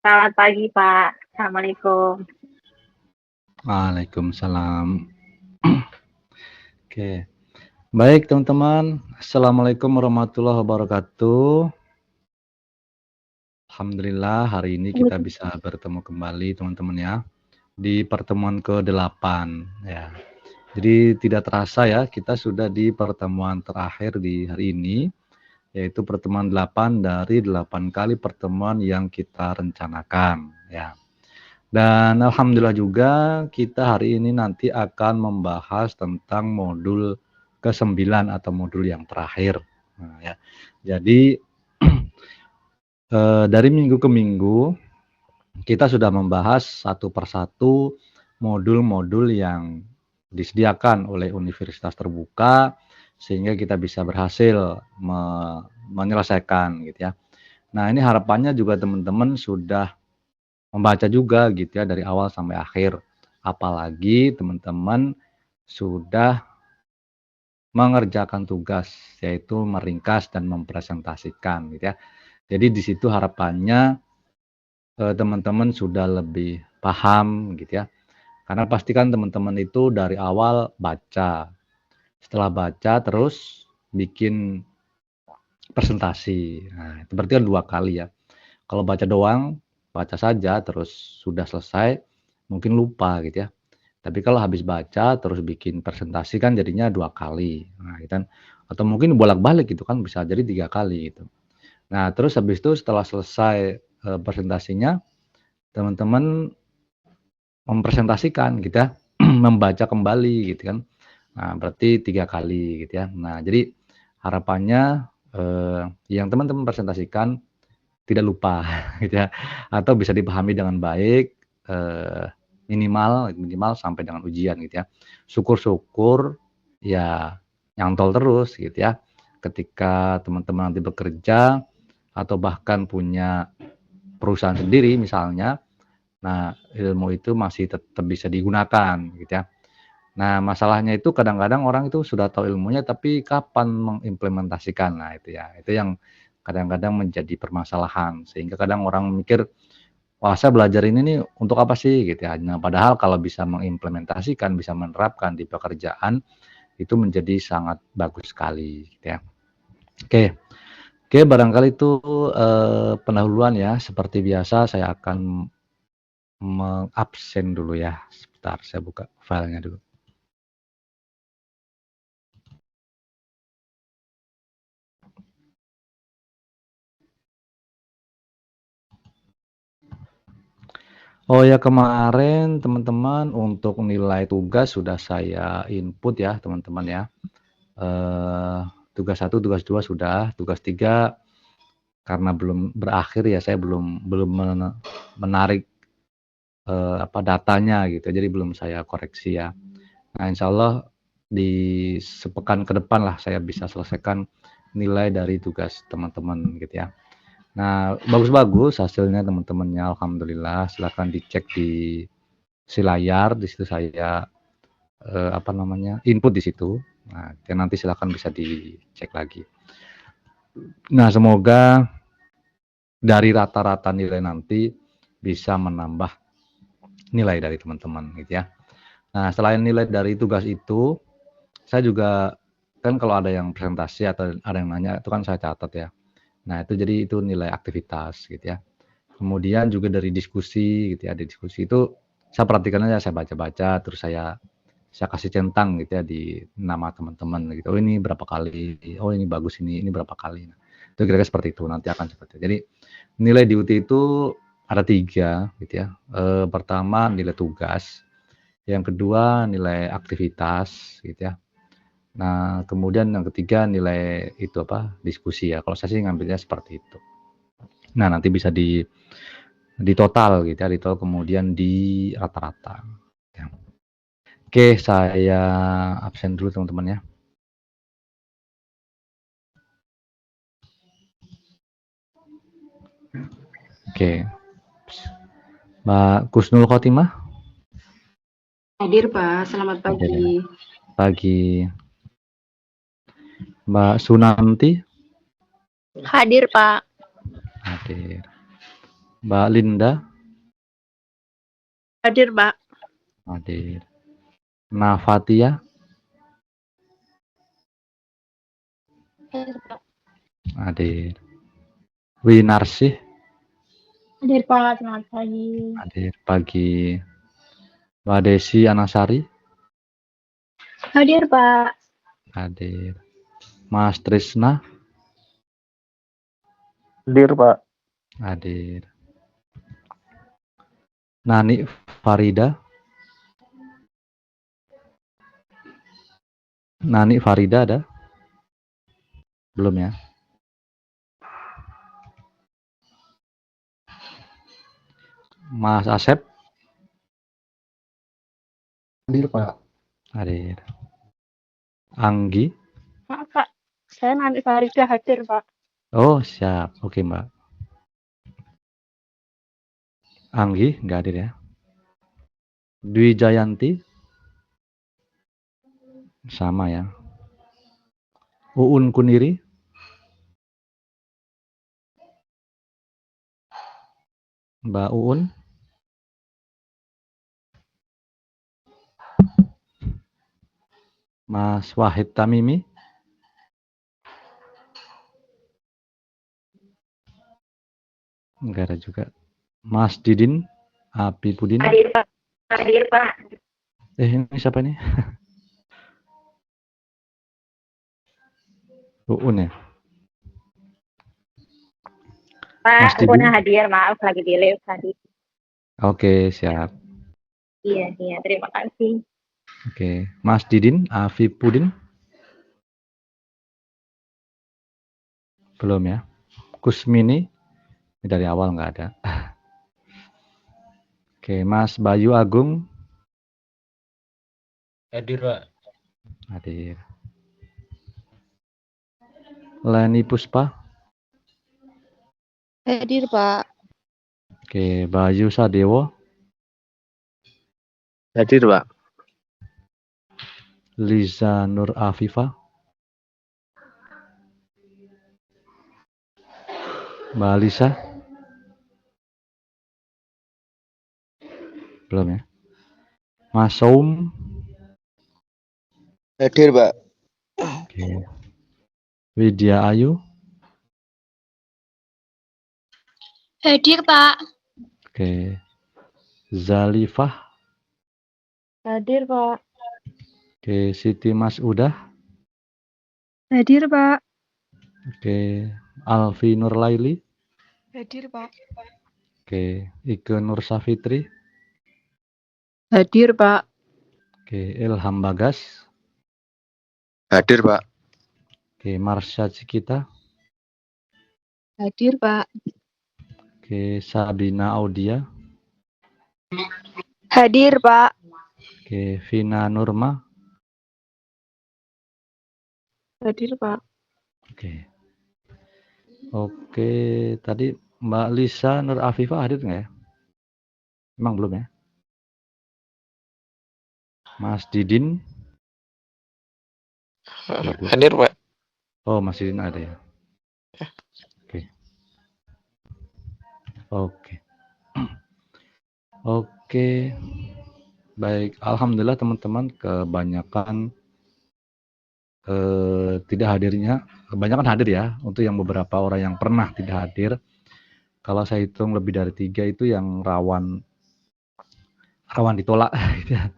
Selamat pagi, Pak. Assalamualaikum. Waalaikumsalam. Oke, baik teman-teman. Assalamualaikum warahmatullahi wabarakatuh. Alhamdulillah hari ini kita bisa bertemu kembali teman-teman ya di pertemuan ke-8 ya. Jadi tidak terasa ya kita sudah di pertemuan terakhir di hari ini, yaitu pertemuan 8 dari 8 kali pertemuan yang kita rencanakan ya. Dan alhamdulillah juga kita hari ini nanti akan membahas tentang modul ke-9 atau modul yang terakhir. Nah, ya. Jadi dari minggu ke minggu kita sudah membahas satu persatu modul-modul yang disediakan oleh universitas terbuka sehingga kita bisa berhasil menyelesaikan gitu ya. Nah, ini harapannya juga teman-teman sudah membaca juga gitu ya dari awal sampai akhir. Apalagi teman-teman sudah mengerjakan tugas yaitu meringkas dan mempresentasikan gitu ya. Jadi di situ harapannya teman-teman sudah lebih paham gitu ya. Karena pastikan teman-teman itu dari awal baca. Setelah baca terus bikin presentasi. Nah, itu berarti kan 2 kali ya. Kalau baca doang, baca saja terus sudah selesai, mungkin lupa gitu ya. Tapi kalau habis baca terus bikin presentasi kan jadinya 2 kali. Nah, gitu kan. Atau mungkin bolak-balik gitu kan bisa jadi 3 kali gitu. Nah, terus habis itu setelah selesai presentasinya, teman-teman mempresentasikan gitu ya, membaca kembali gitu kan. Nah, berarti 3 kali gitu ya. Nah, jadi harapannya yang teman-teman presentasikan tidak lupa gitu ya, atau bisa dipahami dengan baik, minimal sampai dengan ujian gitu ya. Syukur-syukur ya nyantol terus gitu ya. Ketika teman-teman nanti bekerja atau bahkan punya perusahaan sendiri misalnya, nah ilmu itu masih tetap bisa digunakan gitu ya. Nah, masalahnya itu kadang-kadang orang itu sudah tahu ilmunya tapi kapan mengimplementasikan. Nah, itu ya. Itu yang kadang-kadang menjadi permasalahan sehingga kadang orang mikir, "Wah, saya belajar ini nih untuk apa sih?" gitu ya. Nah, padahal kalau bisa mengimplementasikan, bisa menerapkan di pekerjaan itu menjadi sangat bagus sekali gitu ya. Oke. Oke, barangkali itu pendahuluan ya. Seperti biasa saya akan mengabsen dulu ya. Sebentar, saya buka filenya dulu. Oh ya, kemarin teman-teman untuk nilai tugas sudah saya input ya teman-teman ya. Tugas 1, tugas 2 sudah, tugas 3 karena belum berakhir ya saya belum menarik datanya gitu. Jadi belum saya koreksi ya. Nah, insya Allah di sepekan ke depan lah saya bisa selesaikan nilai dari tugas teman-teman gitu ya. Nah, bagus-bagus hasilnya teman-temannya, alhamdulillah. Silakan dicek di layar, di situ saya input di situ. Nah, nanti silakan bisa dicek lagi. Nah, semoga dari rata-rata nilai nanti bisa menambah nilai dari teman-teman gitu ya. Nah, selain nilai dari tugas itu, saya juga kan kalau ada yang presentasi atau ada yang nanya itu kan saya catat ya. Nah, itu jadi itu nilai aktivitas gitu ya. Kemudian juga dari diskusi gitu ya, di diskusi itu saya perhatikan aja, saya baca-baca, terus saya kasih centang gitu ya di nama teman-teman gitu. Oh, ini berapa kali, oh ini bagus, ini berapa kali. Nah, itu kira-kira seperti itu, nanti akan seperti itu. Jadi nilai di UT itu ada 3 gitu ya. Pertama nilai tugas, yang kedua nilai aktivitas gitu ya. Nah, kemudian yang ketiga nilai itu diskusi ya. Kalau saya sih ngambilnya seperti itu. Nah, nanti bisa di total gitu ya, di total kemudian di rata-rata. Ya. Oke, saya absen dulu teman-teman ya. Oke. Mbak Kusnul Khotimah? Hadir Pak, selamat pagi. Pagi. Mbak Sunanti? Hadir, Pak. Hadir. Mbak Linda, Hadir, Pak. hadir. Nafatia, Hadir, Pak. hadir. Winarsih, Hadir, Pak. Selamat pagi. hadir pagi. Mbak Desi Anasari, Hadir, Pak. hadir. Mas Trisna, Hadir, Pak. hadir. Nani Farida, Nani Farida ada? Belum ya? Mas Asep, Hadir, Pak. hadir. Anggi, Maaf, Pak. Saya Nani Farida hadir, Pak. oh siap, oke Mbak. Anggi nggak hadir ya. Dwi Jayanti, sama ya. Uun Kuniri, Mbak Uun, Mas Wahid Tamimi, enggak ada juga. Mas Didin, Api Pudin, Hadir, Pak. Hadir, Pak. ini siapa nih? Uun ya. Mas Pak, Didin, Una hadir. Maaf, lagi di live tadi. oke siap. Iya, iya. Terima kasih. Oke, Mas Didin, Afi Pudin, belum ya. Kusmini, ini dari awal nggak ada. Oke, Mas Bayu Agung, Hadir, Pak. hadir. Leni Puspa, Hadir, Pak. oke. Bayu Sadewo, Hadir, Pak. Liza Nur Afifa, Mbak Lisa, belum ya. Mas Saum, Hadir, Pak. oke. Widya Ayu, Hadir, Pak. oke. Zalifah, Hadir, Pak. oke. Siti Mas Udah, Hadir, Pak. oke. Alfi Nurlaili, Hadir, Pak. oke. Ike Nur Safitri, Hadir, Pak. oke. Ilham Bagas, Hadir, Pak. oke. Marsha Cikita, Hadir, Pak. oke. Sabina Audia, Hadir, Pak. oke. Vina Nurma, Hadir, Pak. oke. Oke, tadi Mbak Lisa Nur Afifa hadir nggak ya? Emang belum ya? Mas Didin, Hadir, Pak. oh Mas Didin ada ya? Oke, oke, oke. Baik, alhamdulillah teman-teman kebanyakan tidak hadirnya, kebanyakan hadir ya. Untuk yang beberapa orang yang pernah tidak hadir, kalau saya hitung lebih dari 3 itu yang rawan ditolak, gitu ya.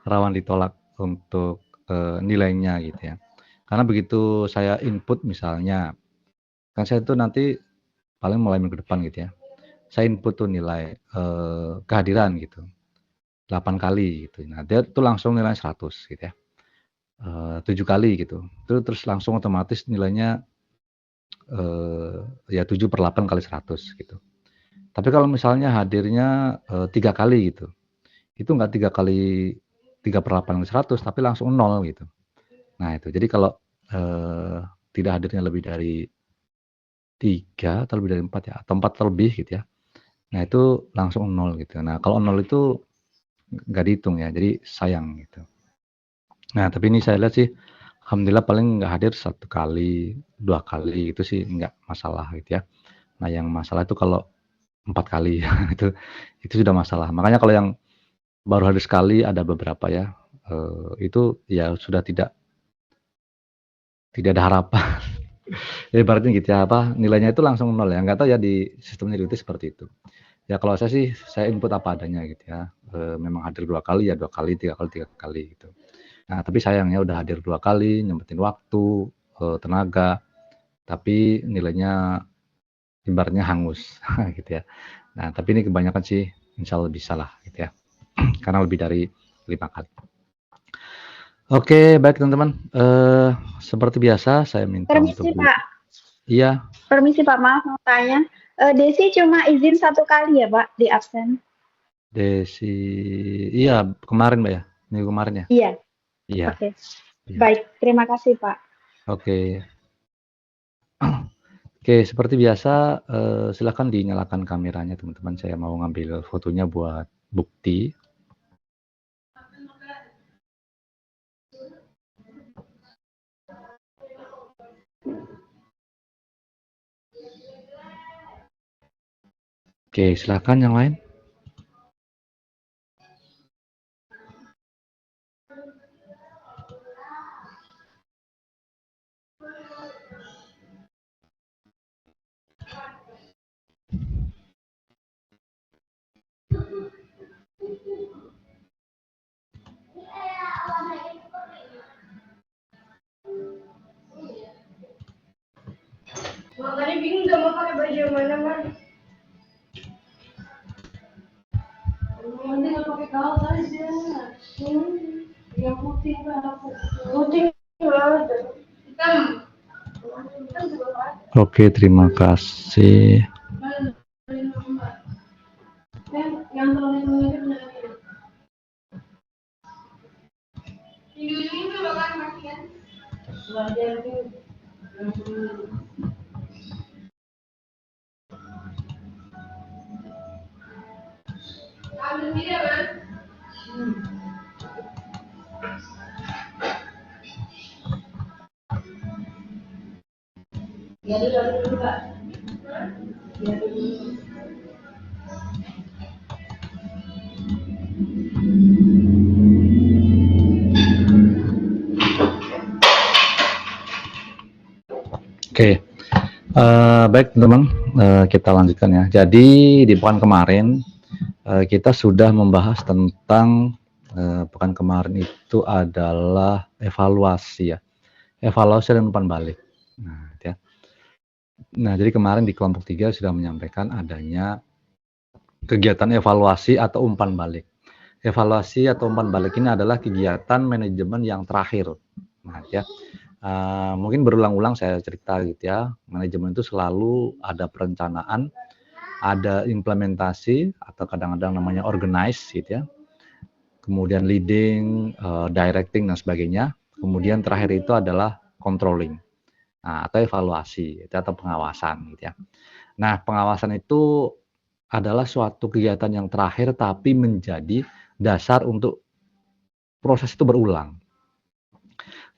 Rawan ditolak untuk nilainya gitu ya. Karena begitu saya input misalnya, kan saya itu nanti paling mulai minggu depan gitu ya. Saya input tuh nilai kehadiran gitu. 8 kali gitu. Nah, dia tuh langsung nilai 100 gitu ya. 7 kali gitu. Terus langsung otomatis nilainya ya 7/8 kali 100 gitu. Tapi kalau misalnya hadirnya 3 kali gitu. Itu enggak 3 kali 3/8 kali 100 tapi langsung 0 gitu. Nah, itu. Jadi kalau tidak hadirnya lebih dari 3 atau lebih dari 4 ya, atau 4 lebih gitu ya. Nah, itu langsung 0 gitu. Nah, kalau 0 itu nggak dihitung ya, jadi sayang gitu. Nah, tapi ini saya lihat sih, alhamdulillah paling nggak hadir 1 kali, 2 kali itu sih nggak masalah gitu ya. Nah, yang masalah itu kalau 4 kali itu sudah masalah. Makanya kalau yang baru hadir sekali ada beberapa ya, itu ya sudah tidak ada harapan. Ya ibaratnya gitu ya, nilainya itu langsung 0 ya, nggak tahu ya di sistem Nilai seperti itu. Ya kalau saya sih, saya input apa adanya gitu ya, memang hadir 2 kali ya 2 kali, 3 kali gitu. Nah tapi sayangnya udah hadir 2 kali, nyempetin waktu, tenaga, tapi nilainya ibaratnya hangus gitu ya. Nah tapi ini kebanyakan sih insya Allah bisa lah gitu ya, karena lebih dari 5 kali. Oke baik teman-teman, seperti biasa saya minta untuk Permisi Pak, iya. permisi Pak, maaf mau tanya. Desi cuma izin 1 kali ya Pak di absen? Desi, iya kemarin Mbak ya, minggu kemarin ya? Iya. Iya. Oke. Iya. Baik, terima kasih Pak. Oke. Oke, seperti biasa, silakan dinyalakan kameranya teman-teman. Saya mau ngambil fotonya buat bukti. Oke, silakan yang lain. Makanya bingung gak mau pakai baju yang mana Mas? Nanti nggak pakai kaos aja. Yang putih lah. Putih lah. Hitam. Hitam juga ada. Oke, terima kasih. Yang terlalu ini benar. Ini bakal mati kan? Belajar tuh. Ambil tidak Mas? Jadi dulu Pak. Oke, baik teman-teman, kita lanjutkan ya. Jadi di pekan kemarin kita sudah membahas tentang pekan kemarin itu adalah evaluasi ya, evaluasi dan umpan balik. Nah, ya. Nah, jadi kemarin di kelompok 3 sudah menyampaikan adanya kegiatan evaluasi atau umpan balik. Evaluasi atau umpan balik ini adalah kegiatan manajemen yang terakhir. Nah, ya. Mungkin berulang-ulang saya cerita gitu ya, manajemen itu selalu ada perencanaan, ada implementasi atau kadang-kadang namanya organize gitu ya, kemudian leading, directing dan sebagainya, kemudian terakhir itu adalah controlling, atau evaluasi gitu, atau pengawasan gitu ya. Nah pengawasan itu adalah suatu kegiatan yang terakhir tapi menjadi dasar untuk proses itu berulang.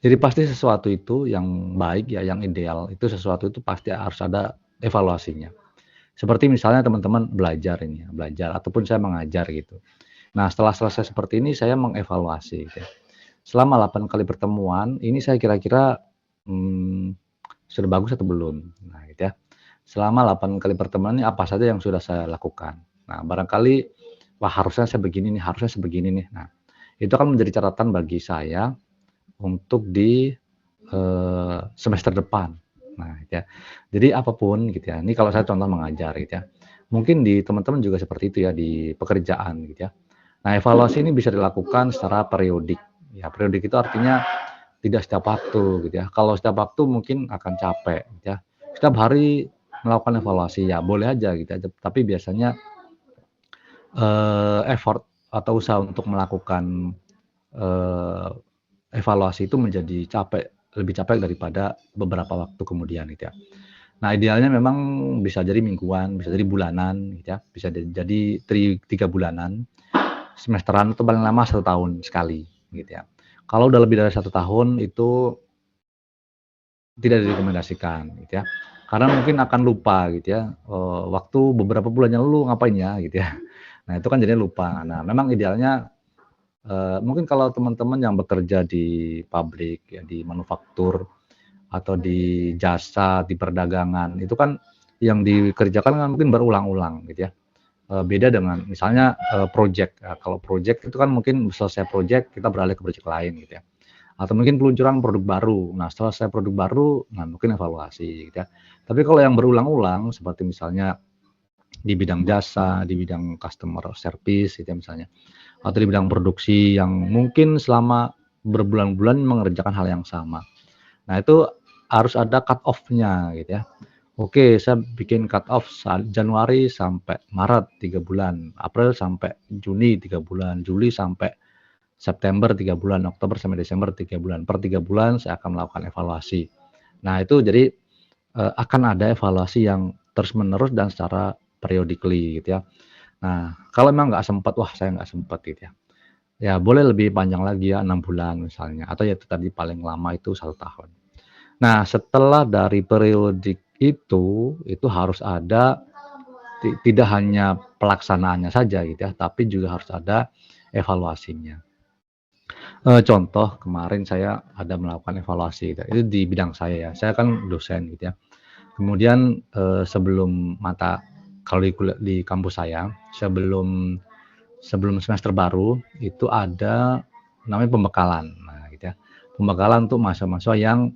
Jadi pasti sesuatu itu yang baik ya, yang ideal itu sesuatu itu pasti harus ada evaluasinya. Seperti misalnya teman-teman belajar ini ya, belajar ataupun saya mengajar gitu. Nah setelah selesai seperti ini saya mengevaluasi gitu ya. Selama 8 kali pertemuan ini saya kira-kira sudah bagus atau belum. Nah gitu ya. Selama 8 kali pertemuan ini apa saja yang sudah saya lakukan. Nah barangkali wah harusnya saya begini nih, harusnya sebegini nih. Nah itu akan menjadi catatan bagi saya untuk di semester depan. Nah, gitu ya. Jadi apapun gitu ya. Ini kalau saya contoh mengajar gitu ya. Mungkin di teman-teman juga seperti itu ya di pekerjaan gitu ya. Nah, evaluasi ini bisa dilakukan secara periodik. Ya, periodik itu artinya tidak setiap waktu gitu ya. Kalau setiap waktu mungkin akan capek gitu ya. Setiap hari melakukan evaluasi ya boleh aja gitu ya. Tapi biasanya effort atau usaha untuk melakukan evaluasi itu menjadi lebih capek daripada beberapa waktu kemudian gitu ya. Nah idealnya memang bisa jadi mingguan, bisa jadi bulanan gitu ya, bisa jadi 3 bulanan, semesteran atau paling lama 1 tahun sekali gitu ya. Kalau udah lebih dari 1 tahun itu tidak direkomendasikan gitu ya. Karena mungkin akan lupa gitu ya, waktu beberapa bulan yang lalu ngapain ya gitu ya. Nah itu kan jadinya lupa. Nah memang idealnya, mungkin kalau teman-teman yang bekerja di pabrik ya, di manufaktur atau di jasa, di perdagangan, itu kan yang dikerjakan kan mungkin berulang-ulang gitu ya. Beda dengan misalnya, project, kalau project itu kan mungkin selesai project kita beralih ke project lain gitu ya. Atau mungkin peluncuran produk baru. Nah, selesai produk baru, nah mungkin evaluasi gitu ya. Tapi kalau yang berulang-ulang seperti misalnya di bidang jasa, di bidang customer service gitu ya misalnya, atau di bidang produksi yang mungkin selama berbulan-bulan mengerjakan hal yang sama. Nah, itu harus ada cut off-nya gitu ya. Oke, saya bikin cut off Januari sampai Maret 3 bulan, April sampai Juni 3 bulan, Juli sampai September 3 bulan, Oktober sampai Desember 3 bulan. Per 3 bulan saya akan melakukan evaluasi. Nah, itu jadi akan ada evaluasi yang terus-menerus dan secara periodically gitu ya. Nah, kalau memang nggak sempat, wah saya nggak sempat gitu ya. Ya boleh lebih panjang lagi ya 6 bulan misalnya, atau ya itu tadi paling lama itu 1 tahun. Nah, setelah dari periodik itu harus ada tidak hanya pelaksanaannya saja gitu ya, tapi juga harus ada evaluasinya. Contoh kemarin saya ada melakukan evaluasi gitu, itu di bidang saya ya, saya kan dosen gitu ya. Kemudian, sebelum kalau di kampus saya, sebelum semester baru, itu ada namanya pembekalan. Nah gitu ya, pembekalan untuk mahasiswa-mahasiswa yang,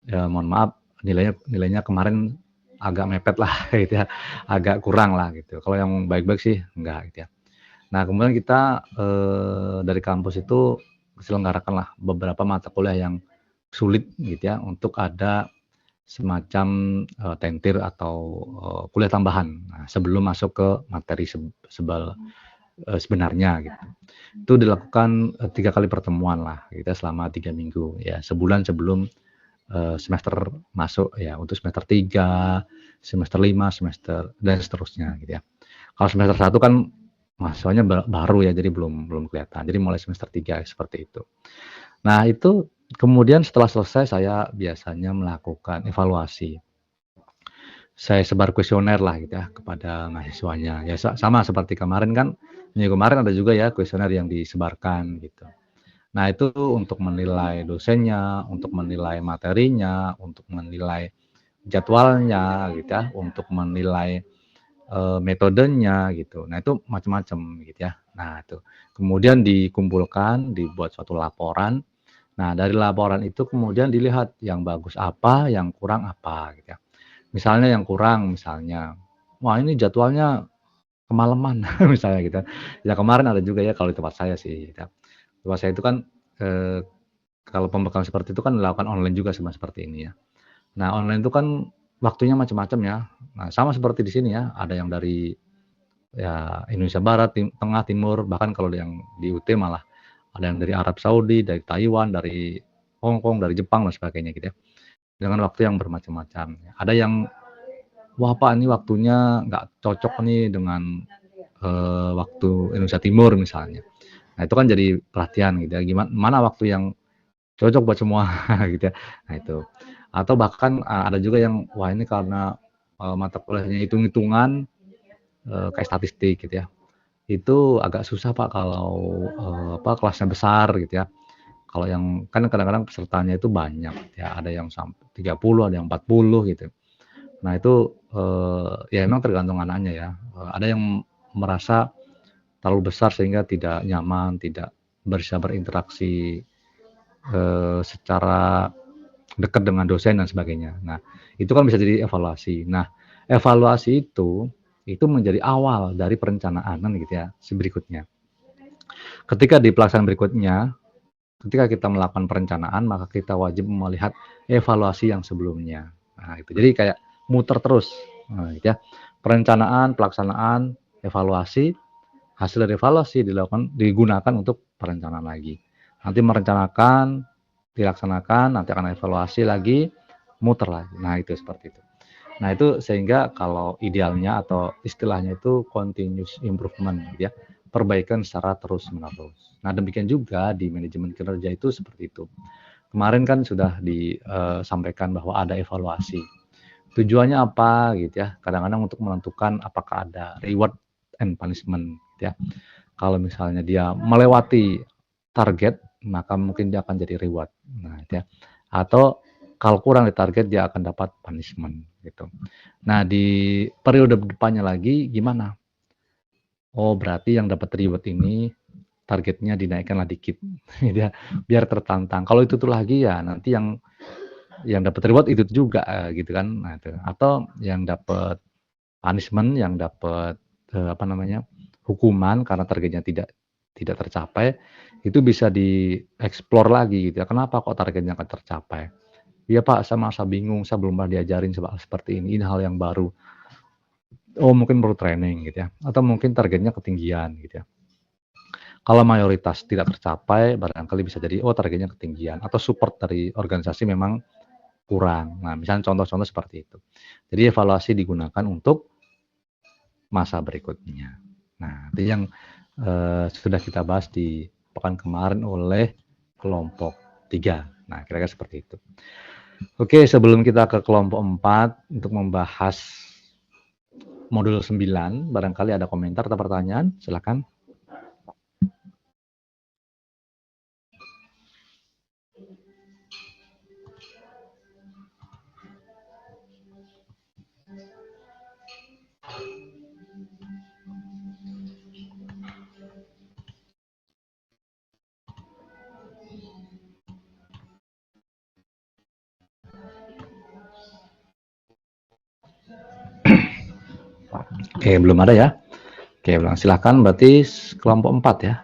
mohon maaf nilainya kemarin agak mepet lah gitu ya, agak kurang lah gitu. Kalau yang baik-baik sih enggak gitu ya. Nah kemudian kita, dari kampus itu selenggarakanlah beberapa mata kuliah yang sulit gitu ya, untuk ada semacam, tentir atau, kuliah tambahan. Nah, sebelum masuk ke materi sebenarnya gitu. Itu dilakukan, 3 kali pertemuan lah kita selama 3 minggu ya, sebulan sebelum, semester masuk ya, untuk semester 3, semester 5, semester dan seterusnya gitu ya. Kalau semester 1 kan mahasiswanya baru ya, jadi belum kelihatan. Jadi mulai semester 3 seperti itu. Nah, itu kemudian setelah selesai saya biasanya melakukan evaluasi. Saya sebar kuesioner lah gitu ya kepada mahasiswanya. Ya sama seperti kemarin kan, minggu kemarin ada juga ya kuesioner yang disebarkan gitu. Nah, itu untuk menilai dosennya, untuk menilai materinya, untuk menilai jadwalnya gitu ya, untuk menilai, metodenya gitu. Nah, itu macam-macam gitu ya. Nah, itu kemudian dikumpulkan, dibuat suatu laporan. Nah, dari laporan itu kemudian dilihat yang bagus apa, yang kurang apa gitu ya. Misalnya yang kurang misalnya, wah ini jadwalnya kemalaman misalnya gitu. Ya kemarin ada juga ya kalau di tempat saya sih gitu ya. Tempat saya itu kan, eee, kalau pembekalan seperti itu kan dilakukan online juga sama seperti ini ya. Nah online itu kan waktunya macam-macam ya. Nah sama seperti di sini ya, ada yang dari ya Indonesia Barat, Tengah, Timur, bahkan kalau yang di UT malah ada yang dari Arab Saudi, dari Taiwan, dari Hong Kong, dari Jepang dan sebagainya gitu ya. Dengan waktu yang bermacam-macam. Ada yang, wah Pak ini waktunya nggak cocok nih dengan, waktu Indonesia Timur misalnya. Nah itu kan jadi perhatian gitu ya, mana waktu yang cocok buat semua gitu ya. Nah itu. Atau bahkan, ada juga yang, wah ini karena, mata kuliahnya hitung-hitungan, kayak statistik gitu ya. Itu agak susah Pak kalau, kelasnya besar gitu ya. Kalau yang kan kadang-kadang pesertanya itu banyak ya, ada yang sampai 30, ada yang 40 gitu. Nah itu, ya memang tergantung anaknya ya, ada yang merasa terlalu besar sehingga tidak nyaman, tidak bisa berinteraksi, secara dekat dengan dosen dan sebagainya. Nah, itu kan bisa jadi evaluasi. Nah, evaluasi itu menjadi awal dari perencanaan kan gitu ya, berikutnya. Ketika di pelaksanaan berikutnya, ketika kita melakukan perencanaan, maka kita wajib melihat evaluasi yang sebelumnya. Nah, itu. Jadi kayak muter terus. Nah, gitu ya. Perencanaan, pelaksanaan, evaluasi, hasil dari evaluasi digunakan untuk perencanaan lagi. Nanti merencanakan, dilaksanakan, nanti akan evaluasi lagi, muter lagi. Nah, itu seperti itu. Nah, itu sehingga kalau idealnya atau istilahnya itu continuous improvement gitu ya. Perbaikan secara terus-menerus. Nah, demikian juga di manajemen kinerja itu seperti itu. Kemarin kan sudah disampaikan bahwa ada evaluasi. Tujuannya apa gitu ya? Kadang-kadang untuk menentukan apakah ada reward and punishment gitu ya. Kalau misalnya dia melewati target, maka mungkin dia akan jadi reward. Nah, gitu ya. Atau kalau kurang di target dia akan dapat punishment gitu. Nah, di periode depannya lagi gimana? Oh, berarti yang dapat reward ini targetnya dinaikkanlah dikit gitu ya, biar tertantang. Kalau itu tuh lagi ya nanti yang dapat reward itu juga gitu kan. Nah, itu. Atau yang dapat punishment, yang dapat apa namanya? Hukuman karena targetnya tidak tercapai, itu bisa dieksplor lagi gitu ya. Kenapa kok targetnya nggak tercapai? Iya Pak, saya merasa bingung, saya belum pernah diajarin seperti ini hal yang baru. Oh mungkin perlu training gitu ya, atau mungkin targetnya ketinggian gitu ya. Kalau mayoritas tidak tercapai, barangkali bisa jadi oh targetnya ketinggian, atau support dari organisasi memang kurang. Nah misalnya contoh-contoh seperti itu. Jadi evaluasi digunakan untuk masa berikutnya. Nah itu yang sudah kita bahas di pekan kemarin oleh kelompok 3. Nah kira-kira seperti itu. Oke, sebelum kita ke kelompok 4 untuk membahas modul 9, barangkali ada komentar atau pertanyaan, silakan. Oke, belum ada ya. Oke, silakan berarti kelompok 4 ya.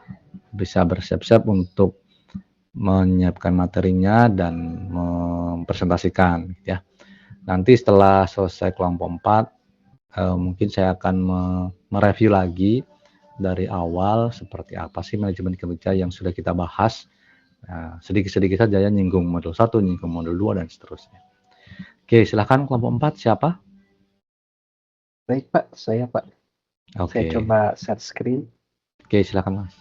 Bisa bersiap-siap untuk menyiapkan materinya dan mempresentasikan ya. Nanti setelah selesai kelompok 4, mungkin saya akan mereview lagi dari awal seperti apa sih manajemen kinerja yang sudah kita bahas. Nah, sedikit-sedikit saja ya, nyinggung modul 1, nyinggung modul 2 dan seterusnya. Oke, silakan kelompok 4 siapa? Baik Pak, saya Pak. Saya Oke. coba share screen. Oke, silakan Mas.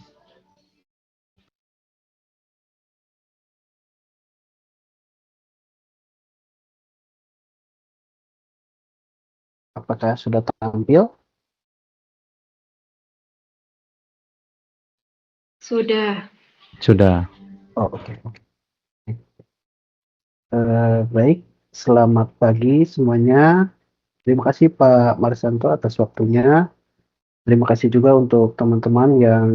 Apakah sudah tampil? Sudah. Sudah. Oh, oke. Baik, selamat pagi semuanya. Terima kasih Pak Marsanto atas waktunya. Terima kasih juga untuk teman-teman yang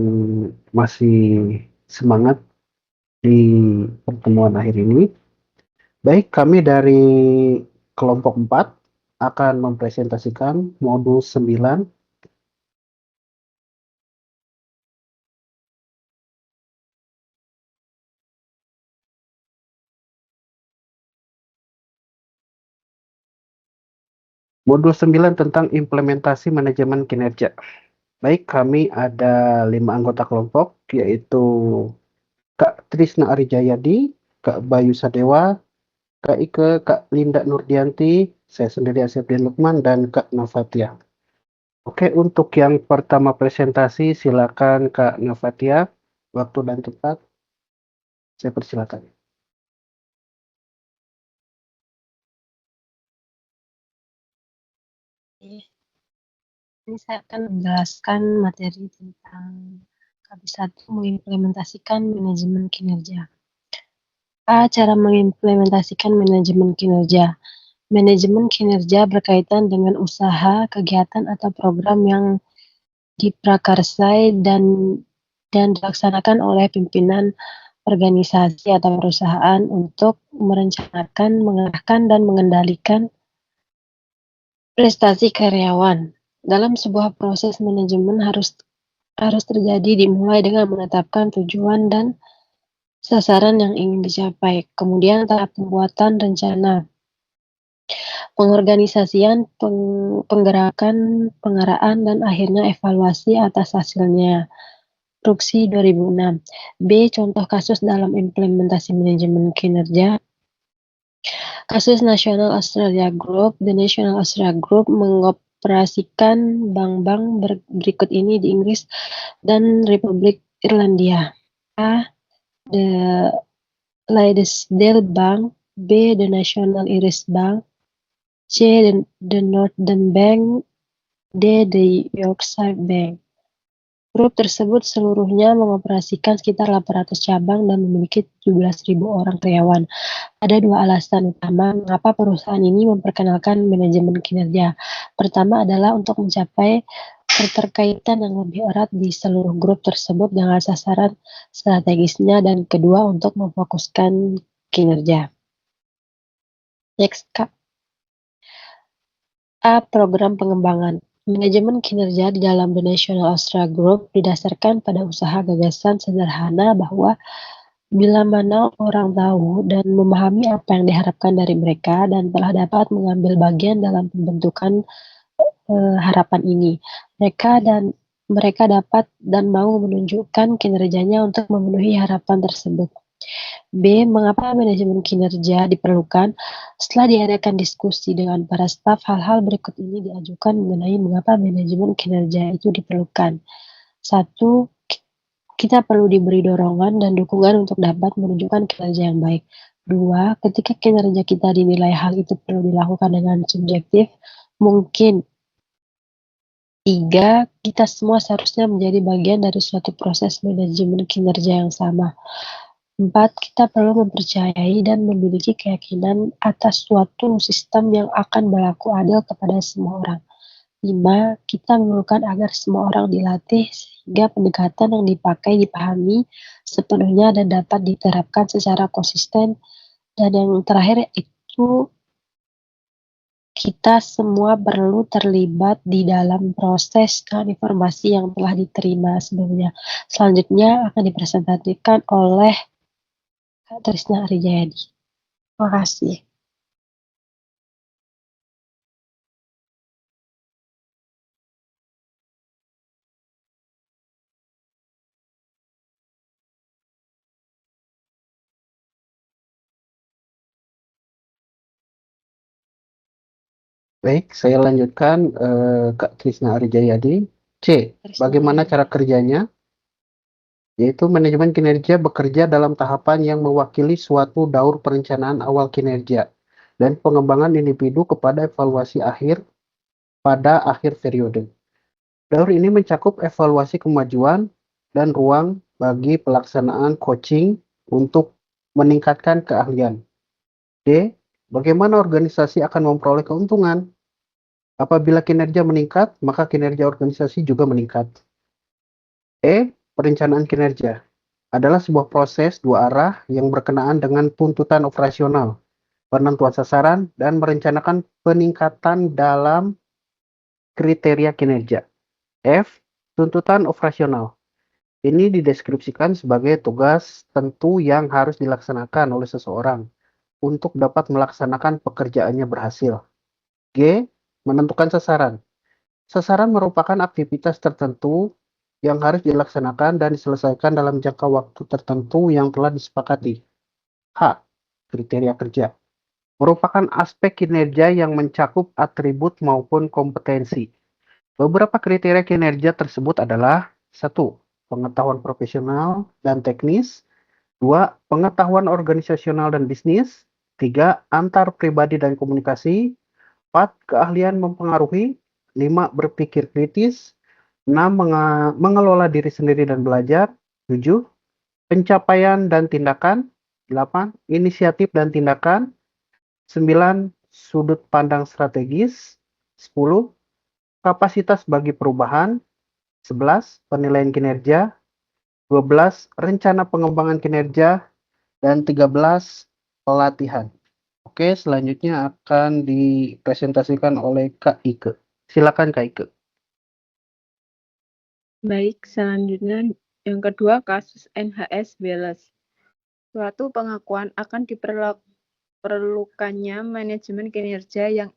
masih semangat di pertemuan akhir ini. Baik, kami dari kelompok 4 akan mempresentasikan modul 9. Modul 9 tentang implementasi manajemen kinerja. Baik, kami ada 5 anggota kelompok, yaitu Kak Trisna Arijayadi, Kak Bayu Sadewa, Kak Ike, Kak Linda Nurdianti, saya sendiri Asepdin Lukman, dan Kak Navatia. Oke, untuk yang pertama presentasi, silakan Kak Navatia, waktu dan tempat, saya persilakan. Ini saya akan menjelaskan materi tentang KB1 mengimplementasikan manajemen kinerja. Cara mengimplementasikan manajemen kinerja. Manajemen kinerja berkaitan dengan usaha, kegiatan, atau program yang diprakarsai dan dilaksanakan oleh pimpinan organisasi atau perusahaan untuk merencanakan, mengarahkan, dan mengendalikan prestasi karyawan. Dalam sebuah proses manajemen harus terjadi dimulai dengan menetapkan tujuan dan sasaran yang ingin dicapai. Kemudian tahap pembuatan rencana, pengorganisasian, penggerakan, pengaraan, dan akhirnya evaluasi atas hasilnya. Ruksi 2006. B. Contoh kasus dalam implementasi manajemen kinerja. Kasus National Australia Group. The National Australia Group mengoperasikan bank-bank berikut ini di Inggris dan Republik Irlandia. A. The Clydesdale Bank, B. The National Irish Bank, C. The Northern Bank, D. The Yorkshire Bank. Grup tersebut seluruhnya mengoperasikan sekitar 800 cabang dan memiliki 17.000 orang karyawan. Ada dua alasan utama mengapa perusahaan ini memperkenalkan manajemen kinerja. Pertama adalah untuk mencapai keterkaitan yang lebih erat di seluruh grup tersebut dengan sasaran strategisnya, dan kedua untuk memfokuskan kinerja. Next, Kak. A. Program pengembangan. Manajemen kinerja di dalam The National Australia Group didasarkan pada usaha gagasan sederhana bahwa bila mana orang tahu dan memahami apa yang diharapkan dari mereka dan telah dapat mengambil bagian dalam pembentukan harapan ini, mereka dapat dan mau menunjukkan kinerjanya untuk memenuhi harapan tersebut. B. Mengapa manajemen kinerja diperlukan? Setelah diadakan diskusi dengan para staf, hal-hal berikut ini diajukan mengenai mengapa manajemen kinerja itu diperlukan. 1. Kita perlu diberi dorongan dan dukungan untuk dapat menunjukkan kinerja yang baik. 2. Ketika kinerja kita dinilai hal itu perlu dilakukan dengan subjektif, mungkin. 3. Kita semua seharusnya menjadi bagian dari suatu proses manajemen kinerja yang sama. 4. Kita perlu mempercayai dan memiliki keyakinan atas suatu sistem yang akan berlaku adil kepada semua orang. 5. Kita memerlukan agar semua orang dilatih sehingga pendekatan yang dipakai dipahami sepenuhnya dan dapat diterapkan secara konsisten. Dan yang terakhir itu, kita semua perlu terlibat di dalam proses dan informasi yang telah diterima sebelumnya. Selanjutnya akan dipresentasikan oleh Kak Trisna Arijayadi. Terima kasih. Baik, saya lanjutkan Kak Trisna Arijayadi. C. Bagaimana cara kerjanya? Yaitu manajemen kinerja bekerja dalam tahapan yang mewakili suatu daur perencanaan awal kinerja dan pengembangan individu kepada evaluasi akhir pada akhir periode. Daur ini mencakup evaluasi kemajuan dan ruang bagi pelaksanaan coaching untuk meningkatkan keahlian. D. Bagaimana organisasi akan memperoleh keuntungan? Apabila kinerja meningkat, maka kinerja organisasi juga meningkat. E. Perencanaan kinerja adalah sebuah proses dua arah yang berkenaan dengan tuntutan operasional, penentuan sasaran, dan merencanakan peningkatan dalam kriteria kinerja. F. Tuntutan operasional. Ini dideskripsikan sebagai tugas tentu yang harus dilaksanakan oleh seseorang untuk dapat melaksanakan pekerjaannya berhasil. G. Menentukan sasaran. Sasaran merupakan aktivitas tertentu yang harus dilaksanakan dan diselesaikan dalam jangka waktu tertentu yang telah disepakati. H. Kriteria kerja. Merupakan aspek kinerja yang mencakup atribut maupun kompetensi. Beberapa kriteria kinerja tersebut adalah 1. Pengetahuan profesional dan teknis. 2. Pengetahuan organisasional dan bisnis. 3. Antar pribadi dan komunikasi. 4. Keahlian mempengaruhi. 5. Berpikir kritis. 6. Mengelola diri sendiri dan belajar. 7. Pencapaian dan tindakan. 8. Inisiatif dan tindakan. 9. Sudut pandang strategis. 10. Kapasitas bagi perubahan. 11. Penilaian kinerja. 12. Rencana pengembangan kinerja. Dan 13. Pelatihan. Oke, selanjutnya akan dipresentasikan oleh Kak Ike. Silakan Kak Ike. Baik, selanjutnya yang kedua kasus NHS Wales. Suatu pengakuan akan diperlukannya manajemen kinerja yang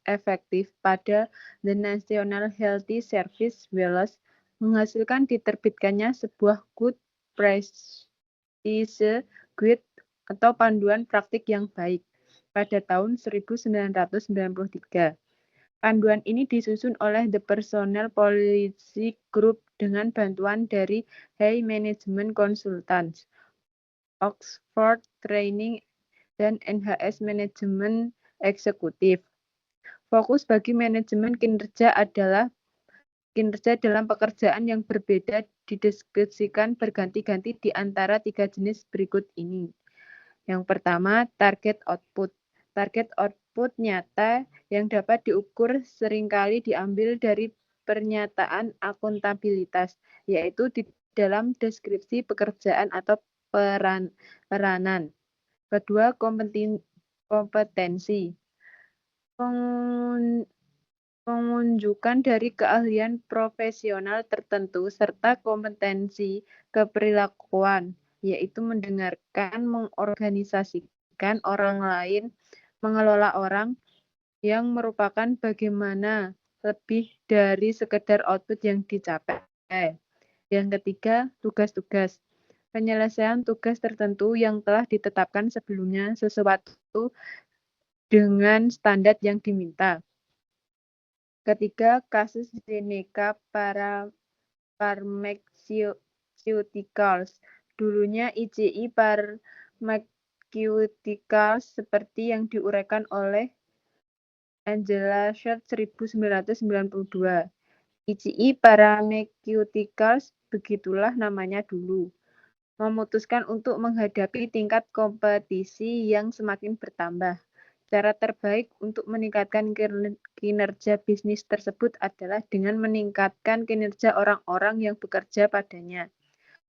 efektif pada The National Health Service Wales menghasilkan diterbitkannya sebuah Good Practice Guide atau panduan praktik yang baik pada tahun 1993. Panduan ini disusun oleh The Personnel Policy Group dengan bantuan dari High Management Consultants. Oxford Training, dan NHS Manajemen Eksekutif. Fokus bagi manajemen kinerja adalah kinerja dalam pekerjaan yang berbeda didiskusikan berganti-ganti di antara 3 jenis berikut ini. Yang pertama, target output. Target output nyata yang dapat diukur seringkali diambil dari pernyataan akuntabilitas, yaitu di dalam deskripsi pekerjaan atau peranan. Kedua, kompetensi. Penunjukan dari keahlian profesional tertentu serta kompetensi keperilakuan, yaitu mendengarkan, mengorganisasikan orang lain, mengelola orang, yang merupakan bagaimana lebih dari sekedar output yang dicapai. Yang ketiga, tugas-tugas. Penyelesaian tugas tertentu yang telah ditetapkan sebelumnya sesuatu dengan standar yang diminta. Ketiga, kasus Zeneca Pharmaceuticals. Dulunya ICI Pharmaceuticals seperti yang diuraikan oleh Angela Schott 1992. ICI Pharmaceuticals, begitulah namanya dulu, memutuskan untuk menghadapi tingkat kompetisi yang semakin bertambah. Cara terbaik untuk meningkatkan kinerja bisnis tersebut adalah dengan meningkatkan kinerja orang-orang yang bekerja padanya.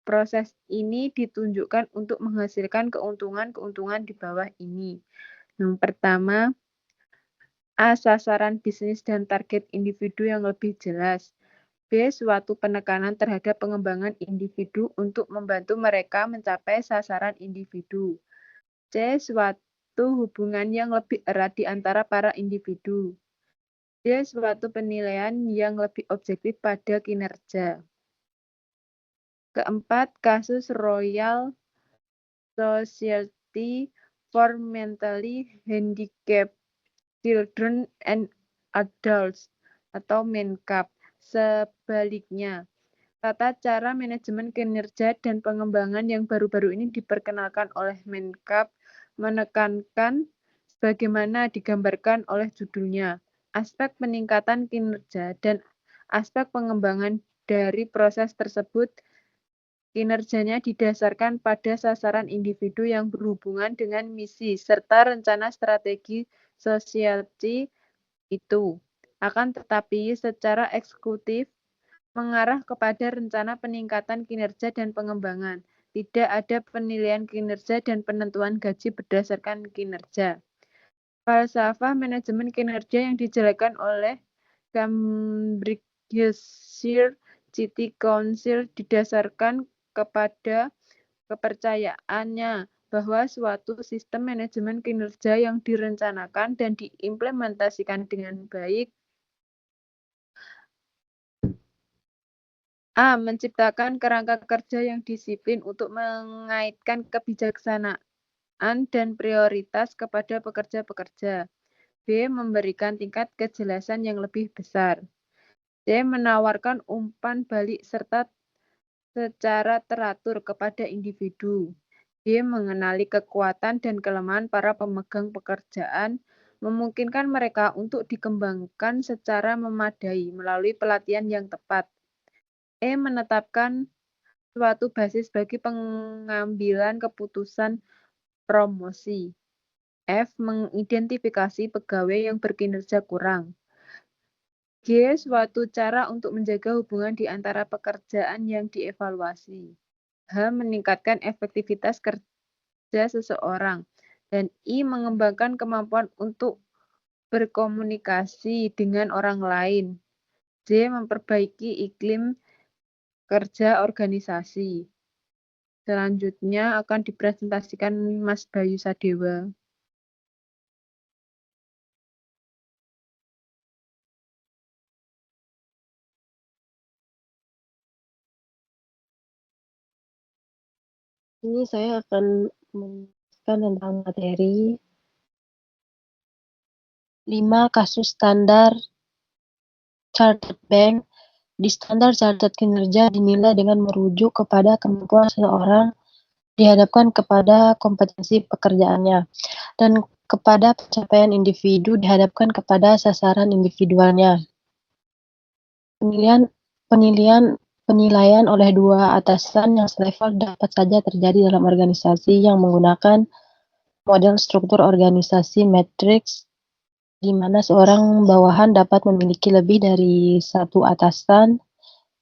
Proses ini ditunjukkan untuk menghasilkan keuntungan-keuntungan di bawah ini. Yang pertama, A. Sasaran bisnis dan target individu yang lebih jelas. B. Suatu penekanan terhadap pengembangan individu untuk membantu mereka mencapai sasaran individu. C. Suatu hubungan yang lebih erat di antara para individu. D. Suatu penilaian yang lebih objektif pada kinerja. Keempat, kasus Royal Society for Mentally Handicapped Children and Adults atau MENCAP. Sebaliknya, tata cara manajemen kinerja dan pengembangan yang baru-baru ini diperkenalkan oleh MENCAP menekankan sebagaimana digambarkan oleh judulnya, aspek peningkatan kinerja dan aspek pengembangan dari proses tersebut. Kinerjanya didasarkan pada sasaran individu yang berhubungan dengan misi serta rencana strategi society itu. Akan tetapi secara eksekutif mengarah kepada rencana peningkatan kinerja dan pengembangan. Tidak ada penilaian kinerja dan penentuan gaji berdasarkan kinerja. Falsafah manajemen kinerja yang dijelaskan oleh Cambridgeshire City Council didasarkan kepada kepercayaannya bahwa suatu sistem manajemen kinerja yang direncanakan dan diimplementasikan dengan baik A. Menciptakan kerangka kerja yang disiplin untuk mengaitkan kebijaksanaan dan prioritas kepada pekerja-pekerja. B. Memberikan tingkat kejelasan yang lebih besar. C. Menawarkan umpan balik serta secara teratur kepada individu. D. Mengenali kekuatan dan kelemahan para pemegang pekerjaan, memungkinkan mereka untuk dikembangkan secara memadai melalui pelatihan yang tepat. E. Menetapkan suatu basis bagi pengambilan keputusan promosi. F. Mengidentifikasi pegawai yang berkinerja kurang. G. Suatu cara untuk menjaga hubungan di antara pekerjaan yang dievaluasi. H. Meningkatkan efektivitas kerja seseorang. Dan I. Mengembangkan kemampuan untuk berkomunikasi dengan orang lain. J. Memperbaiki iklim kerja organisasi. Selanjutnya akan dipresentasikan Mas Bayu Sadewa. Ini saya akan menjelaskan tentang materi 5 kasus standar Chartered Bank. Di standar catat kinerja dinilai dengan merujuk kepada kemampuan seseorang dihadapkan kepada kompetensi pekerjaannya, dan kepada pencapaian individu dihadapkan kepada sasaran individualnya. Penilaian oleh dua atasan yang selevel dapat saja terjadi dalam organisasi yang menggunakan model struktur organisasi matriks, di mana seorang bawahan dapat memiliki lebih dari satu atasan.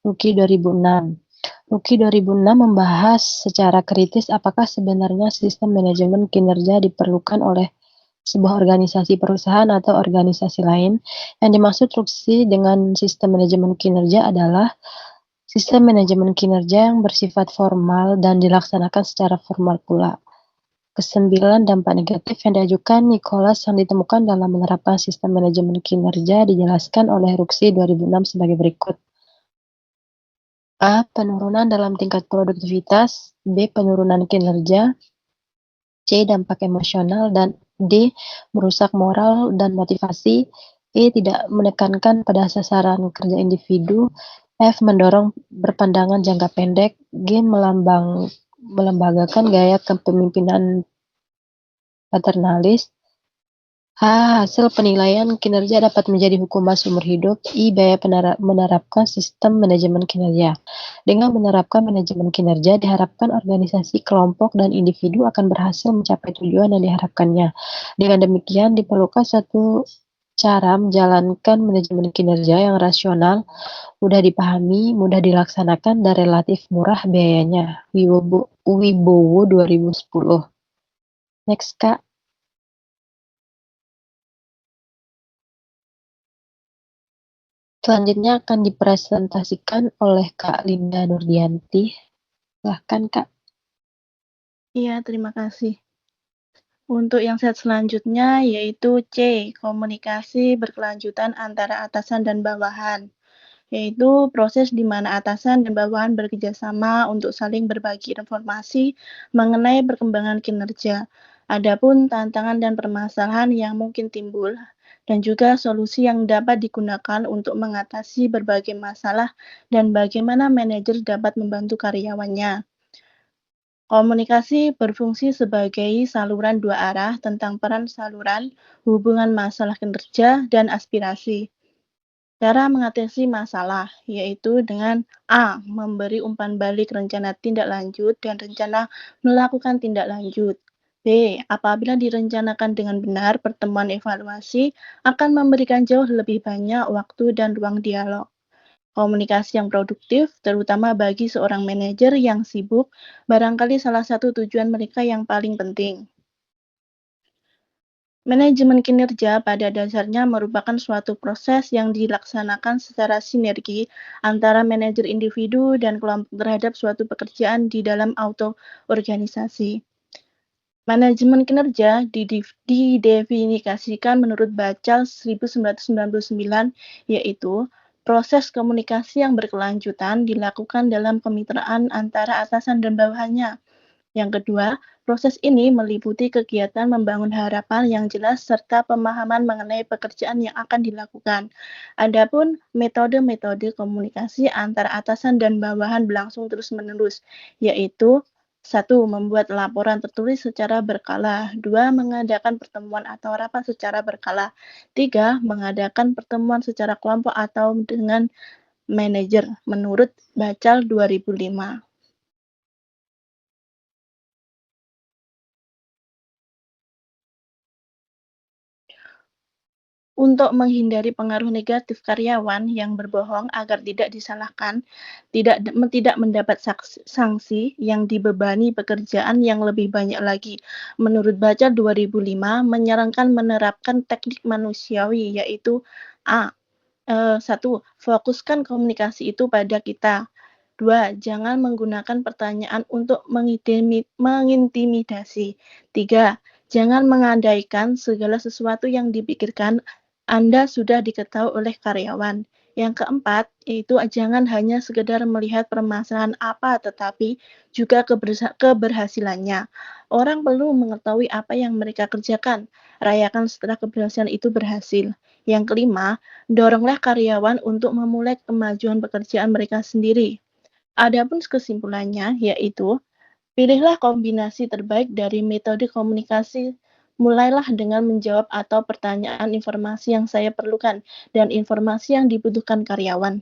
Ruki 2006. Ruki 2006 membahas secara kritis apakah sebenarnya sistem manajemen kinerja diperlukan oleh sebuah organisasi perusahaan atau organisasi lain. Yang dimaksud Ruki dengan sistem manajemen kinerja adalah sistem manajemen kinerja yang bersifat formal dan dilaksanakan secara formal pula. Kesembilan dampak negatif yang diajukan Nicholas yang ditemukan dalam menerapkan sistem manajemen kinerja dijelaskan oleh Ruki 2006 sebagai berikut. A. Penurunan dalam tingkat produktivitas. B. Penurunan kinerja. C. Dampak emosional. Dan D. Merusak moral dan motivasi. E. Tidak menekankan pada sasaran kerja individu. F. Mendorong berpandangan jangka pendek. G. Melembagakan gaya kepemimpinan paternalis. H. Hasil penilaian kinerja dapat menjadi hukuman seumur hidup. I. Biaya menerapkan sistem manajemen kinerja. Dengan menerapkan manajemen kinerja, diharapkan organisasi, kelompok, dan individu akan berhasil mencapai tujuan yang diharapkannya. Dengan demikian, diperlukan satu cara menjalankan manajemen kinerja yang rasional, mudah dipahami, mudah dilaksanakan, dan relatif murah biayanya. Wibowo 2010. Next, Kak. Selanjutnya akan dipresentasikan oleh Kak Linda Nurdianti. Silahkan, Kak. Iya, terima kasih. Untuk yang set selanjutnya yaitu C, komunikasi berkelanjutan antara atasan dan bawahan, yaitu proses di mana atasan dan bawahan bekerjasama untuk saling berbagi informasi mengenai perkembangan kinerja. Adapun tantangan dan permasalahan yang mungkin timbul dan juga solusi yang dapat digunakan untuk mengatasi berbagai masalah dan bagaimana manajer dapat membantu karyawannya. Komunikasi berfungsi sebagai saluran dua arah tentang peran saluran, hubungan masalah kinerja, dan aspirasi. Cara mengatasi masalah, yaitu dengan A. Memberi umpan balik rencana tindak lanjut dan rencana melakukan tindak lanjut. B. Apabila direncanakan dengan benar, pertemuan evaluasi akan memberikan jauh lebih banyak waktu dan ruang dialog. Komunikasi yang produktif, terutama bagi seorang manajer yang sibuk, barangkali salah satu tujuan mereka yang paling penting. Manajemen kinerja pada dasarnya merupakan suatu proses yang dilaksanakan secara sinergi antara manajer individu dan kelompok terhadap suatu pekerjaan di dalam auto-organisasi. Manajemen kinerja didefinisikan menurut Bacal 1999, yaitu proses komunikasi yang berkelanjutan dilakukan dalam kemitraan antara atasan dan bawahannya. Yang kedua, proses ini meliputi kegiatan membangun harapan yang jelas serta pemahaman mengenai pekerjaan yang akan dilakukan. Adapun metode-metode komunikasi antara atasan dan bawahan berlangsung terus-menerus, yaitu 1. Membuat laporan tertulis secara berkala. 2. Mengadakan pertemuan atau rapat secara berkala. 3. Mengadakan pertemuan secara kelompok atau dengan manajer, menurut Bacal 2005. Untuk menghindari pengaruh negatif karyawan yang berbohong agar tidak disalahkan, tidak mendapat sanksi yang dibebani pekerjaan yang lebih banyak lagi. Menurut Bacal 2005, menyarankan menerapkan teknik manusiawi, yaitu A. 1. Fokuskan komunikasi itu pada kita. 2. Jangan menggunakan pertanyaan untuk mengintimidasi. 3. Jangan mengandaikan segala sesuatu yang dipikirkan Anda sudah diketahui oleh karyawan. Yang keempat, yaitu jangan hanya sekedar melihat permasalahan apa, tetapi juga keberhasilannya. Orang perlu mengetahui apa yang mereka kerjakan. Rayakan setelah keberhasilan itu berhasil. Yang kelima, doronglah karyawan untuk memulai kemajuan pekerjaan mereka sendiri. Adapun kesimpulannya, yaitu Pilihlah kombinasi terbaik dari metode komunikasi. Mulailah dengan menjawab atau pertanyaan informasi yang saya perlukan dan informasi yang dibutuhkan karyawan.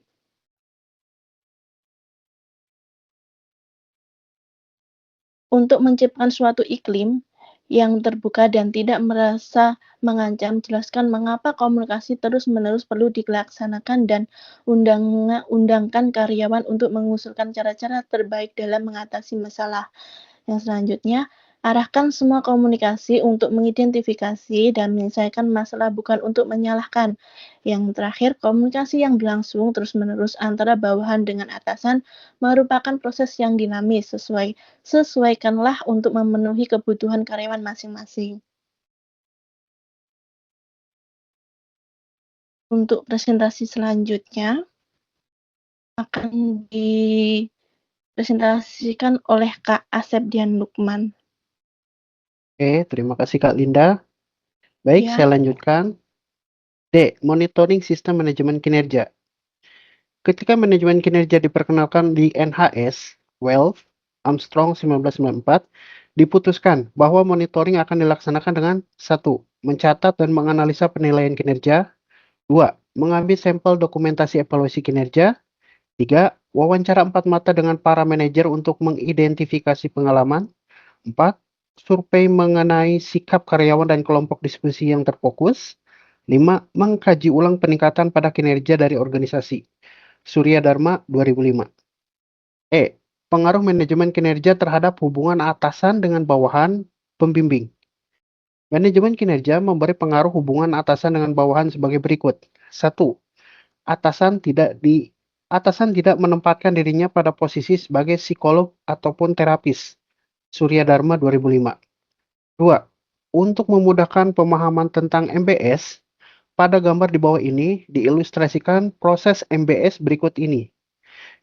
Untuk menciptakan suatu iklim yang terbuka dan tidak merasa mengancam, jelaskan mengapa komunikasi terus-menerus perlu dilaksanakan dan undangkan karyawan untuk mengusulkan cara-cara terbaik dalam mengatasi masalah. Yang selanjutnya, arahkan semua komunikasi untuk mengidentifikasi dan menyelesaikan masalah, bukan untuk menyalahkan. Yang terakhir, komunikasi yang berlangsung terus-menerus antara bawahan dengan atasan merupakan proses yang dinamis. Sesuaikanlah untuk memenuhi kebutuhan karyawan masing-masing. Untuk presentasi selanjutnya akan dipresentasikan oleh Kak Asep Dian Lukman. Oke, terima kasih Kak Linda. Baik, Ya. saya lanjutkan. D. Monitoring sistem manajemen kinerja. Ketika manajemen kinerja diperkenalkan di NHS, Wells, Armstrong 1994, diputuskan bahwa monitoring akan dilaksanakan dengan 1. Mencatat dan menganalisa penilaian kinerja. 2. Mengambil sampel dokumentasi evaluasi kinerja. 3. Wawancara 4 mata dengan para manajer untuk mengidentifikasi pengalaman. 4. Survei mengenai sikap karyawan dan kelompok diskusi yang terfokus. 5. Mengkaji ulang peningkatan pada kinerja dari organisasi. Surya Dharma 2005. E. Pengaruh manajemen kinerja terhadap hubungan atasan dengan bawahan pembimbing. Manajemen kinerja memberi pengaruh hubungan atasan dengan bawahan sebagai berikut. 1. Atasan tidak menempatkan dirinya pada posisi sebagai psikolog ataupun terapis. Surya Dharma 2005. 2. Untuk memudahkan pemahaman tentang MBS, pada gambar di bawah ini diilustrasikan proses MBS berikut ini.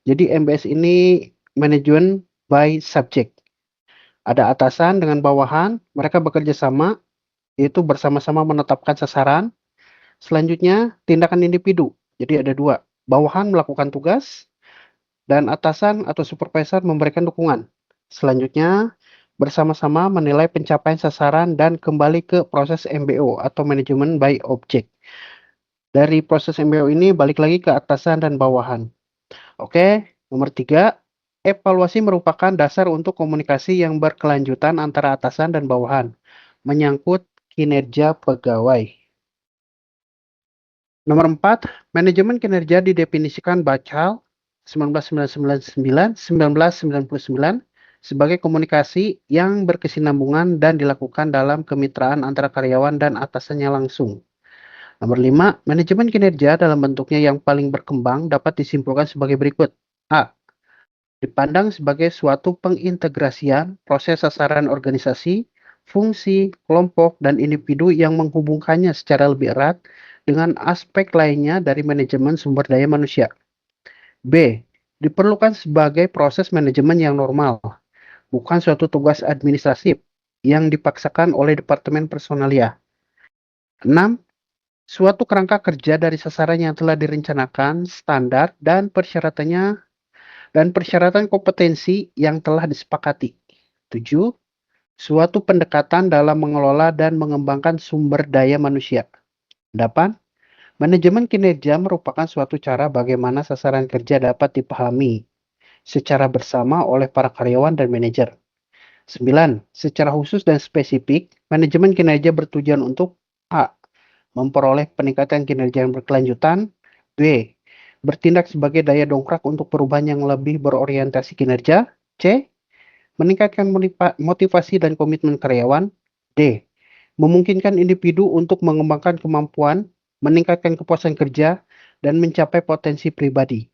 Jadi MBS ini management by subject. Ada atasan dengan bawahan, mereka bekerja sama, yaitu bersama-sama menetapkan sasaran. Selanjutnya, tindakan individu. Jadi ada 2. Bawahan melakukan tugas, dan atasan atau supervisor memberikan dukungan. Selanjutnya, bersama-sama menilai pencapaian sasaran dan kembali ke proses MBO atau Management by Object. Dari proses MBO ini balik lagi ke atasan dan bawahan. Oke, nomor 3, evaluasi merupakan dasar untuk komunikasi yang berkelanjutan antara atasan dan bawahan, menyangkut kinerja pegawai. Nomor 4, manajemen kinerja didefinisikan Bachal 1999 sebagai komunikasi yang berkesinambungan dan dilakukan dalam kemitraan antara karyawan dan atasannya langsung. Nomor 5, manajemen kinerja dalam bentuknya yang paling berkembang dapat disimpulkan sebagai berikut. A. Dipandang sebagai suatu pengintegrasian proses sasaran organisasi, fungsi, kelompok, dan individu yang menghubungkannya secara lebih erat dengan aspek lainnya dari manajemen sumber daya manusia. B. Diperlukan sebagai proses manajemen yang normal, bukan suatu tugas administratif yang dipaksakan oleh Departemen Personalia. 6. Suatu kerangka kerja dari sasaran yang telah direncanakan, standar, dan persyaratan kompetensi yang telah disepakati. 7. Suatu pendekatan dalam mengelola dan mengembangkan sumber daya manusia. 8. Manajemen kinerja merupakan suatu cara bagaimana sasaran kerja dapat dipahami secara bersama oleh para karyawan dan manajer. 9. Secara khusus dan spesifik, manajemen kinerja bertujuan untuk A. Memperoleh peningkatan kinerja yang berkelanjutan. B. Bertindak sebagai daya dongkrak untuk perubahan yang lebih berorientasi kinerja. C. Meningkatkan motivasi dan komitmen karyawan. D. Memungkinkan individu untuk mengembangkan kemampuan, meningkatkan kepuasan kerja, dan mencapai potensi pribadi.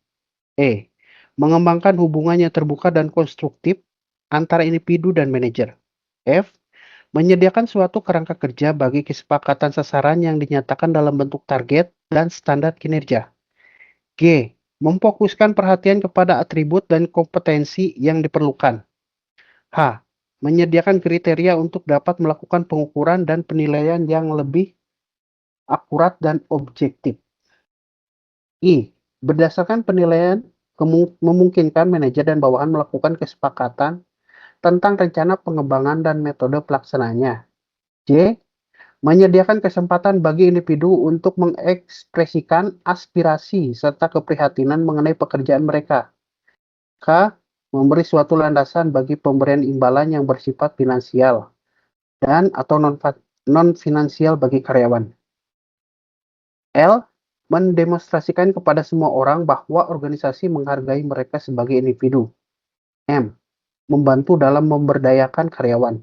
E. Mengembangkan hubungan yang terbuka dan konstruktif antara individu dan manajer. F. Menyediakan suatu kerangka kerja bagi kesepakatan sasaran yang dinyatakan dalam bentuk target dan standar kinerja. G. Memfokuskan perhatian kepada atribut dan kompetensi yang diperlukan. H. Menyediakan kriteria untuk dapat melakukan pengukuran dan penilaian yang lebih akurat dan objektif. I. Berdasarkan penilaian, memungkinkan manajer dan bawahan melakukan kesepakatan tentang rencana pengembangan dan metode pelaksananya. J. Menyediakan kesempatan bagi individu untuk mengekspresikan aspirasi serta keprihatinan mengenai pekerjaan mereka. K. Memberi suatu landasan bagi pemberian imbalan yang bersifat finansial dan atau non-finansial bagi karyawan. L. Mendemonstrasikan kepada semua orang bahwa organisasi menghargai mereka sebagai individu. M. Membantu dalam memberdayakan karyawan.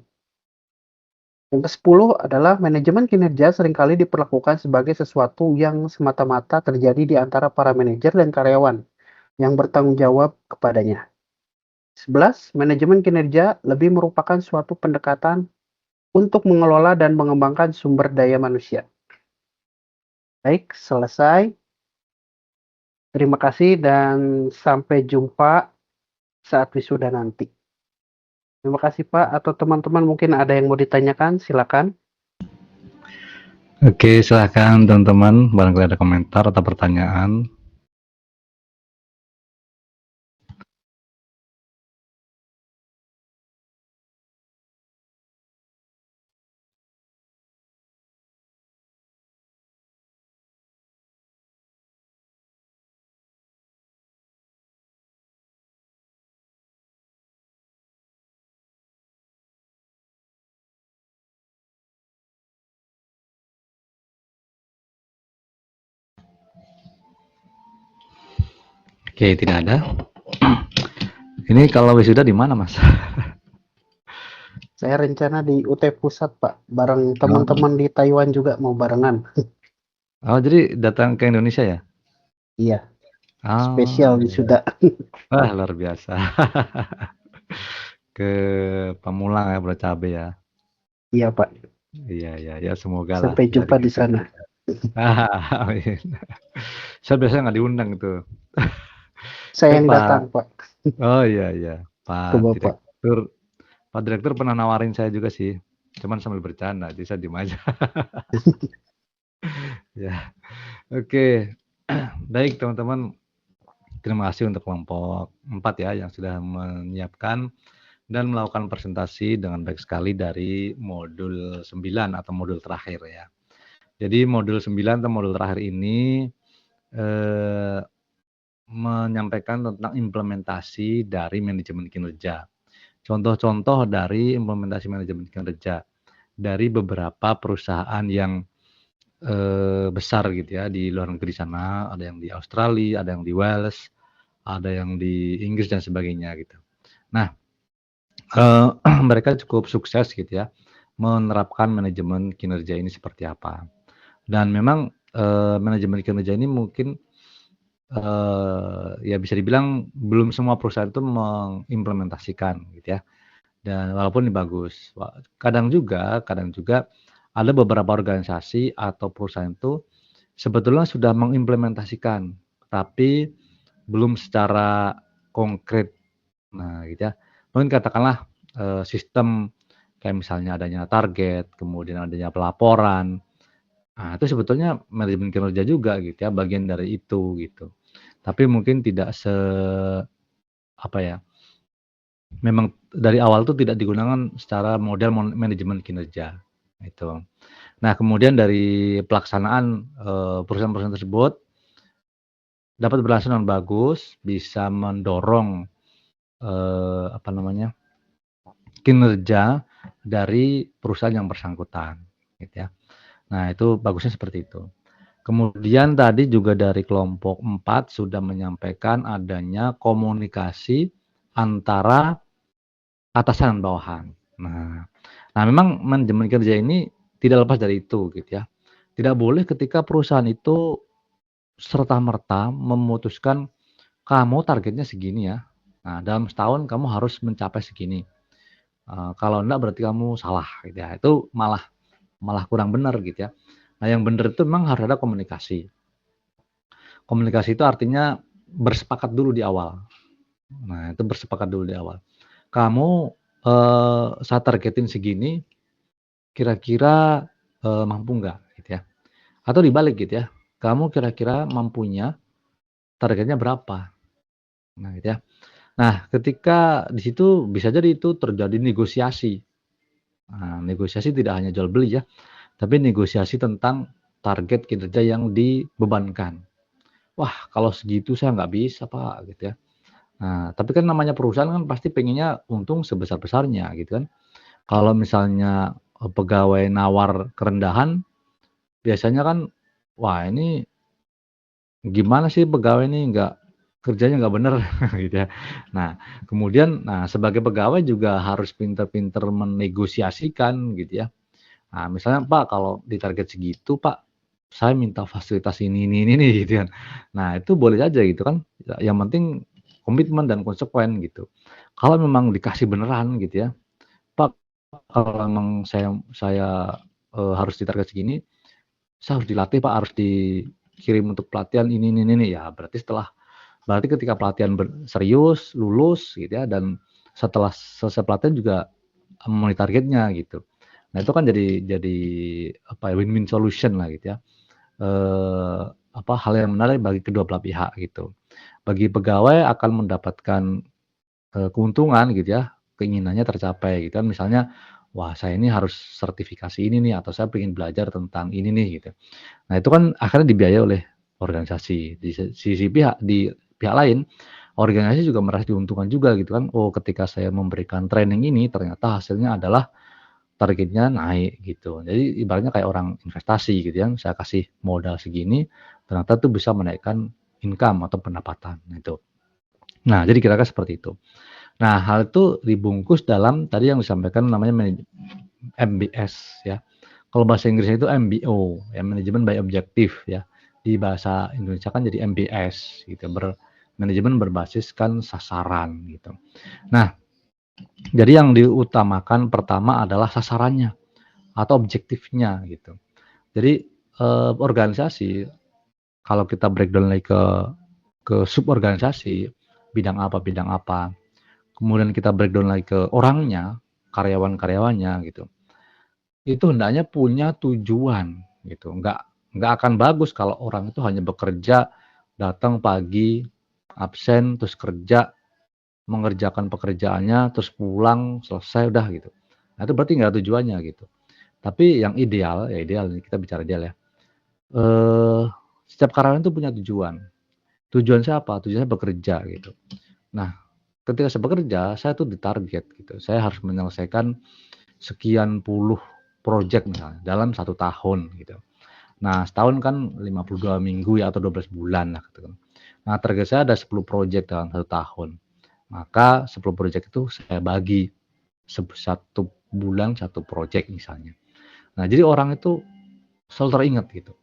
Yang ke-10 adalah manajemen kinerja seringkali diperlakukan sebagai sesuatu yang semata-mata terjadi di antara para manajer dan karyawan yang bertanggung jawab kepadanya. 11. Manajemen kinerja lebih merupakan suatu pendekatan untuk mengelola dan mengembangkan sumber daya manusia. Baik, selesai. Terima kasih dan sampai jumpa saat wisuda nanti. Terima kasih Pak, atau teman-teman mungkin ada yang mau ditanyakan, silakan. Oke, silakan teman-teman, barangkali ada komentar atau pertanyaan. Oke, tidak ada. Ini kalau wisuda di mana, Mas? Saya rencana di UT Pusat Pak, bareng teman-teman di Taiwan juga mau barengan. Oh, jadi datang ke Indonesia ya? Iya, Oh, spesial wisuda. wah, luar biasa. Ke Pamulang ya, Bro Cabe ya. Iya Pak, Iya, ya, semoga lah. sampai jumpa di sana. Amin. Saya biasanya nggak diundang itu. Saya yang Pak. datang Pak. Oh iya, Ke Bapak. Pak Direktur pernah nawarin saya juga sih, cuman sambil bercanda, jadi saya diem aja. Ya, oke. Baik teman-teman, terima kasih untuk kelompok 4 ya yang sudah menyiapkan dan melakukan presentasi dengan baik sekali dari modul 9 atau modul terakhir ya. Jadi modul 9 atau modul terakhir ini menyampaikan tentang implementasi dari manajemen kinerja. Contoh-contoh dari implementasi manajemen kinerja dari beberapa perusahaan yang besar gitu ya di luar negeri sana, ada yang di Australia, ada yang di Wales, ada yang di Inggris dan sebagainya gitu. Nah, mereka cukup sukses gitu ya menerapkan manajemen kinerja ini seperti apa. Dan memang manajemen kinerja ini mungkin ya bisa dibilang belum semua perusahaan itu mengimplementasikan gitu ya. Dan walaupun ini bagus, kadang juga ada beberapa organisasi atau perusahaan itu sebetulnya sudah mengimplementasikan, tapi belum secara konkret. Nah, gitu ya. Mungkin katakanlah sistem kayak misalnya adanya target, kemudian adanya pelaporan. Nah, itu sebetulnya manajemen kinerja juga gitu ya, bagian dari itu gitu. Tapi mungkin tidak apa ya, memang dari awal itu tidak digunakan secara model manajemen kinerja itu. Nah, kemudian dari pelaksanaan perusahaan-perusahaan tersebut dapat berlangsung dengan bagus, bisa mendorong kinerja dari perusahaan yang bersangkutan, gitu ya. Nah, itu bagusnya seperti itu. Kemudian tadi juga dari kelompok 4 sudah menyampaikan adanya komunikasi antara atasan dan bawahan. Nah, memang manajemen kerja ini tidak lepas dari itu gitu ya. Tidak boleh ketika perusahaan itu serta-merta memutuskan kamu targetnya segini ya. Nah, dalam setahun kamu harus mencapai segini. Kalau enggak berarti kamu salah gitu ya. Itu malah kurang benar gitu ya. Nah, yang benar itu memang harus ada komunikasi. Komunikasi itu artinya bersepakat dulu di awal. Nah, itu bersepakat dulu di awal. Kamu saya targetin segini, kira-kira mampu nggak gitu ya. Atau dibalik gitu ya. Kamu kira-kira mampunya targetnya berapa? Nah, gitu ya. Nah, ketika di situ bisa jadi itu terjadi negosiasi. Nah, negosiasi tidak hanya jual beli ya, tapi negosiasi tentang target kinerja yang dibebankan. Wah, kalau segitu saya nggak bisa Pak, gitu ya. Nah, tapi kan namanya perusahaan kan pasti pengennya untung sebesar-besarnya gitu kan. Kalau misalnya pegawai nawar kerendahan, biasanya kan, wah ini gimana sih pegawai ini kerjanya nggak bener gitu ya. Nah, kemudian sebagai pegawai juga harus pinter-pinter menegosiasikan gitu ya. Nah, misalnya Pak kalau di target segitu Pak, saya minta fasilitas ini nih gitu kan. Nah, itu boleh aja gitu kan. Yang penting komitmen dan konsekuen gitu. Kalau memang dikasih beneran gitu ya, Pak kalau memang saya harus di target segini, saya harus dilatih Pak, harus dikirim untuk pelatihan ini, ya berarti ketika pelatihan serius, lulus gitu ya, dan setelah selesai pelatihan juga memenuhi targetnya gitu. Nah itu kan jadi apa ya, win-win solution lah gitu ya. Hal yang menarik bagi kedua belah pihak gitu. Bagi pegawai akan mendapatkan keuntungan gitu ya, keinginannya tercapai gitu kan. Misalnya, wah saya ini harus sertifikasi ini nih, atau saya pengen belajar tentang ini nih gitu. Nah itu kan akhirnya dibiayai oleh organisasi. Di sisi pihak lain, organisasi juga merasa diuntungkan juga gitu kan. Oh ketika saya memberikan training ini ternyata hasilnya adalah targetnya naik gitu. Jadi ibaratnya kayak orang investasi gitu ya. Saya kasih modal segini, ternyata tuh bisa menaikkan income atau pendapatan gitu. Nah jadi kira-kira seperti itu. Nah hal itu dibungkus dalam tadi yang disampaikan namanya MBS ya. Kalau bahasa Inggrisnya itu MBO, ya manajemen by objective ya. Di bahasa Indonesia kan jadi MBS gitu, manajemen berbasiskan sasaran gitu. Nah, jadi yang diutamakan pertama adalah sasarannya atau objektifnya gitu. Jadi organisasi kalau kita breakdown lagi ke suborganisasi, bidang apa, kemudian kita breakdown lagi ke orangnya, karyawan-karyawannya gitu. Itu hendaknya punya tujuan gitu. Nggak akan bagus kalau orang itu hanya bekerja, datang pagi, absen, terus kerja, mengerjakan pekerjaannya, terus pulang, selesai, udah gitu. Nah, itu berarti nggak ada tujuannya gitu. Tapi yang ideal, ya ideal, kita bicara ideal ya. Setiap karyawan itu punya tujuan. Tujuan saya apa? Tujuan saya bekerja gitu. Nah, ketika saya bekerja, saya tuh ditarget gitu. Saya harus menyelesaikan sekian puluh project misalnya dalam 1 tahun gitu. Nah, setahun kan 52 minggu ya atau 12 bulan lah gitu kan. Nah, target saya ada 10 project dalam 1 tahun. Maka 10 project itu saya bagi 1 bulan 1 project misalnya. Nah, jadi orang itu selalu teringat gitu.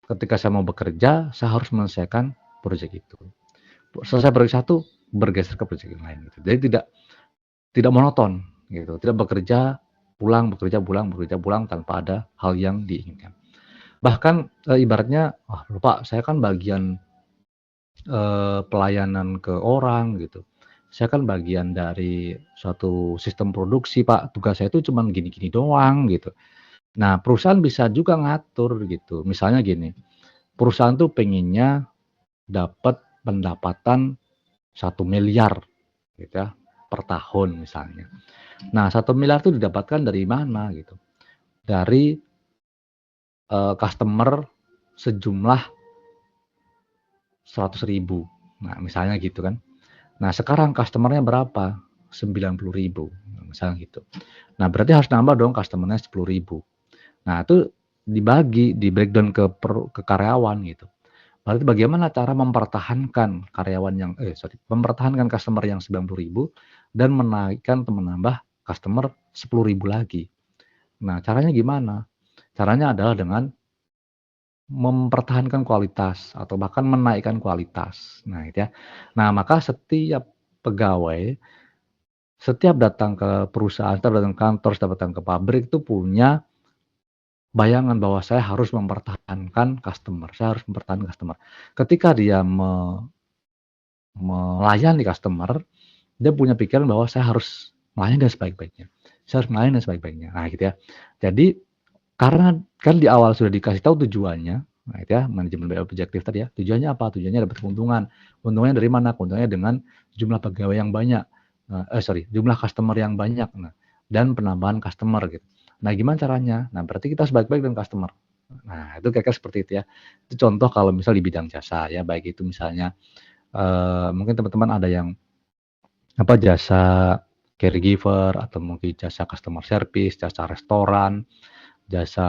Ketika saya mau bekerja, saya harus menyelesaikan project itu. Selesai project 1, bergeser ke project yang lain gitu. Jadi tidak monoton gitu. Tidak bekerja pulang tanpa ada hal yang diinginkan. Bahkan ibaratnya, wah Pak saya kan bagian pelayanan ke orang gitu. Saya kan bagian dari suatu sistem produksi Pak, tugas saya itu cuman gini-gini doang gitu. Nah perusahaan bisa juga ngatur gitu. Misalnya gini, perusahaan tuh pengennya dapat pendapatan 1 miliar gitu ya, per tahun misalnya. Nah 1 miliar itu didapatkan dari mana gitu? Dari customer sejumlah 100.000. Nah, misalnya gitu kan. Nah, sekarang customer-nya berapa? 90.000, misalnya gitu. Nah, berarti harus nambah dong customer-nya 10.000. Nah, itu dibagi, di breakdown ke karyawan gitu. Berarti bagaimana cara mempertahankan mempertahankan customer yang 90.000 dan menaikkan atau menambah customer 10.000 lagi. Nah, caranya gimana? Caranya adalah dengan mempertahankan kualitas atau bahkan menaikkan kualitas. Nah, gitu ya. Nah, maka setiap pegawai setiap datang ke perusahaan, setiap datang ke kantor, setiap datang ke pabrik itu punya bayangan bahwa saya harus mempertahankan customer, saya harus mempertahankan customer. Ketika dia melayani customer, dia punya pikiran bahwa saya harus melayani dengan sebaik-baiknya. Saya harus melayani dengan sebaik-baiknya. Nah, gitu ya. Jadi karena kan di awal sudah dikasih tahu tujuannya, Nah, itu ya manajemen BI objektif tadi ya. Tujuannya apa? Tujuannya dapat keuntungan. Keuntungannya dari mana? Keuntungannya dengan jumlah pegawai yang banyak. Jumlah customer yang banyak. Nah, dan penambahan customer gitu. Nah, gimana caranya? Nah, berarti kita harus baik-baik dengan customer. Nah, itu kira-kira seperti itu ya. Itu contoh kalau misal di bidang jasa ya, baik itu misalnya mungkin teman-teman ada yang jasa caregiver atau mungkin jasa customer service, jasa restoran, jasa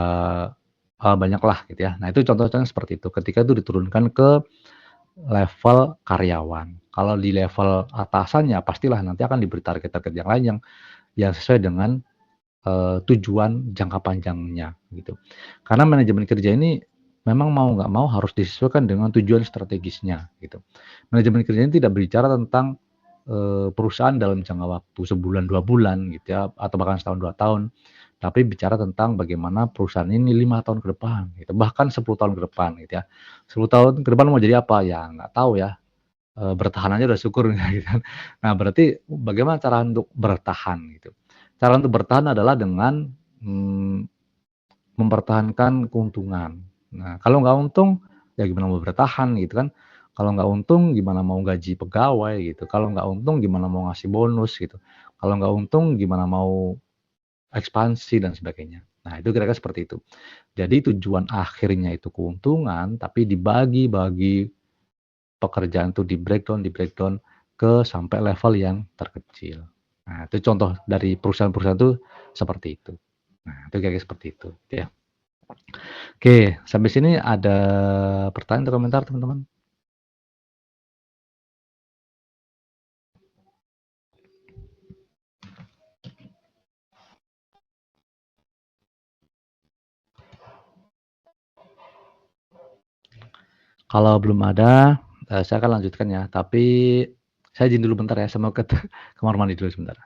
banyaklah gitu ya. Nah, itu contoh-contohnya seperti itu. Ketika itu diturunkan ke level karyawan. Kalau di level atasannya pastilah nanti akan diberi target-target yang lain yang sesuai dengan tujuan jangka panjangnya gitu. Karena manajemen kerja ini memang mau nggak mau harus disesuaikan dengan tujuan strategisnya gitu. Manajemen kerja ini tidak berbicara tentang perusahaan dalam jangka waktu sebulan 2 bulan gitu ya atau bahkan setahun 2 tahun. Tapi bicara tentang bagaimana perusahaan ini 5 tahun ke depan gitu, bahkan 10 tahun ke depan gitu ya. 10 tahun ke depan mau jadi apa? Ya nggak tahu ya, bertahan aja udah syukur gitu kan. Nah, berarti bagaimana cara untuk bertahan gitu. Cara untuk bertahan adalah dengan, mempertahankan keuntungan. Nah, kalau nggak untung, ya gimana mau bertahan gitu kan. Kalau nggak untung gimana mau gaji pegawai gitu, kalau nggak untung gimana mau ngasih bonus gitu, kalau nggak untung gimana mau ekspansi dan sebagainya. Nah, itu kira-kira seperti itu. Jadi tujuan akhirnya itu keuntungan, tapi dibagi-bagi pekerjaan itu di-breakdown ke sampai level yang terkecil. Nah, itu contoh dari perusahaan-perusahaan itu seperti itu. Nah, itu kira-kira seperti itu, ya. Oke, sampai sini ada pertanyaan atau komentar teman-teman? Kalau belum ada, saya akan lanjutkan ya, tapi saya izin dulu bentar ya, saya mau ke kamar mandi dulu sebentar.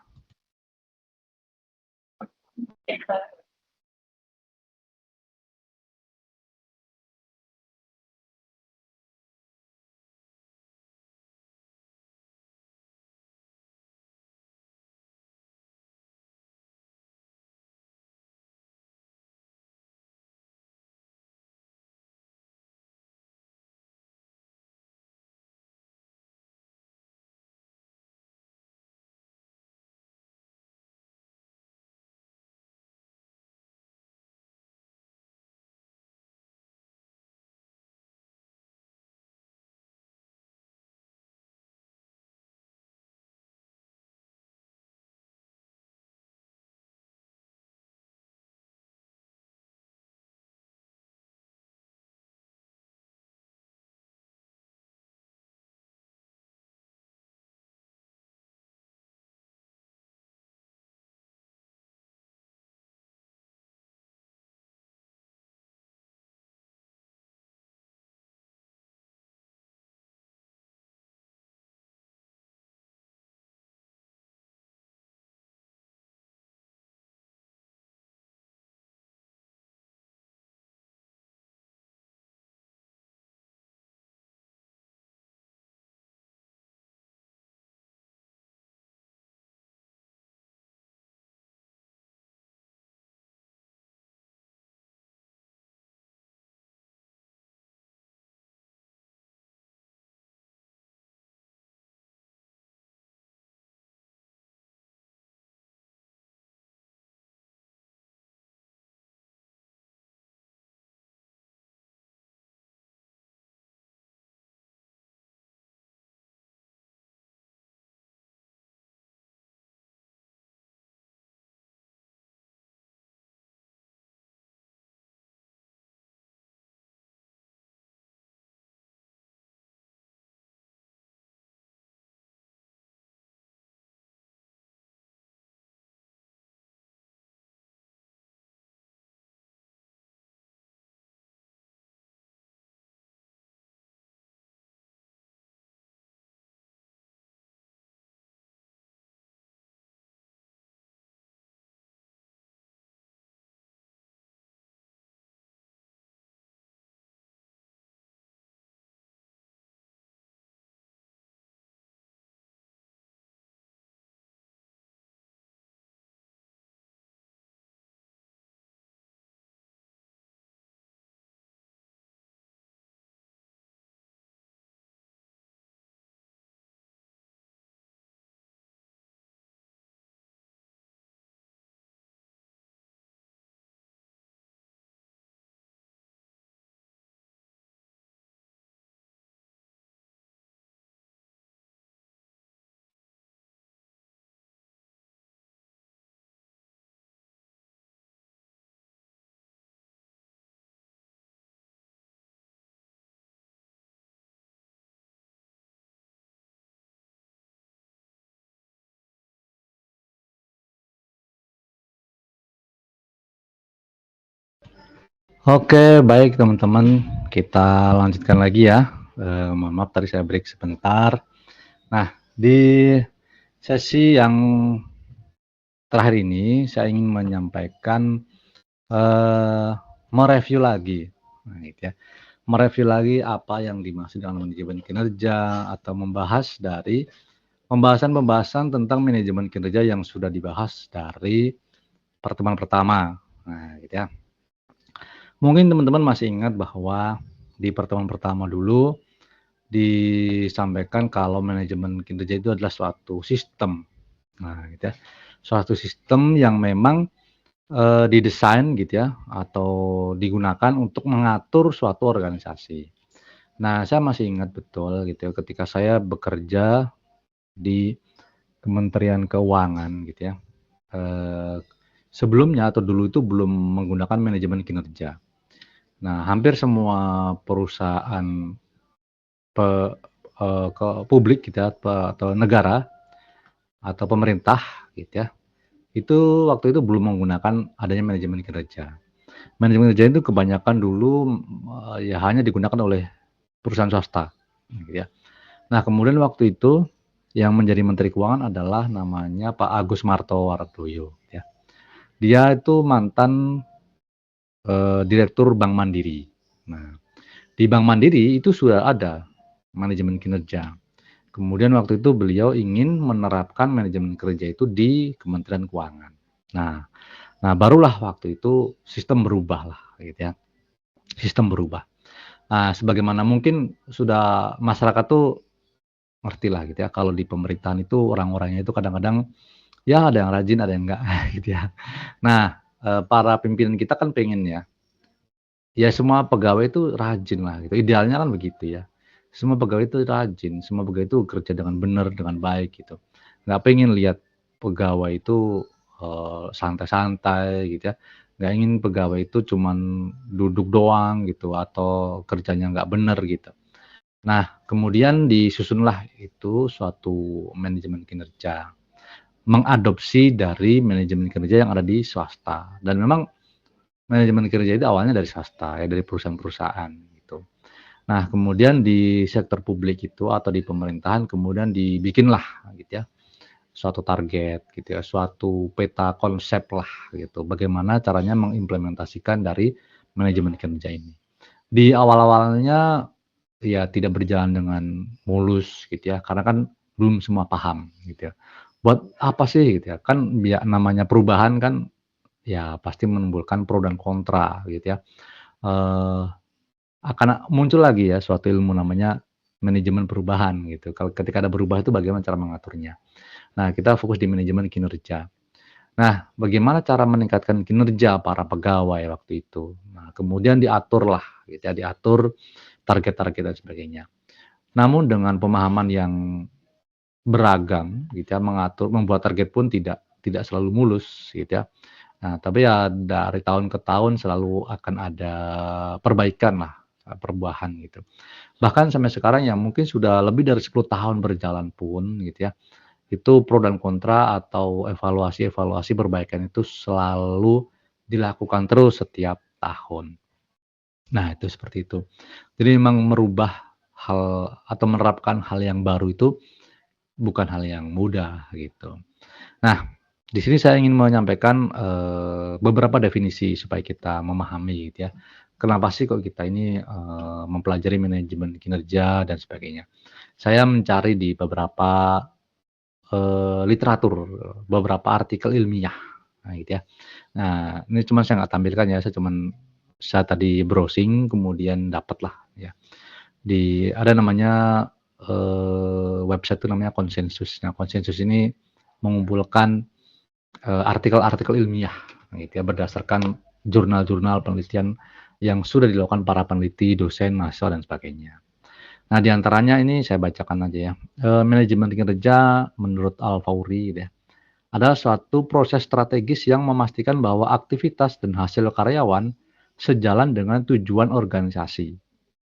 Oke, baik teman-teman, kita lanjutkan lagi ya. Mohon maaf tadi saya break sebentar. Nah, di sesi yang terakhir ini saya ingin menyampaikan mereview lagi. Nah, gitu ya. Mereview lagi apa yang dimaksud dengan manajemen kinerja atau membahas dari pembahasan-pembahasan tentang manajemen kinerja yang sudah dibahas dari pertemuan pertama. Nah, gitu ya. Mungkin teman-teman masih ingat bahwa di pertemuan pertama dulu disampaikan kalau manajemen kinerja itu adalah suatu sistem. Nah, gitu ya. Suatu sistem yang memang didesain gitu ya atau digunakan untuk mengatur suatu organisasi. Nah, saya masih ingat betul gitu ya ketika saya bekerja di Kementerian Keuangan gitu ya. Sebelumnya atau dulu itu belum menggunakan manajemen kinerja. Nah, hampir semua perusahaan ke publik gitu ya, atau negara atau pemerintah gitu ya, itu waktu itu belum menggunakan adanya manajemen kinerja. Manajemen kinerja itu kebanyakan dulu ya hanya digunakan oleh perusahaan swasta gitu ya. Nah, kemudian waktu itu yang menjadi Menteri Keuangan adalah namanya Pak Agus Martowardoyo ya. Dia itu mantan Direktur Bank Mandiri. Nah, di Bank Mandiri itu sudah ada manajemen kinerja. Kemudian waktu itu beliau ingin menerapkan manajemen kinerja itu di Kementerian Keuangan. Nah, barulah waktu itu sistem berubah lah gitu ya. Sistem berubah. Nah, sebagaimana mungkin sudah masyarakat tuh ngerti lah gitu ya, kalau di pemerintahan itu orang-orangnya itu kadang-kadang ya ada yang rajin, ada yang enggak gitu ya. Nah, para pimpinan kita kan pengen ya semua pegawai itu rajin lah gitu. Idealnya kan begitu ya. Semua pegawai itu rajin, semua pegawai itu kerja dengan benar, dengan baik gitu. Nggak pengen lihat pegawai itu santai-santai gitu ya. Nggak ingin pegawai itu cuman duduk doang gitu atau kerjanya nggak benar gitu. Nah, kemudian disusunlah itu suatu manajemen kinerja, mengadopsi dari manajemen kinerja yang ada di swasta. Dan memang manajemen kinerja itu awalnya dari swasta ya, dari perusahaan-perusahaan gitu. Nah, kemudian di sektor publik itu atau di pemerintahan kemudian dibikinlah gitu ya suatu target gitu ya, suatu peta konsep lah gitu. Bagaimana caranya mengimplementasikan dari manajemen kinerja ini. Di awal-awalnya ya tidak berjalan dengan mulus gitu ya, karena kan belum semua paham gitu ya. Buat apa sih gitu ya? Kan namanya perubahan kan ya pasti menimbulkan pro dan kontra gitu ya. Akan muncul lagi ya suatu ilmu namanya manajemen perubahan gitu. Kalau ketika ada berubah itu bagaimana cara mengaturnya. Nah, kita fokus di manajemen kinerja. Nah, bagaimana cara meningkatkan kinerja para pegawai waktu itu. Nah, kemudian diaturlah gitu ya, diatur target-target dan sebagainya. Namun dengan pemahaman yang beragam gitu ya, membuat target pun tidak selalu mulus gitu ya. Nah, tapi ya dari tahun ke tahun selalu akan ada perbaikan lah, perubahan gitu. Bahkan sampai sekarang yang mungkin sudah lebih dari 10 tahun berjalan pun gitu ya, itu pro dan kontra atau evaluasi-evaluasi perbaikan itu selalu dilakukan terus setiap tahun. Nah, itu seperti itu. Jadi memang merubah hal atau menerapkan hal yang baru itu bukan hal yang mudah gitu. Nah, di sini saya ingin menyampaikan beberapa definisi supaya kita memahami gitu ya. Kenapa sih kok kita ini mempelajari manajemen kinerja dan sebagainya. Saya mencari di beberapa literatur, beberapa artikel ilmiah. Nah, gitu ya. Nah, ini cuma saya nggak tampilkan ya, saya tadi browsing kemudian dapatlah ya. Ada namanya website itu namanya Konsensus. Nah, Konsensus ini mengumpulkan artikel-artikel ilmiah gitu ya, berdasarkan jurnal-jurnal penelitian yang sudah dilakukan para peneliti, dosen, mahasiswa dan sebagainya. Nah, di antaranya ini saya bacakan aja ya. Manajemen kinerja menurut Al-Fawri gitu ya, adalah suatu proses strategis yang memastikan bahwa aktivitas dan hasil karyawan sejalan dengan tujuan organisasi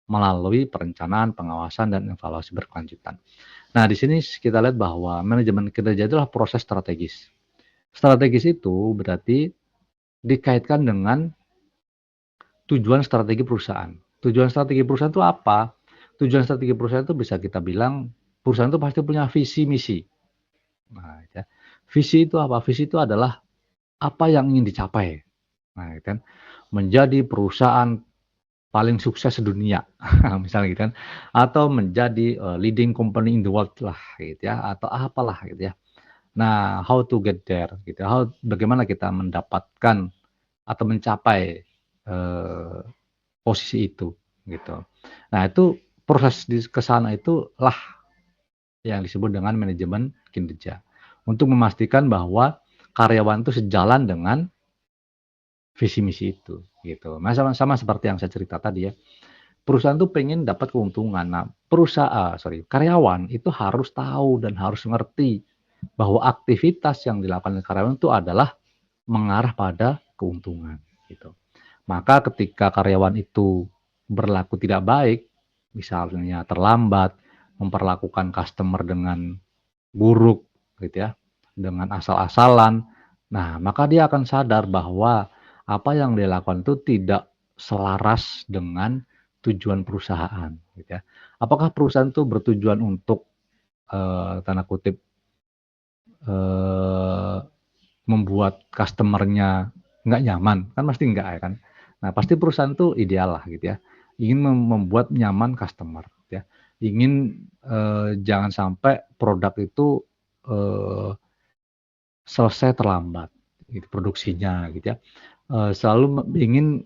melalui perencanaan, pengawasan, dan evaluasi berkelanjutan. Nah, di sini kita lihat bahwa manajemen kinerja adalah proses strategis. Strategis itu berarti dikaitkan dengan tujuan strategi perusahaan. Tujuan strategi perusahaan itu apa? Tujuan strategi perusahaan itu bisa kita bilang perusahaan itu pasti punya visi misi. Nah, ya. Visi itu apa? Visi itu adalah apa yang ingin dicapai. Nah, kan menjadi perusahaan paling sukses sedunia, misalnya gitu kan, atau menjadi leading company in the world lah, gitu ya, atau apalah gitu ya. Nah, how to get there, gitu. Bagaimana kita mendapatkan atau mencapai posisi itu, gitu. Nah, itu proses ke sana itulah yang disebut dengan manajemen kinerja. Untuk memastikan bahwa karyawan itu sejalan dengan visi misi itu, gitu. Nah, sama seperti yang saya cerita tadi ya. Perusahaan tuh pengen dapat keuntungan. Nah, karyawan itu harus tahu dan harus ngerti bahwa aktivitas yang dilakukan oleh karyawan itu adalah mengarah pada keuntungan, gitu. Maka ketika karyawan itu berlaku tidak baik, misalnya terlambat, memperlakukan customer dengan buruk, gitu ya, dengan asal-asalan, nah maka dia akan sadar bahwa apa yang dia lakukan itu tidak selaras dengan tujuan perusahaan, gitu ya. Apakah perusahaan itu bertujuan untuk tanda kutip membuat customernya nggak nyaman? Kan pasti enggak ya kan. Nah pasti perusahaan itu ideal lah gitu ya, ingin membuat nyaman customer, gitu ya. Ingin jangan sampai produk itu selesai terlambat, gitu, produksinya, gitu ya. Selalu ingin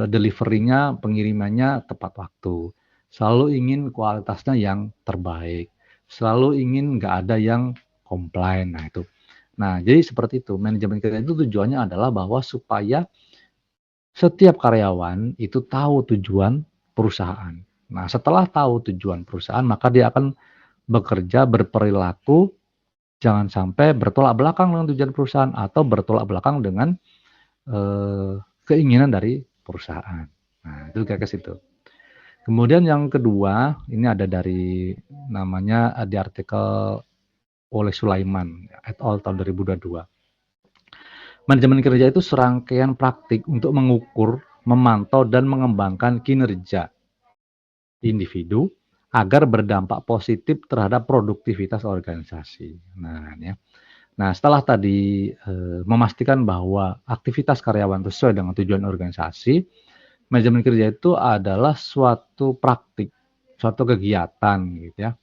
delivery-nya, pengirimannya tepat waktu, selalu ingin kualitasnya yang terbaik, selalu ingin nggak ada yang komplain. Nah itu. Nah jadi seperti itu. Manajemen kinerja itu tujuannya adalah bahwa supaya setiap karyawan itu tahu tujuan perusahaan. Nah setelah tahu tujuan perusahaan, maka dia akan bekerja, berperilaku, jangan sampai bertolak belakang dengan tujuan perusahaan atau bertolak belakang dengan keinginan dari perusahaan. Nah, itu kayak ke situ. Kemudian yang kedua, ini ada dari namanya di artikel oleh Sulaiman et al. Tahun 2022. Manajemen kinerja itu serangkaian praktik untuk mengukur, memantau, dan mengembangkan kinerja individu agar berdampak positif terhadap produktivitas organisasi. Nah, ya. Nah, setelah tadi memastikan bahwa aktivitas karyawan sesuai dengan tujuan organisasi, manajemen kerja itu adalah suatu praktik, suatu kegiatan gitu ya,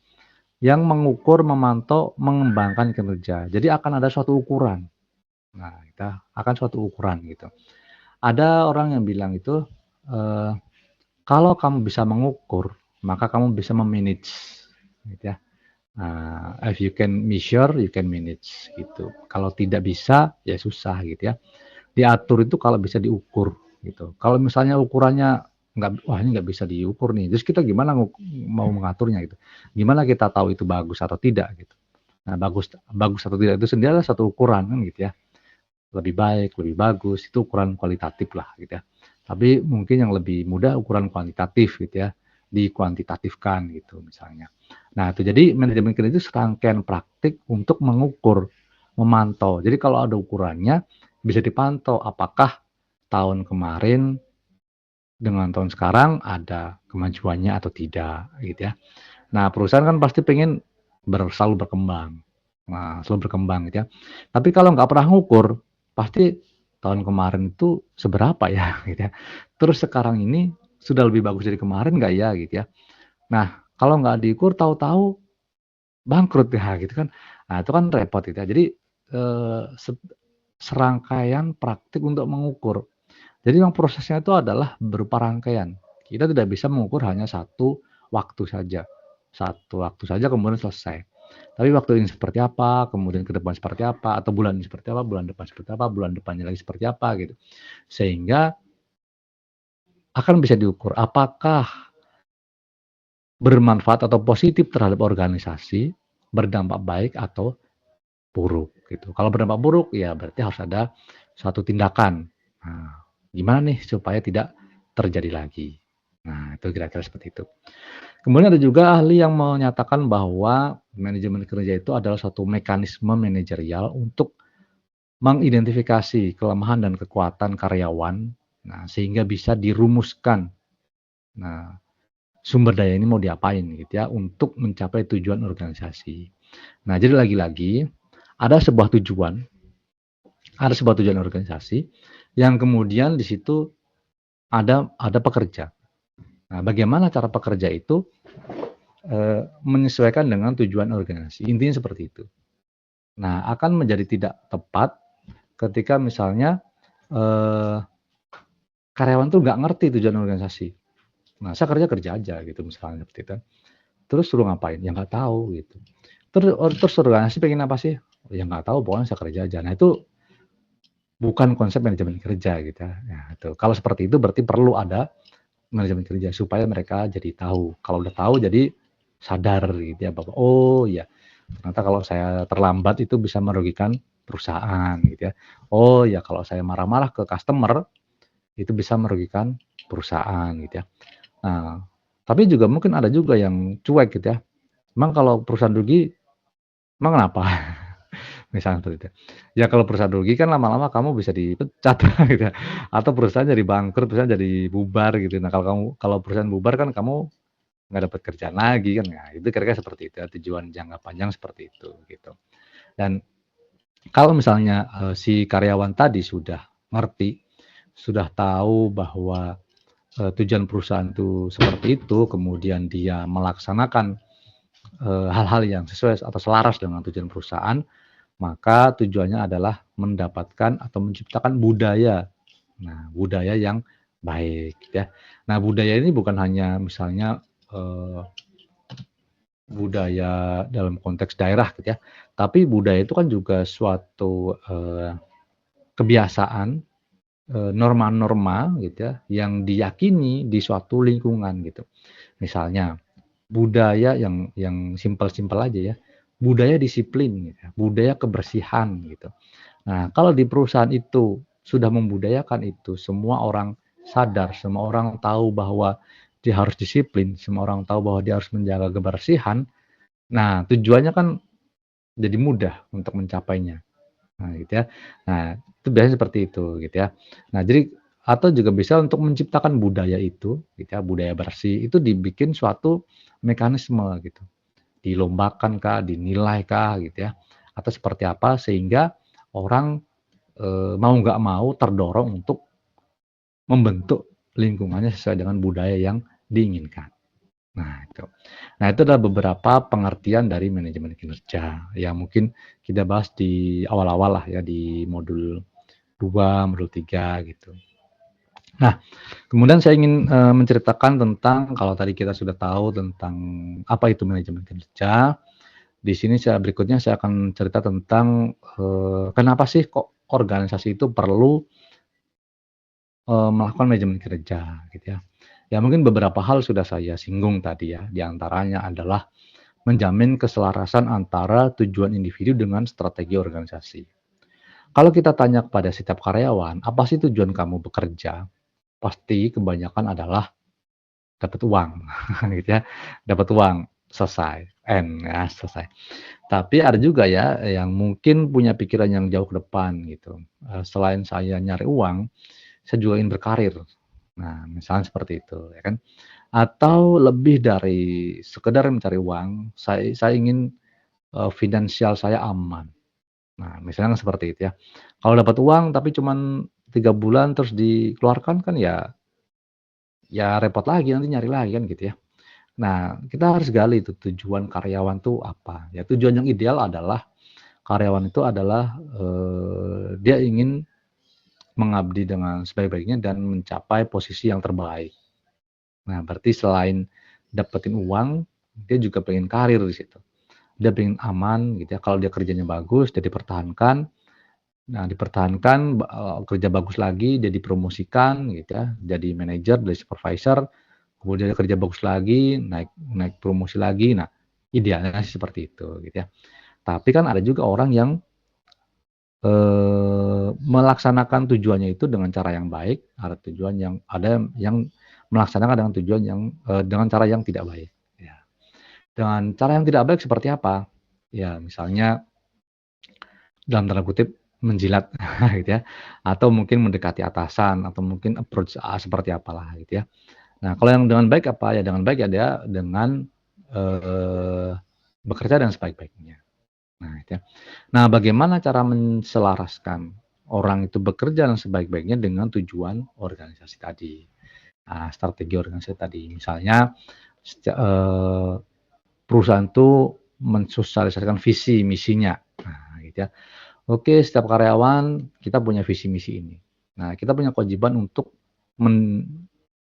yang mengukur, memantau, mengembangkan kinerja. Jadi akan ada suatu ukuran. Nah, kita akan suatu ukuran gitu. Ada orang yang bilang itu, kalau kamu bisa mengukur, maka kamu bisa memanage, gitu ya. If you can measure, you can manage gitu. Kalau tidak bisa, ya susah gitu ya. Diatur itu kalau bisa diukur gitu. Kalau misalnya ukurannya ini nggak bisa diukur nih. Terus kita gimana mau mengaturnya gitu? Gimana kita tahu itu bagus atau tidak gitu? Nah, bagus atau tidak itu sendiri adalah satu ukuran kan gitu ya. Lebih baik, lebih bagus itu ukuran kualitatif lah gitu ya. Tapi mungkin yang lebih mudah ukuran kuantitatif gitu ya. Dikuantitatifkan gitu misalnya. Nah itu jadi manajemen kinerja itu serangkaian praktik untuk mengukur, memantau. Jadi kalau ada ukurannya bisa dipantau apakah tahun kemarin dengan tahun sekarang ada kemajuannya atau tidak gitu ya. Nah perusahaan kan pasti pengen selalu berkembang. Nah selalu berkembang gitu ya. Tapi kalau nggak pernah ngukur pasti tahun kemarin itu seberapa ya gitu ya. Terus sekarang ini sudah lebih bagus dari kemarin nggak ya gitu ya. Nah kalau nggak diukur tahu-tahu bangkrut ya gitu kan. Nah itu kan repot gitu ya. Jadi serangkaian praktik untuk mengukur. Jadi yang prosesnya itu adalah berupa rangkaian. Kita tidak bisa mengukur hanya satu waktu saja. Satu waktu saja kemudian selesai. Tapi waktu ini seperti apa, kemudian ke depan seperti apa, atau bulan ini seperti apa, bulan depan seperti apa, bulan depannya lagi seperti apa gitu. Sehingga akan bisa diukur apakah bermanfaat atau positif terhadap organisasi, berdampak baik atau buruk gitu. Kalau berdampak buruk ya berarti harus ada suatu tindakan. Nah, gimana nih supaya tidak terjadi lagi. Nah, itu kira-kira seperti itu. Kemudian ada juga ahli yang menyatakan bahwa manajemen kerja itu adalah suatu mekanisme manajerial untuk mengidentifikasi kelemahan dan kekuatan karyawan Nah, sehingga bisa dirumuskan. Nah, sumber daya ini mau diapain gitu ya untuk mencapai tujuan organisasi. Nah, jadi lagi-lagi ada sebuah tujuan organisasi yang kemudian di situ ada pekerja. Nah, bagaimana cara pekerja itu menyesuaikan dengan tujuan organisasi. Intinya seperti itu. Nah, akan menjadi tidak tepat ketika misalnya karyawan tuh nggak ngerti tujuan organisasi. Nah, saya kerja aja gitu misalnya seperti itu. Terus suruh ngapain? Ya nggak tahu gitu. Terus organisasi pengen apa sih? Ya nggak tahu, pokoknya saya kerja aja. Nah, itu bukan konsep manajemen kerja gitu ya. Nah, itu. Kalau seperti itu berarti perlu ada manajemen kerja supaya mereka jadi tahu. Kalau udah tahu jadi sadar gitu ya, Bapak. Oh iya, ternyata kalau saya terlambat itu bisa merugikan perusahaan gitu ya. Oh ya, kalau saya marah-marah ke customer itu bisa merugikan perusahaan gitu ya. Nah, tapi juga mungkin ada juga yang cuek gitu ya. Emang kalau perusahaan rugi, emang kenapa? Misalnya seperti itu. Ya kalau perusahaan rugi kan lama-lama kamu bisa dipecat gitu ya. Atau perusahaan jadi bangkrut, perusahaan jadi bubar gitu. Nah, kalau perusahaan bubar kan kamu nggak dapat kerjaan lagi kan. Nah, itu kira-kira seperti itu ya, tujuan jangka panjang seperti itu gitu. Dan kalau misalnya si karyawan tadi sudah ngerti, sudah tahu bahwa tujuan perusahaan itu seperti itu, kemudian dia melaksanakan hal-hal yang sesuai atau selaras dengan tujuan perusahaan, maka tujuannya adalah mendapatkan atau menciptakan budaya. Nah, budaya yang baik ya. Nah, budaya ini bukan hanya misalnya budaya dalam konteks daerah gitu ya. Tapi budaya itu kan juga suatu kebiasaan, norma-norma gitu ya yang diyakini di suatu lingkungan gitu. Misalnya budaya yang simpel-simpel aja ya, budaya disiplin gitu ya, budaya kebersihan gitu. Nah, kalau di perusahaan itu sudah membudayakan itu, semua orang sadar, semua orang tahu bahwa dia harus disiplin, semua orang tahu bahwa dia harus menjaga kebersihan. Nah, tujuannya kan jadi mudah untuk mencapainya. Nah, gitu ya. Nah, itu biasanya seperti itu gitu ya. Nah, jadi atau juga bisa untuk menciptakan budaya itu, gitu ya, budaya bersih itu dibikin suatu mekanisme gitu. Dilombakan kah, dinilai kah gitu ya. Atau seperti apa sehingga orang mau nggak mau terdorong untuk membentuk lingkungannya sesuai dengan budaya yang diinginkan. Nah, itu. Nah, itu adalah beberapa pengertian dari manajemen kinerja yang mungkin kita bahas di awal-awal lah ya di modul 2, modul 3 gitu. Nah, kemudian saya ingin menceritakan tentang kalau tadi kita sudah tahu tentang apa itu manajemen kinerja. Di sini berikutnya saya akan cerita tentang kenapa sih kok organisasi itu perlu melakukan manajemen kinerja gitu ya. Ya mungkin beberapa hal sudah saya singgung tadi ya, di antaranya adalah menjamin keselarasan antara tujuan individu dengan strategi organisasi. Kalau kita tanya kepada setiap karyawan, apa sih tujuan kamu bekerja? Pasti kebanyakan adalah dapat uang, gitu ya, dapat uang, selesai, N ya, selesai. Tapi ada juga ya yang mungkin punya pikiran yang jauh ke depan gitu. Selain saya nyari uang, saya juga ingin berkarir. Nah, misalnya seperti itu, ya kan? Atau lebih dari sekedar mencari uang, saya ingin finansial saya aman. Nah, misalnya seperti itu ya. Kalau dapat uang tapi cuman 3 bulan terus dikeluarkan kan ya repot lagi nanti nyari lagi kan gitu ya. Nah, kita harus gali itu tujuan karyawan tuh apa. Ya tujuan yang ideal adalah karyawan itu adalah dia ingin mengabdi dengan sebaik-baiknya dan mencapai posisi yang terbaik. Nah, berarti selain dapetin uang, dia juga pengen karir di situ. Dia pengen aman gitu ya. Kalau dia kerjanya bagus, dia dipertahankan. Nah, dipertahankan kerja bagus lagi, dia dipromosikan gitu ya, jadi manajer, jadi supervisor, kemudian dia kerja bagus lagi, naik promosi lagi. Nah, idealnya sih seperti itu gitu ya. Tapi kan ada juga orang yang melaksanakan tujuannya itu dengan cara yang baik, ada yang melaksanakan dengan tujuan yang dengan cara yang tidak baik. Ya. Dengan cara yang tidak baik seperti apa? Ya, misalnya dalam tanda kutip menjilat gitu ya, atau mungkin mendekati atasan, atau mungkin approach seperti apalah gitu ya. Nah, kalau yang dengan baik apa? Ya dengan baik ya dia dengan bekerja dengan sebaik-baiknya. Nah, itu ya. Nah, bagaimana cara menselaraskan orang itu bekerja dengan sebaik-baiknya dengan tujuan organisasi tadi? Nah, strategi organisasi tadi. Misalnya perusahaan itu mensosialisasikan visi misinya. Nah, gitu ya. Oke, setiap karyawan kita punya visi misi ini. Nah, kita punya kewajiban untuk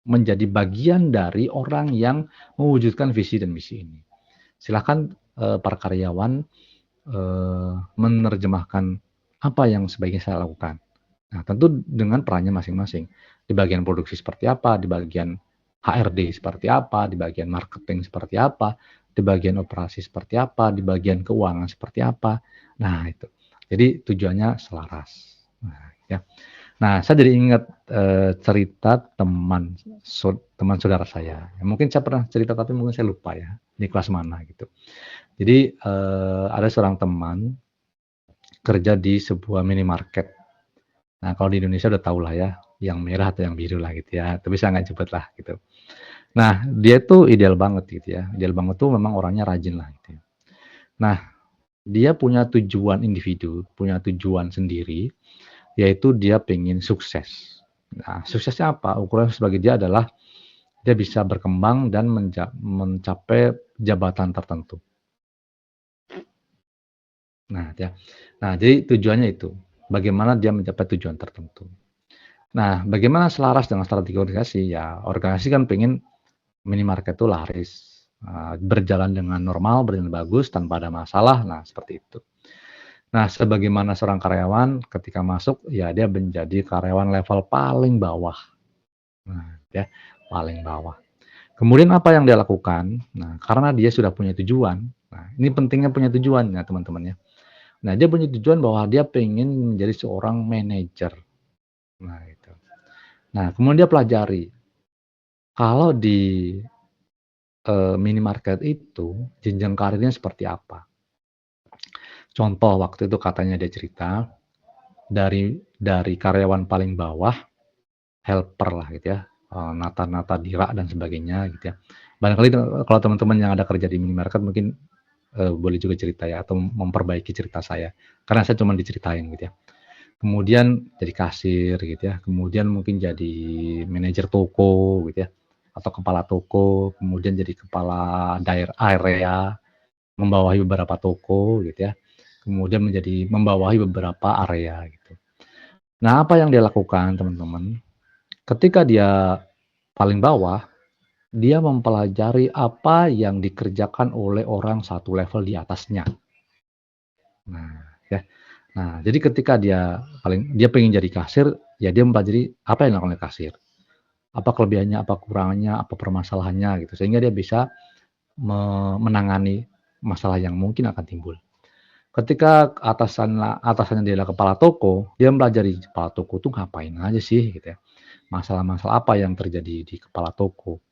menjadi bagian dari orang yang mewujudkan visi dan misi ini. Silahkan para karyawan menerjemahkan apa yang sebaiknya saya lakukan. Nah, tentu dengan perannya masing-masing. Di bagian produksi seperti apa, di bagian HRD seperti apa, di bagian marketing seperti apa, di bagian operasi seperti apa, di bagian keuangan seperti apa. Nah, itu. Jadi tujuannya selaras. Nah, ya. Nah, saya jadi ingat cerita teman saudara saya. Ya, mungkin saya pernah cerita tapi mungkin saya lupa ya di kelas mana gitu. Jadi ada seorang teman kerja di sebuah minimarket. Nah, kalau di Indonesia udah tahu lah ya, yang merah atau yang biru lah gitu ya. Tapi saya nggak sebut lah gitu. Nah, dia tuh ideal banget gitu ya. Ideal banget tuh memang orangnya rajin lah gitu ya. Nah, dia punya tujuan individu, punya tujuan sendiri, yaitu dia pengen sukses. Nah, suksesnya apa? Ukuran sebagai dia adalah dia bisa berkembang dan mencapai jabatan tertentu. Nah, ya. Nah, jadi tujuannya itu, bagaimana dia mencapai tujuan tertentu. Nah, bagaimana selaras dengan strategi organisasi? Ya, organisasi kan pengen minimarket itu laris, berjalan dengan normal, berjalan bagus, tanpa ada masalah. Nah, seperti itu. Nah, sebagaimana seorang karyawan ketika masuk, ya dia menjadi karyawan level paling bawah. Nah, ya, paling bawah. Kemudian apa yang dia lakukan? Nah, karena dia sudah punya tujuan. Nah, ini pentingnya punya tujuan ya, teman-teman ya. Nah, dia punya tujuan bahwa dia pengen menjadi seorang manajer. Nah, itu. Nah, kemudian dia pelajari. Kalau di minimarket itu, jenjang karirnya seperti apa. Contoh, waktu itu katanya dia cerita, dari karyawan paling bawah, helper lah gitu ya, nata-nata di rak dan sebagainya gitu ya. Barangkali kalau teman-teman yang ada kerja di minimarket mungkin boleh juga cerita ya, atau memperbaiki cerita saya, karena saya cuma diceritain gitu ya. Kemudian jadi kasir gitu ya, kemudian mungkin jadi manajer toko gitu ya, atau kepala toko, kemudian jadi kepala area, membawahi beberapa toko gitu ya, kemudian menjadi membawahi beberapa area gitu. Nah, apa yang dia lakukan teman-teman, ketika dia paling bawah, dia mempelajari apa yang dikerjakan oleh orang satu level di atasnya. Nah, ya. Nah, jadi ketika dia pengen jadi kasir, ya dia mempelajari apa yang dilakukan oleh kasir. Apa kelebihannya, apa kurangannya, apa permasalahannya gitu. Sehingga dia bisa menangani masalah yang mungkin akan timbul. Ketika atasannya dia adalah kepala toko, dia mempelajari kepala toko itu ngapain aja sih gitu ya. Masalah-masalah apa yang terjadi di kepala toko.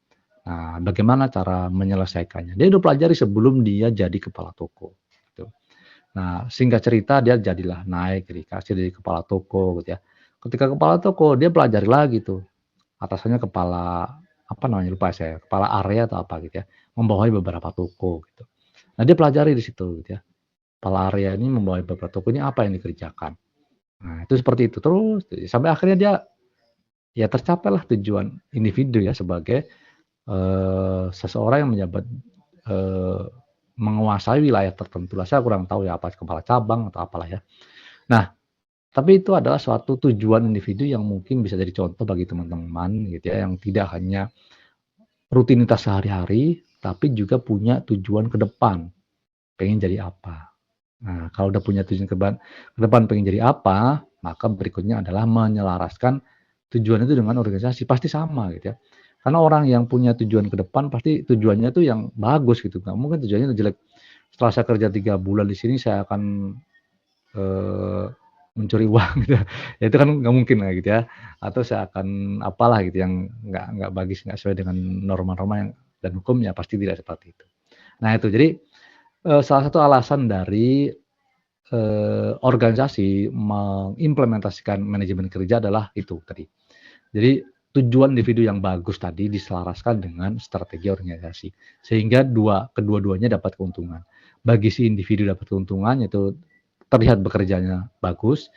Nah, bagaimana cara menyelesaikannya. Dia udah pelajari sebelum dia jadi kepala toko. Gitu. Nah, singkat cerita dia jadilah naik jadi kasir, jadi kepala toko gitu ya. Ketika kepala toko dia pelajari lagi tuh. Atasannya kepala apa namanya lupa saya, kepala area atau apa gitu ya. Membawahi beberapa toko gitu. Nah, dia pelajari di situ gitu ya. Kepala area ini membawahi beberapa toko ini apa yang dikerjakan. Nah, itu seperti itu terus sampai akhirnya dia ya tercapailah tujuan individu ya sebagai seseorang yang menjabat menguasai wilayah tertentu lah. Saya kurang tahu ya apa kepala cabang atau apalah ya. Nah, tapi itu adalah suatu tujuan individu yang mungkin bisa jadi contoh bagi teman-teman gitu ya, yang tidak hanya rutinitas sehari-hari, tapi juga punya tujuan ke depan. Pengen jadi apa? Nah, kalau udah punya tujuan ke depan pengen jadi apa, maka berikutnya adalah menyelaraskan tujuan itu dengan organisasi. Pasti sama gitu ya. Karena orang yang punya tujuan ke depan pasti tujuannya tuh yang bagus gitu. Nggak mungkin tujuannya jelek. Setelah saya kerja 3 bulan di sini saya akan mencuri uang gitu. Ya itu kan nggak mungkin lah gitu ya. Atau saya akan apalah gitu yang nggak bagus, nggak sesuai dengan norma-norma yang dan hukum ya pasti tidak seperti itu. Nah itu jadi salah satu alasan dari organisasi mengimplementasikan manajemen kerja adalah itu tadi. Jadi tujuan individu yang bagus tadi diselaraskan dengan strategi organisasi sehingga kedua-duanya dapat keuntungan. Bagi si individu dapat keuntungan yaitu terlihat bekerjanya bagus,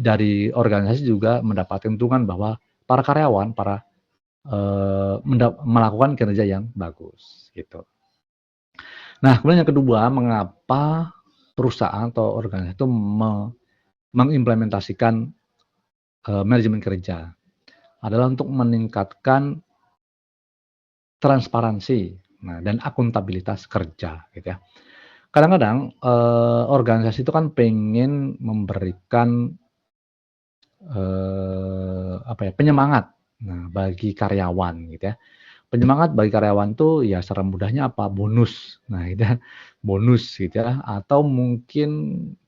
dari organisasi juga mendapat keuntungan bahwa para karyawan melakukan kinerja yang bagus gitu. Nah, kemudian yang kedua, mengapa perusahaan atau organisasi itu mengimplementasikan manajemen kerja adalah untuk meningkatkan transparansi dan akuntabilitas kerja gitu ya. Kadang-kadang organisasi itu kan pengen memberikan penyemangat bagi karyawan gitu ya. Penyemangat bagi karyawan tuh ya secara mudahnya apa? Bonus. Nah, gitu ya. Bonus gitu ya atau mungkin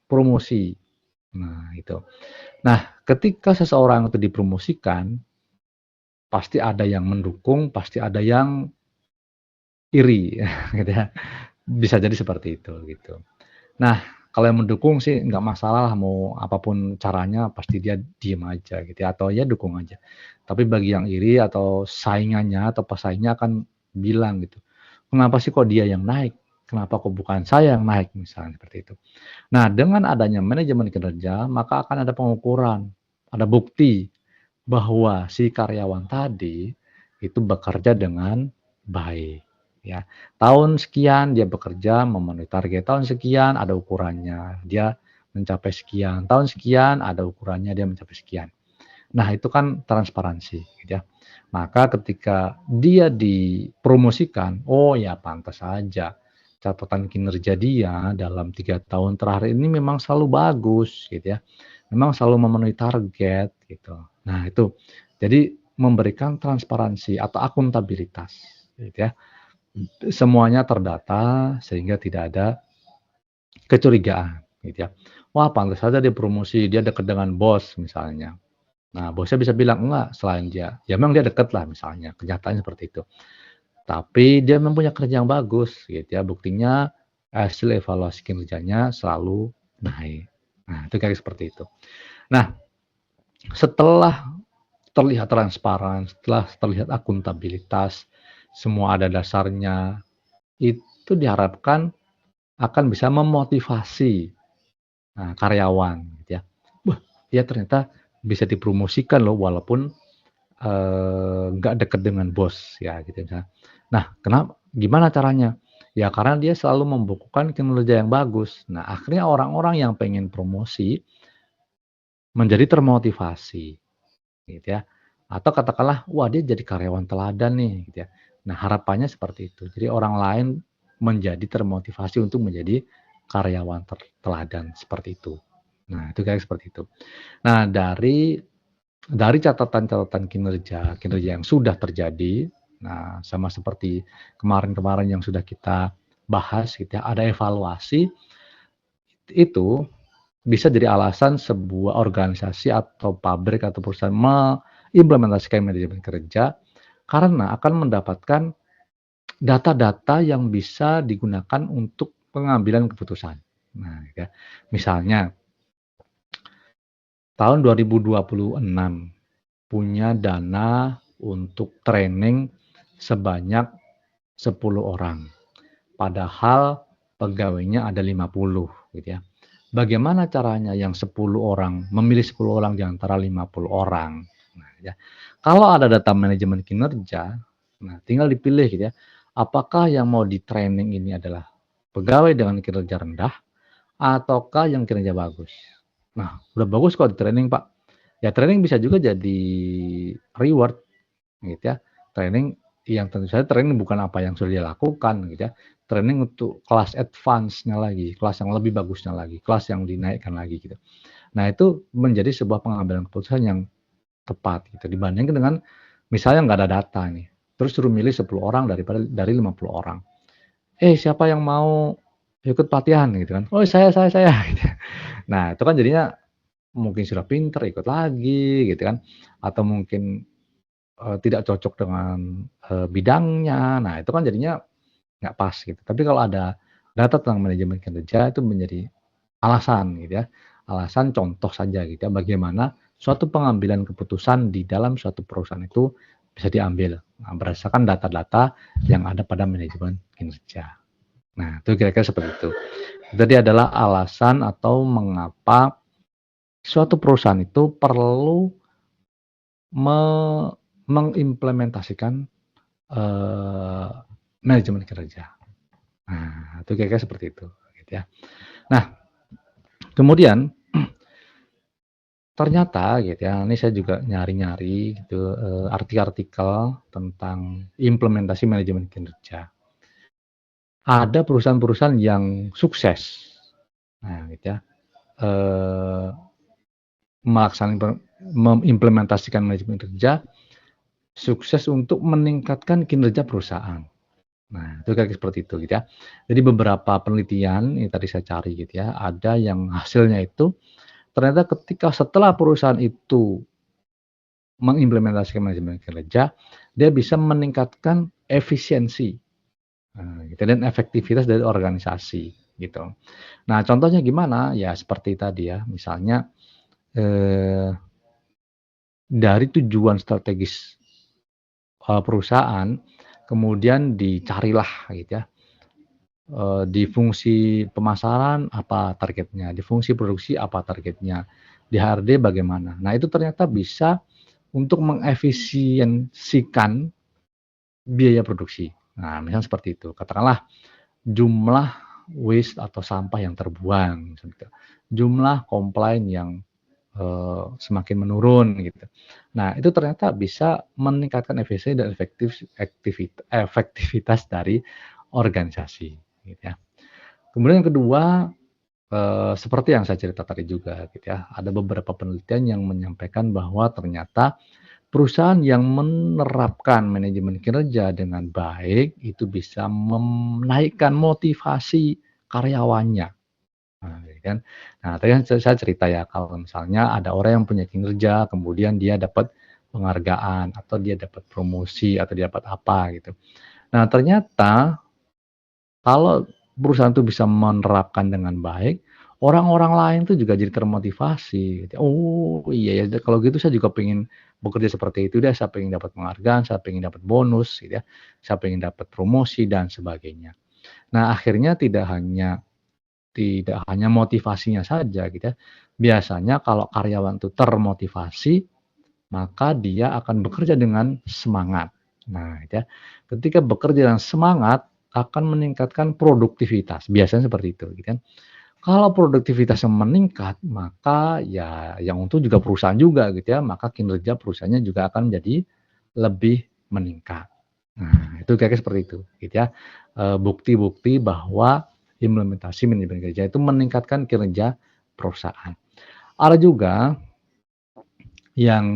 promosi. Nah, itu. Nah, ketika seseorang itu dipromosikan, pasti ada yang mendukung, pasti ada yang iri, gitu ya. Bisa jadi seperti itu, gitu. Nah, kalau yang mendukung sih nggak masalah mau apapun caranya, pasti dia diem aja gitu ya, atau ya dukung aja. Tapi bagi yang iri atau saingannya atau pesaingnya akan bilang gitu, kenapa sih kok dia yang naik? Kenapa kok bukan saya yang naik? Misalnya seperti itu. Nah, dengan adanya manajemen kinerja, maka akan ada pengukuran, ada bukti bahwa si karyawan tadi itu bekerja dengan baik. Ya, tahun sekian dia bekerja memenuhi target, tahun sekian ada ukurannya, dia mencapai sekian, tahun sekian ada ukurannya, dia mencapai sekian. Nah, itu kan transparansi, gitu ya. Maka ketika dia dipromosikan, oh ya pantas saja catatan kinerja dia dalam 3 tahun terakhir ini memang selalu bagus, gitu ya. Memang selalu memenuhi target, gitu. Nah, itu. Jadi memberikan transparansi atau akuntabilitas, gitu ya. Semuanya terdata sehingga tidak ada kecurigaan, gitu ya. Wah, pantas saja dia promosi, dia dekat dengan bos misalnya. Nah, bosnya bisa bilang enggak selain dia. Ya memang dia dekat lah misalnya, kenyataannya seperti itu. Tapi dia memang punya kerja yang bagus, gitu ya. Buktinya hasil evaluasi kinerjanya selalu naik. Nah, itu kayak seperti itu. Nah, setelah terlihat transparan, setelah terlihat akuntabilitas, semua ada dasarnya, itu diharapkan akan bisa memotivasi karyawan, gitu ya. Wah, ya ternyata bisa dipromosikan loh, walaupun nggak deket dengan bos, ya gitu ya. Nah, gimana caranya? Ya karena dia selalu membukukan kinerja yang bagus. Nah, akhirnya orang-orang yang pengen promosi menjadi termotivasi, gitu ya. Atau katakanlah, wah dia jadi karyawan teladan nih, gitu ya. Nah, harapannya seperti itu. Jadi orang lain menjadi termotivasi untuk menjadi karyawan teladan seperti itu. Nah, itu kayak seperti itu. Nah, dari catatan-catatan kinerja yang sudah terjadi, nah sama seperti kemarin-kemarin yang sudah kita bahas, gitu ya, ada evaluasi, itu bisa jadi alasan sebuah organisasi atau pabrik atau perusahaan mengimplementasikan manajemen kerja karena akan mendapatkan data-data yang bisa digunakan untuk pengambilan keputusan. Nah, ya. Misalnya tahun 2026 punya dana untuk training sebanyak 10 orang. Padahal pegawainya ada 50 gitu ya. Bagaimana caranya yang 10 orang, memilih 10 orang di antara 50 orang. Nah, ya. Kalau ada data manajemen kinerja, nah tinggal dipilih gitu ya. Apakah yang mau di training ini adalah pegawai dengan kinerja rendah ataukah yang kinerja bagus. Nah, udah bagus kok di training, Pak. Ya training bisa juga jadi reward gitu ya. Training yang tentu saja training bukan apa yang sudah dia lakukan gitu ya. Training untuk kelas advance-nya lagi, kelas yang lebih bagusnya lagi, kelas yang dinaikkan lagi gitu. Nah, itu menjadi sebuah pengambilan keputusan yang tepat gitu dibandingkan dengan misalnya nggak ada data nih. Terus suruh milih 10 orang dari 50 orang. Siapa yang mau ikut pelatihan gitu kan? Oh, saya gitu. Nah, itu kan jadinya mungkin sudah pinter ikut lagi gitu kan, atau mungkin tidak cocok dengan bidangnya. Nah, itu kan jadinya nggak pas gitu. Tapi kalau ada data tentang manajemen kinerja itu menjadi alasan gitu ya. Alasan contoh saja gitu ya, bagaimana suatu pengambilan keputusan di dalam suatu perusahaan itu bisa diambil berdasarkan data-data yang ada pada manajemen kinerja. Nah, itu kira-kira seperti itu. Jadi adalah alasan atau mengapa suatu perusahaan itu perlu mengimplementasikan manajemen kinerja. Nah, itu kira-kira seperti itu, gitu ya. Nah, kemudian ternyata gitu ya, ini saya juga nyari-nyari gitu artikel tentang implementasi manajemen kinerja. Ada perusahaan-perusahaan yang sukses, nah gitu ya, mengimplementasikan manajemen kinerja, sukses untuk meningkatkan kinerja perusahaan. Nah, itu kayak seperti itu gitu ya. Jadi beberapa penelitian ini tadi saya cari gitu ya, ada yang hasilnya itu ternyata ketika setelah perusahaan itu mengimplementasikan manajemen kinerja, dia bisa meningkatkan efisiensi gitu, dan efektivitas dari organisasi gitu. Nah, contohnya gimana? Ya seperti tadi ya, misalnya dari tujuan strategis perusahaan, kemudian dicarilah gitu ya, di fungsi pemasaran apa targetnya, di fungsi produksi apa targetnya, di HRD bagaimana. Nah, itu ternyata bisa untuk mengefisiensikan biaya produksi. Nah, misalnya seperti itu. Katakanlah jumlah waste atau sampah yang terbuang, jumlah komplain yang semakin menurun gitu. Nah, itu ternyata bisa meningkatkan efisiensi dan efektivitas dari organisasi gitu ya. Kemudian yang kedua, seperti yang saya cerita tadi juga gitu ya, ada beberapa penelitian yang menyampaikan bahwa ternyata perusahaan yang menerapkan manajemen kinerja dengan baik itu bisa menaikkan motivasi karyawannya. Nah, gitu kan. Nah, tadi kan saya cerita ya kalau misalnya ada orang yang punya kinerja, kemudian dia dapat penghargaan atau dia dapat promosi atau dia dapat apa gitu. Nah, ternyata kalau perusahaan itu bisa menerapkan dengan baik, orang-orang lain tuh juga jadi termotivasi gitu. Oh, iya ya kalau gitu saya juga pengen bekerja seperti itu deh, saya pengen dapat penghargaan, saya pengen dapat bonus gitu ya, saya pengen dapat promosi dan sebagainya. Nah, akhirnya tidak hanya motivasinya saja gitu ya. Biasanya kalau karyawan itu termotivasi, maka dia akan bekerja dengan semangat. Nah, gitu ya. Ketika bekerja dengan semangat akan meningkatkan produktivitas. Biasanya seperti itu, gitu kan. Kalau produktivitasnya meningkat, maka ya yang untung juga perusahaan juga gitu ya, maka kinerja perusahaannya juga akan menjadi lebih meningkat. Nah, itu kira-kira seperti itu, gitu ya. Bukti-bukti bahwa implementasi manajemen kinerja itu meningkatkan kinerja perusahaan. Ada juga yang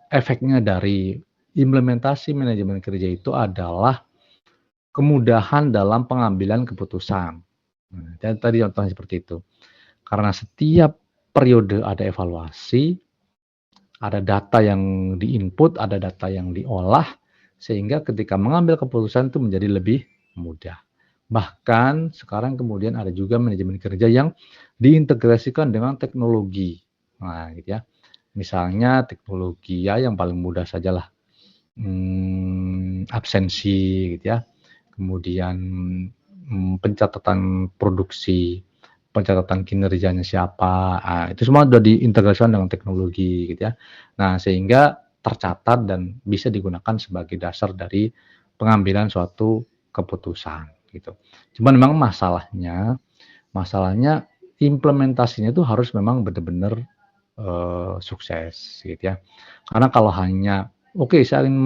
efeknya dari implementasi manajemen kerja itu adalah kemudahan dalam pengambilan keputusan. Nah, dan tadi contohnya seperti itu. Karena setiap periode ada evaluasi, ada data yang di-input, ada data yang diolah, sehingga ketika mengambil keputusan itu menjadi lebih mudah. Bahkan sekarang kemudian ada juga manajemen kerja yang diintegrasikan dengan teknologi. Nah, gitu ya. Misalnya teknologi ya yang paling mudah sajalah absensi gitu ya. Kemudian pencatatan produksi, pencatatan kinerjanya siapa, itu semua sudah diintegrasikan dengan teknologi gitu ya. Nah, sehingga tercatat dan bisa digunakan sebagai dasar dari pengambilan suatu keputusan gitu. Cuman memang masalahnya implementasinya itu harus memang benar-benar sukses gitu ya. Karena kalau hanya oke saya ingin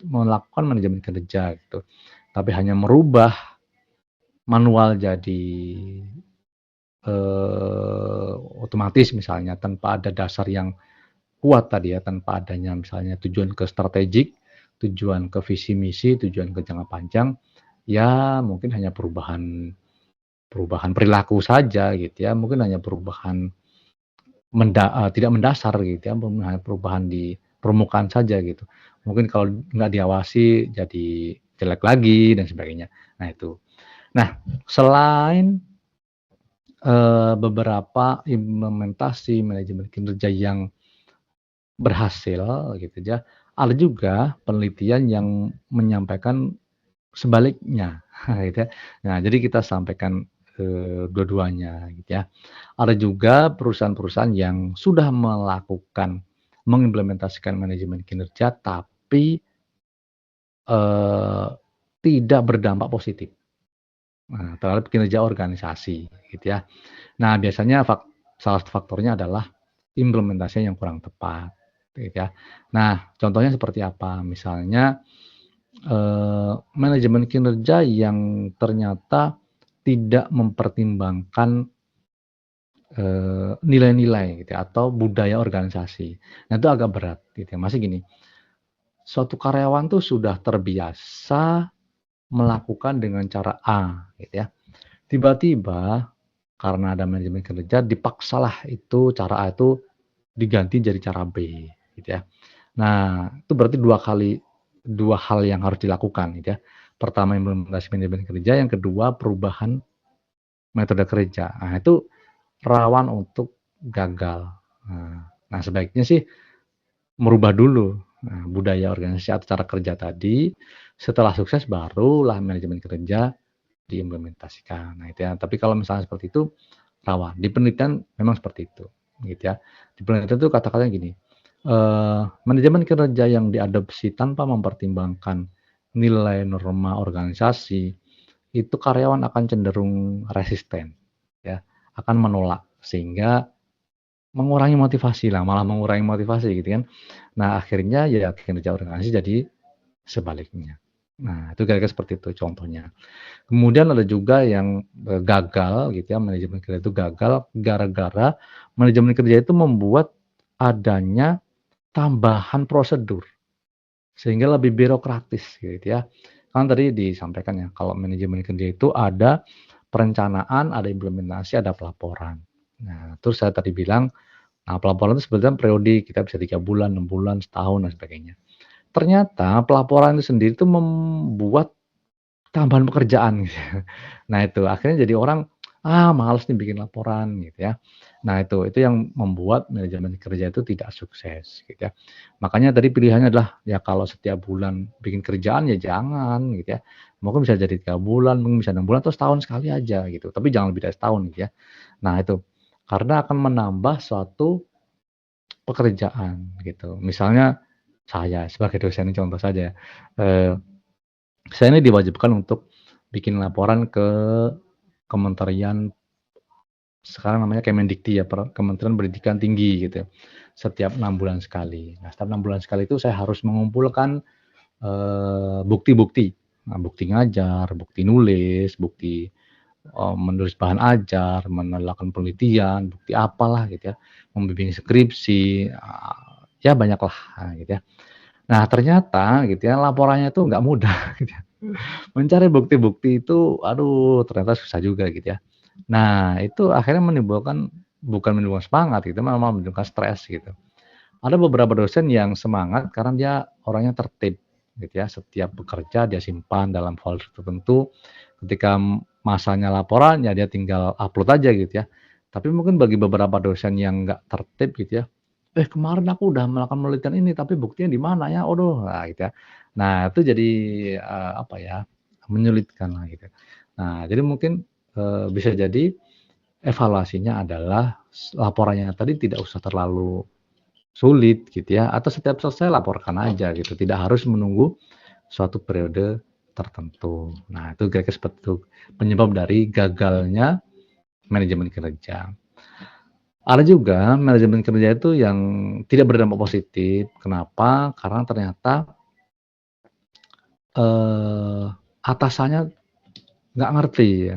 melakukan manajemen kerja gitu, tapi hanya merubah manual jadi otomatis misalnya tanpa ada dasar yang kuat tadi ya, tanpa adanya misalnya tujuan ke strategik, tujuan ke visi misi, tujuan ke jangka panjang, ya mungkin hanya perubahan perilaku saja gitu ya, mungkin hanya perubahan tidak mendasar gitu ya, hanya perubahan di permukaan saja gitu. Mungkin kalau nggak diawasi jadi jelek lagi dan sebagainya. Nah itu. Nah, selain beberapa implementasi manajemen kinerja yang berhasil gitu ya. Ada juga penelitian yang menyampaikan sebaliknya gitu ya. Nah, jadi kita sampaikan dua-duanya gitu ya. Ada juga perusahaan-perusahaan yang sudah mengimplementasikan manajemen kinerja tapi tidak berdampak positif terhadap kinerja organisasi gitu ya. Nah, biasanya salah satu faktornya adalah implementasinya yang kurang tepat gitu ya. Nah, contohnya seperti apa? Misalnya manajemen kinerja yang ternyata tidak mempertimbangkan nilai-nilai gitu ya, atau budaya organisasi. Nah, itu agak berat gitu ya. Masih gini, suatu karyawan tuh sudah terbiasa melakukan dengan cara A gitu ya. Tiba-tiba karena ada manajemen kinerja dipaksalah itu cara A itu diganti jadi cara B gitu ya. Nah, itu berarti dua hal yang harus dilakukan gitu ya. Pertama implementasi manajemen kerja, yang kedua perubahan metode kerja. Nah, itu rawan untuk gagal. Nah, sebaiknya sih merubah dulu budaya organisasi atau cara kerja tadi. Setelah sukses barulah manajemen kerja diimplementasikan. Nah, itu ya. Tapi kalau misalnya seperti itu rawan. Di penelitian memang seperti itu, gitu ya. Di penelitian itu kata-katanya gini, manajemen kerja yang diadopsi tanpa mempertimbangkan nilai norma organisasi, itu karyawan akan cenderung resisten, ya, akan menolak sehingga mengurangi motivasi lah, malah mengurangi motivasi gitu kan. Nah, akhirnya ya kinerja organisasi jadi sebaliknya. Nah, itu kira-kira seperti itu contohnya. Kemudian ada juga yang gagal gitu ya, manajemen kerja itu gagal gara-gara manajemen kerja itu membuat adanya tambahan prosedur sehingga lebih birokratis gitu ya. Kan tadi disampaikan ya, kalau manajemen kerja itu ada perencanaan, ada implementasi, ada pelaporan. Nah, terus saya tadi bilang, nah pelaporan itu sebenarnya periodik, kita bisa 3 bulan, 6 bulan, setahun dan sebagainya. Ternyata pelaporan itu sendiri itu membuat tambahan pekerjaan gitu ya. Nah itu akhirnya jadi orang, males nih bikin laporan gitu ya. Nah itu yang membuat manajemen kerja itu tidak sukses gitu ya. Makanya tadi pilihannya adalah ya kalau setiap bulan bikin kerjaan ya jangan gitu ya. Mungkin bisa jadi 3 bulan, mungkin bisa 6 bulan atau setahun sekali aja gitu. Tapi jangan lebih dari setahun gitu ya. Nah itu karena akan menambah suatu pekerjaan gitu. Misalnya saya sebagai dosen ini contoh saja, saya ini diwajibkan untuk bikin laporan ke Kementerian, sekarang namanya Kemendikti ya, Kementerian Pendidikan Tinggi gitu ya, setiap 6 bulan sekali. Nah, setiap 6 bulan sekali itu saya harus mengumpulkan bukti-bukti. Nah, bukti ngajar, bukti nulis, bukti menulis bahan ajar, melakukan penelitian, bukti apalah gitu ya, membimbing skripsi, ya banyaklah gitu ya. Nah, ternyata gitu ya, laporannya itu nggak mudah gitu ya. Mencari bukti-bukti itu, aduh ternyata susah juga gitu ya. Nah, itu akhirnya bukan menimbulkan semangat gitu, malah menimbulkan stres gitu. Ada beberapa dosen yang semangat karena dia orangnya tertib gitu ya. Setiap bekerja dia simpan dalam folder tertentu. Ketika masanya laporan ya dia tinggal upload aja gitu ya. Tapi mungkin bagi beberapa dosen yang nggak tertib gitu ya, kemarin aku udah melakukan penelitian ini tapi buktinya di mana ya? Aduh, nah gitu ya. Nah, itu jadi apa ya? Menyulitkan lah gitu. Nah, jadi mungkin bisa jadi evaluasinya adalah laporannya tadi tidak usah terlalu sulit gitu ya, atau setiap selesai laporkan aja gitu, tidak harus menunggu suatu periode tertentu. Nah, itu kira-kira seperti itu penyebab dari gagalnya manajemen kerja. Ada juga manajemen kerja itu yang tidak berdampak positif. Kenapa? Karena ternyata atasannya nggak ngerti,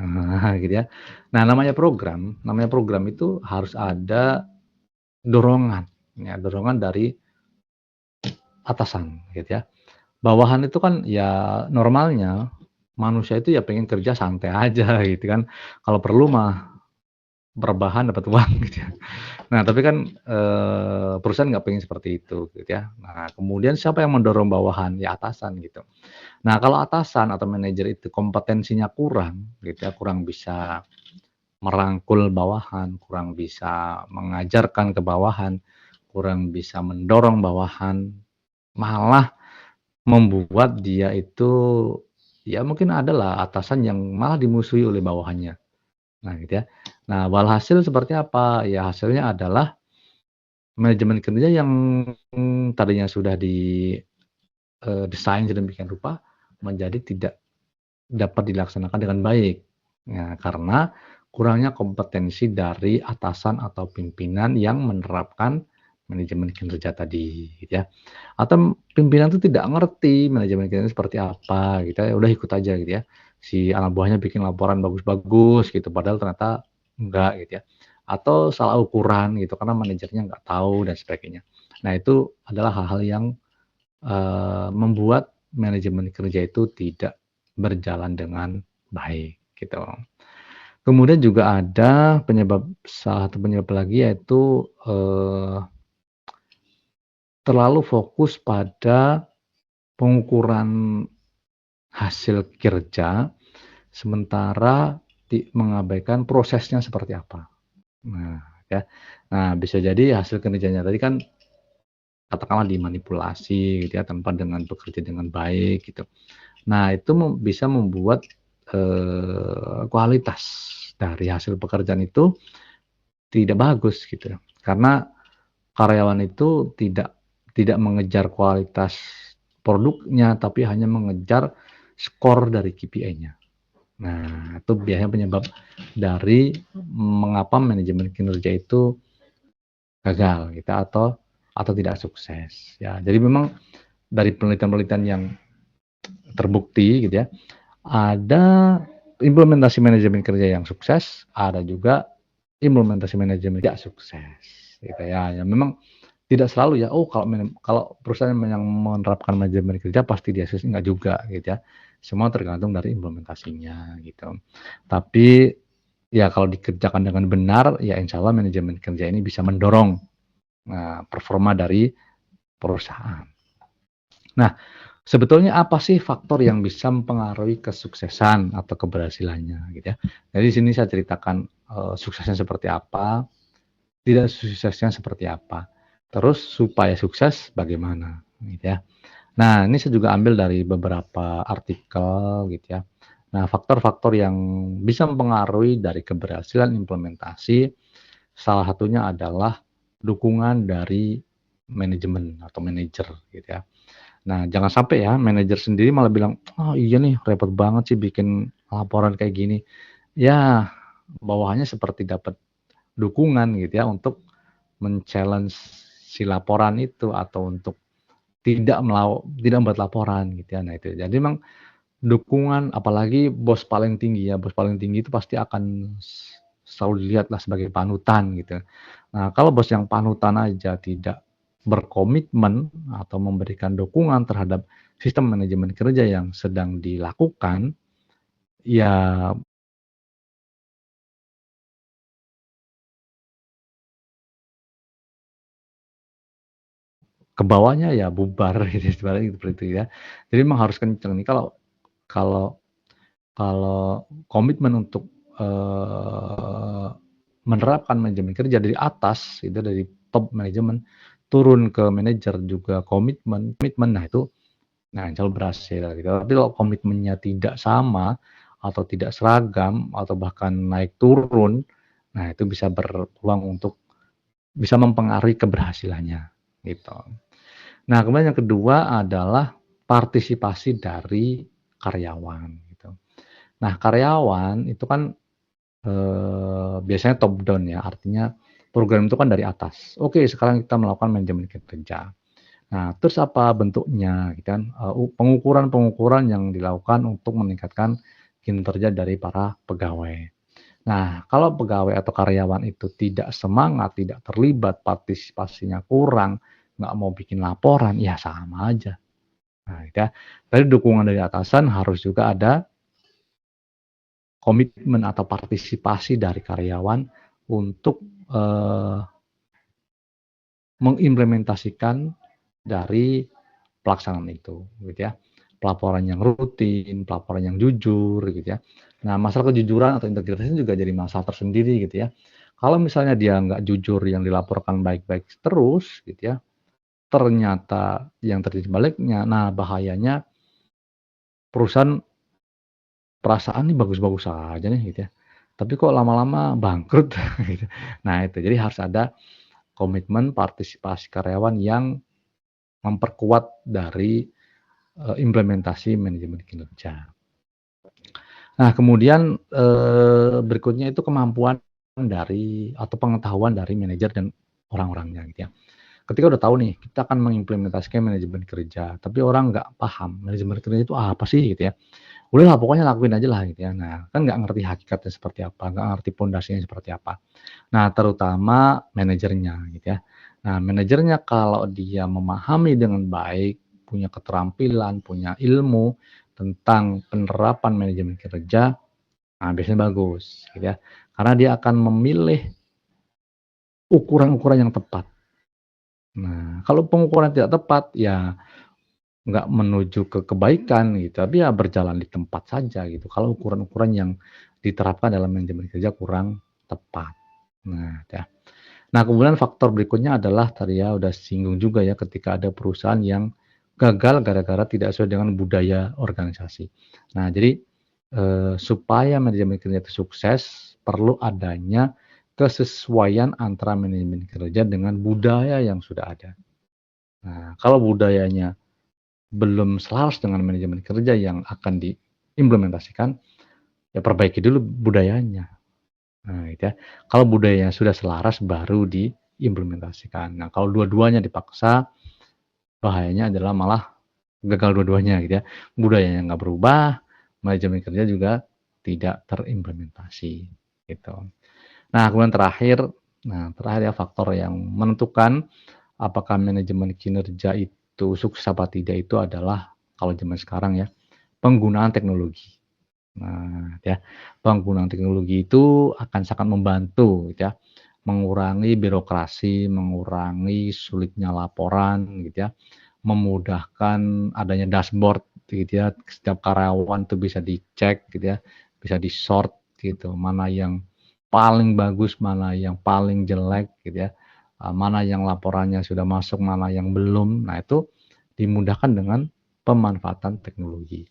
gitu ya. Nah, namanya program itu harus ada dorongan, ya, dorongan dari atasan, gitu ya. Bawahan itu kan ya normalnya manusia itu ya pengen kerja santai aja gitu kan. Kalau perlu mah rebahan dapat uang gitu ya. Nah, tapi kan perusahaan nggak pengen seperti itu gitu ya. Nah, kemudian siapa yang mendorong bawahan? Ya atasan gitu. Nah, kalau atasan atau manajer itu kompetensinya kurang gitu ya, kurang bisa merangkul bawahan, kurang bisa mengajarkan ke bawahan, kurang bisa mendorong bawahan, malah membuat dia itu ya mungkin adalah atasan yang malah dimusuhi oleh bawahannya. Nah, gitu ya. Nah, walhasil seperti apa? Ya hasilnya adalah manajemen kerja yang tadinya sudah desain sedemikian rupa menjadi tidak dapat dilaksanakan dengan baik. Nah, karena kurangnya kompetensi dari atasan atau pimpinan yang menerapkan manajemen kinerja tadi, gitu ya. Atau pimpinan itu tidak ngerti manajemen kinerja seperti apa, gitu ya. Udah ikut aja gitu ya. Si anak buahnya bikin laporan bagus-bagus gitu, padahal ternyata enggak gitu ya. Atau salah ukuran gitu karena manajernya nggak tahu dan sebagainya. Nah, itu adalah hal-hal yang membuat manajemen kerja itu tidak berjalan dengan baik gitu. Kemudian juga ada salah satu penyebab lagi yaitu terlalu fokus pada pengukuran hasil kerja sementara mengabaikan prosesnya seperti apa. Nah, ya. Nah, bisa jadi hasil kerjanya tadi kan katakanlah dimanipulasi gitu ya tanpa bekerja dengan baik gitu. Nah, itu bisa membuat kualitas dari hasil pekerjaan itu tidak bagus gitu. Karena karyawan itu tidak mengejar kualitas produknya tapi hanya mengejar skor dari KPI-nya. Nah, itu biasanya penyebab dari mengapa manajemen kinerja itu gagal gitu atau tidak sukses ya. Jadi memang dari penelitian-penelitian yang terbukti gitu ya, ada implementasi manajemen kerja yang sukses, ada juga implementasi manajemen tidak sukses gitu ya. Ya memang tidak selalu ya, oh kalau perusahaan yang menerapkan manajemen kerja pasti dia sukses, enggak juga gitu ya. Semua tergantung dari implementasinya gitu. Tapi ya kalau dikerjakan dengan benar, ya insya Allah manajemen kerja ini bisa mendorong performa dari perusahaan. Nah, sebetulnya apa sih faktor yang bisa mempengaruhi kesuksesan atau keberhasilannya gitu ya. Jadi di sini saya ceritakan suksesnya seperti apa, tidak suksesnya seperti apa. Terus supaya sukses bagaimana gitu ya. Nah, ini saya juga ambil dari beberapa artikel gitu ya. Nah, faktor-faktor yang bisa mempengaruhi dari keberhasilan implementasi salah satunya adalah dukungan dari manajemen atau manajer gitu ya. Nah, jangan sampai ya manajer sendiri malah bilang, "Oh iya nih repot banget sih bikin laporan kayak gini." Ya, bawahannya seperti dapat dukungan gitu ya untuk men-challenge si laporan itu atau untuk tidak membuat laporan gitu ya. Nah, itu. Jadi memang dukungan apalagi bos paling tinggi ya, bos paling tinggi itu pasti akan selalu dilihatlah sebagai panutan gitu. Nah, kalau bos yang panutan aja tidak berkomitmen atau memberikan dukungan terhadap sistem manajemen kerja yang sedang dilakukan, ya ke bawahnya ya bubar gitu seperti itu ya. Jadi memang harus kenceng nih kalau kalau kalau komitmen untuk menerapkan manajemen kerja dari atas itu dari top manajemen turun ke manajer juga komitmen nah itu insya Allah berhasil gitu. Tapi kalau komitmennya tidak sama atau tidak seragam atau bahkan naik turun, nah itu bisa berpeluang untuk bisa mempengaruhi keberhasilannya gitu. Nah, kemudian yang kedua adalah partisipasi dari karyawan gitu. Nah, karyawan itu kan biasanya top down ya, artinya program itu kan dari atas. Oke, sekarang kita melakukan manajemen kerja. Nah, terus apa bentuknya gitu kan? Pengukuran-pengukuran yang dilakukan untuk meningkatkan kinerja dari para pegawai. Nah, kalau pegawai atau karyawan itu tidak semangat, tidak terlibat, partisipasinya kurang, nggak mau bikin laporan, ya sama aja. Nah, gitu ya. Dari dukungan dari atasan harus juga ada komitmen atau partisipasi dari karyawan untuk mengimplementasikan dari pelaksanaan itu, gitu ya. pelaporan yang rutin, pelaporan yang jujur gitu ya. Nah, masalah kejujuran atau integritas ini juga jadi masalah tersendiri gitu ya. Kalau misalnya dia nggak jujur yang dilaporkan baik-baik terus gitu ya, ternyata yang terjadi sebaliknya, nah bahayanya perusahaan perasaan nih bagus-bagus aja nih gitu ya, tapi kok lama-lama bangkrut gitu. Nah itu, jadi harus ada komitmen partisipasi karyawan yang memperkuat dari implementasi manajemen kinerja. Nah kemudian berikutnya itu kemampuan dari atau pengetahuan dari manajer dan orang-orangnya gitu ya. Ketika udah tahu nih, kita akan mengimplementasikan manajemen kerja, tapi orang nggak paham manajemen kerja itu apa sih gitu ya. Udahlah pokoknya lakuin aja lah gitu ya. Nah, kan nggak ngerti hakikatnya seperti apa, nggak ngerti pondasinya seperti apa. Nah, terutama manajernya gitu ya. Nah, manajernya kalau dia memahami dengan baik, punya keterampilan, punya ilmu tentang penerapan manajemen kerja, nah biasanya bagus gitu ya. Karena dia akan memilih ukuran-ukuran yang tepat. Nah, kalau pengukuran tidak tepat, ya nggak menuju ke kebaikan gitu, tapi ya berjalan di tempat saja gitu. Kalau ukuran-ukuran yang diterapkan dalam manajemen kerja kurang tepat. Nah, ya. Nah, kemudian faktor berikutnya adalah tadi ya udah singgung juga ya ketika ada perusahaan yang gagal gara-gara tidak sesuai dengan budaya organisasi. Nah, jadi supaya manajemen kerja itu sukses perlu adanya kesesuaian antara manajemen kerja dengan budaya yang sudah ada. Nah, kalau budayanya belum selaras dengan manajemen kerja yang akan diimplementasikan, ya perbaiki dulu budayanya. Nah, gitu ya. Kalau budayanya sudah selaras baru diimplementasikan. Nah, kalau dua-duanya dipaksa, bahayanya adalah malah gagal dua-duanya gitu ya. Budayanya nggak berubah, manajemen kerja juga tidak terimplementasi gitu. Nah, kemudian terakhir ya faktor yang menentukan apakah manajemen kinerja itu sukses apa tidak itu adalah kalau zaman sekarang ya penggunaan teknologi. Nah, ya penggunaan teknologi itu akan sangat membantu gitu ya, mengurangi birokrasi, mengurangi sulitnya laporan gitu ya, memudahkan adanya dashboard gitu ya, setiap karyawan tuh bisa dicek gitu ya, bisa di-sort gitu, mana yang paling bagus, mana yang paling jelek gitu ya, mana yang laporannya sudah masuk, mana yang belum. Nah, itu dimudahkan dengan pemanfaatan teknologi.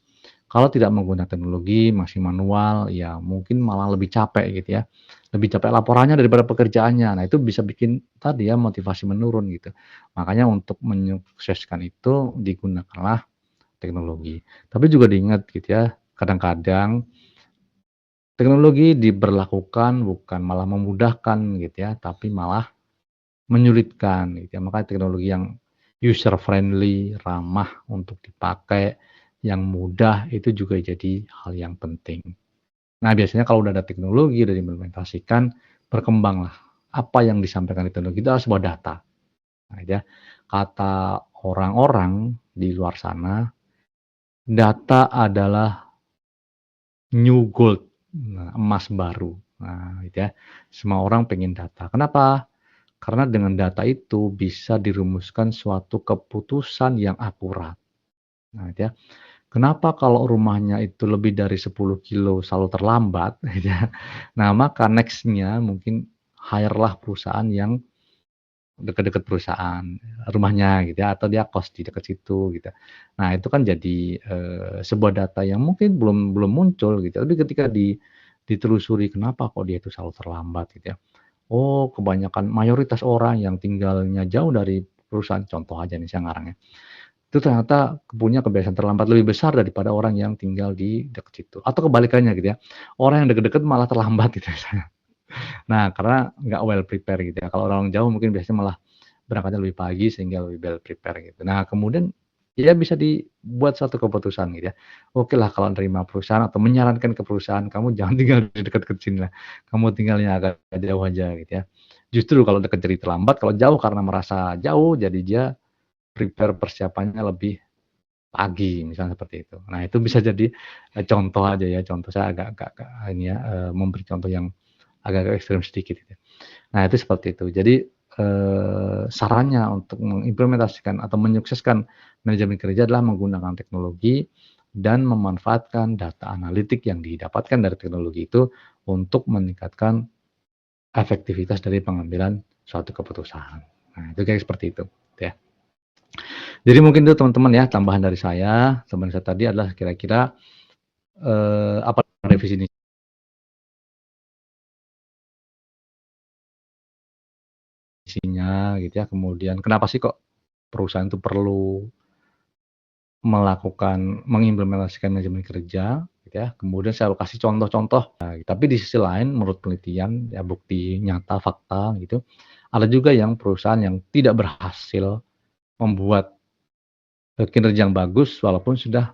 Kalau tidak menggunakan teknologi, masih manual, ya mungkin malah lebih capek gitu ya. Lebih capek laporannya daripada pekerjaannya. Nah, itu bisa bikin tadi ya motivasi menurun gitu. Makanya untuk menyukseskan itu digunakanlah teknologi. Tapi juga diingat gitu ya, kadang-kadang teknologi diberlakukan bukan malah memudahkan gitu ya, tapi malah menyulitkan gitu ya. Makanya teknologi yang user friendly, ramah untuk dipakai, yang mudah itu juga jadi hal yang penting. Nah, biasanya kalau udah ada teknologi, udah diimplementasikan, berkembanglah. Apa yang disampaikan di teknologi itu adalah sebuah data. Nah, ya, kata orang-orang di luar sana, data adalah new gold, emas baru. Nah, gitu ya. Semua orang pengen data. Kenapa? Karena dengan data itu bisa dirumuskan suatu keputusan yang akurat. Nah, gitu ya. Kenapa kalau rumahnya itu lebih dari 10 kilo selalu terlambat, gitu ya. Nah, maka next-nya mungkin hire-lah perusahaan yang dekat-dekat perusahaan rumahnya gitu ya, atau dia kos di dekat situ gitu. Nah, itu kan jadi sebuah data yang mungkin belum muncul gitu. Tapi ketika ditelusuri kenapa kok dia itu selalu terlambat gitu ya. Oh, kebanyakan mayoritas orang yang tinggalnya jauh dari perusahaan, contoh aja nih saya ngarang ya. Itu ternyata punya kebiasaan terlambat lebih besar daripada orang yang tinggal di dekat situ. Atau kebalikannya gitu ya. Orang yang dekat-dekat malah terlambat gitu misalnya. Nah, karena nggak well prepare gitu ya. Kalau orang jauh mungkin biasanya malah berangkatnya lebih pagi sehingga lebih well prepare gitu. Nah, kemudian ya bisa dibuat suatu keputusan gitu ya. Oke lah kalau nerima perusahaan atau menyarankan ke perusahaan, kamu jangan tinggal di dekat ke sini lah. Kamu tinggalnya agak jauh aja gitu ya. Justru kalau dekat jadi terlambat, kalau jauh karena merasa jauh jadi dia prepare persiapannya lebih pagi misalnya seperti itu. Nah, itu bisa jadi contoh aja ya. Contoh saya agak ini ya memberi contoh yang agak ekstrem sedikit gitu. Nah, itu seperti itu. Jadi sarannya untuk mengimplementasikan atau menyukseskan manajemen kerja adalah menggunakan teknologi dan memanfaatkan data analitik yang didapatkan dari teknologi itu untuk meningkatkan efektivitas dari pengambilan suatu keputusan. Nah, itu kayak seperti itu, ya. Jadi mungkin itu teman-teman ya, tambahan dari saya. Teman saya tadi adalah kira-kira apa definisinya gitu ya. Kemudian kenapa sih kok perusahaan itu perlu mengimplementasikan manajemen kerja gitu ya. Kemudian saya kasih contoh-contoh. Nah, tapi di sisi lain menurut penelitian ya, bukti nyata fakta gitu, ada juga yang perusahaan yang tidak berhasil membuat kinerja yang bagus walaupun sudah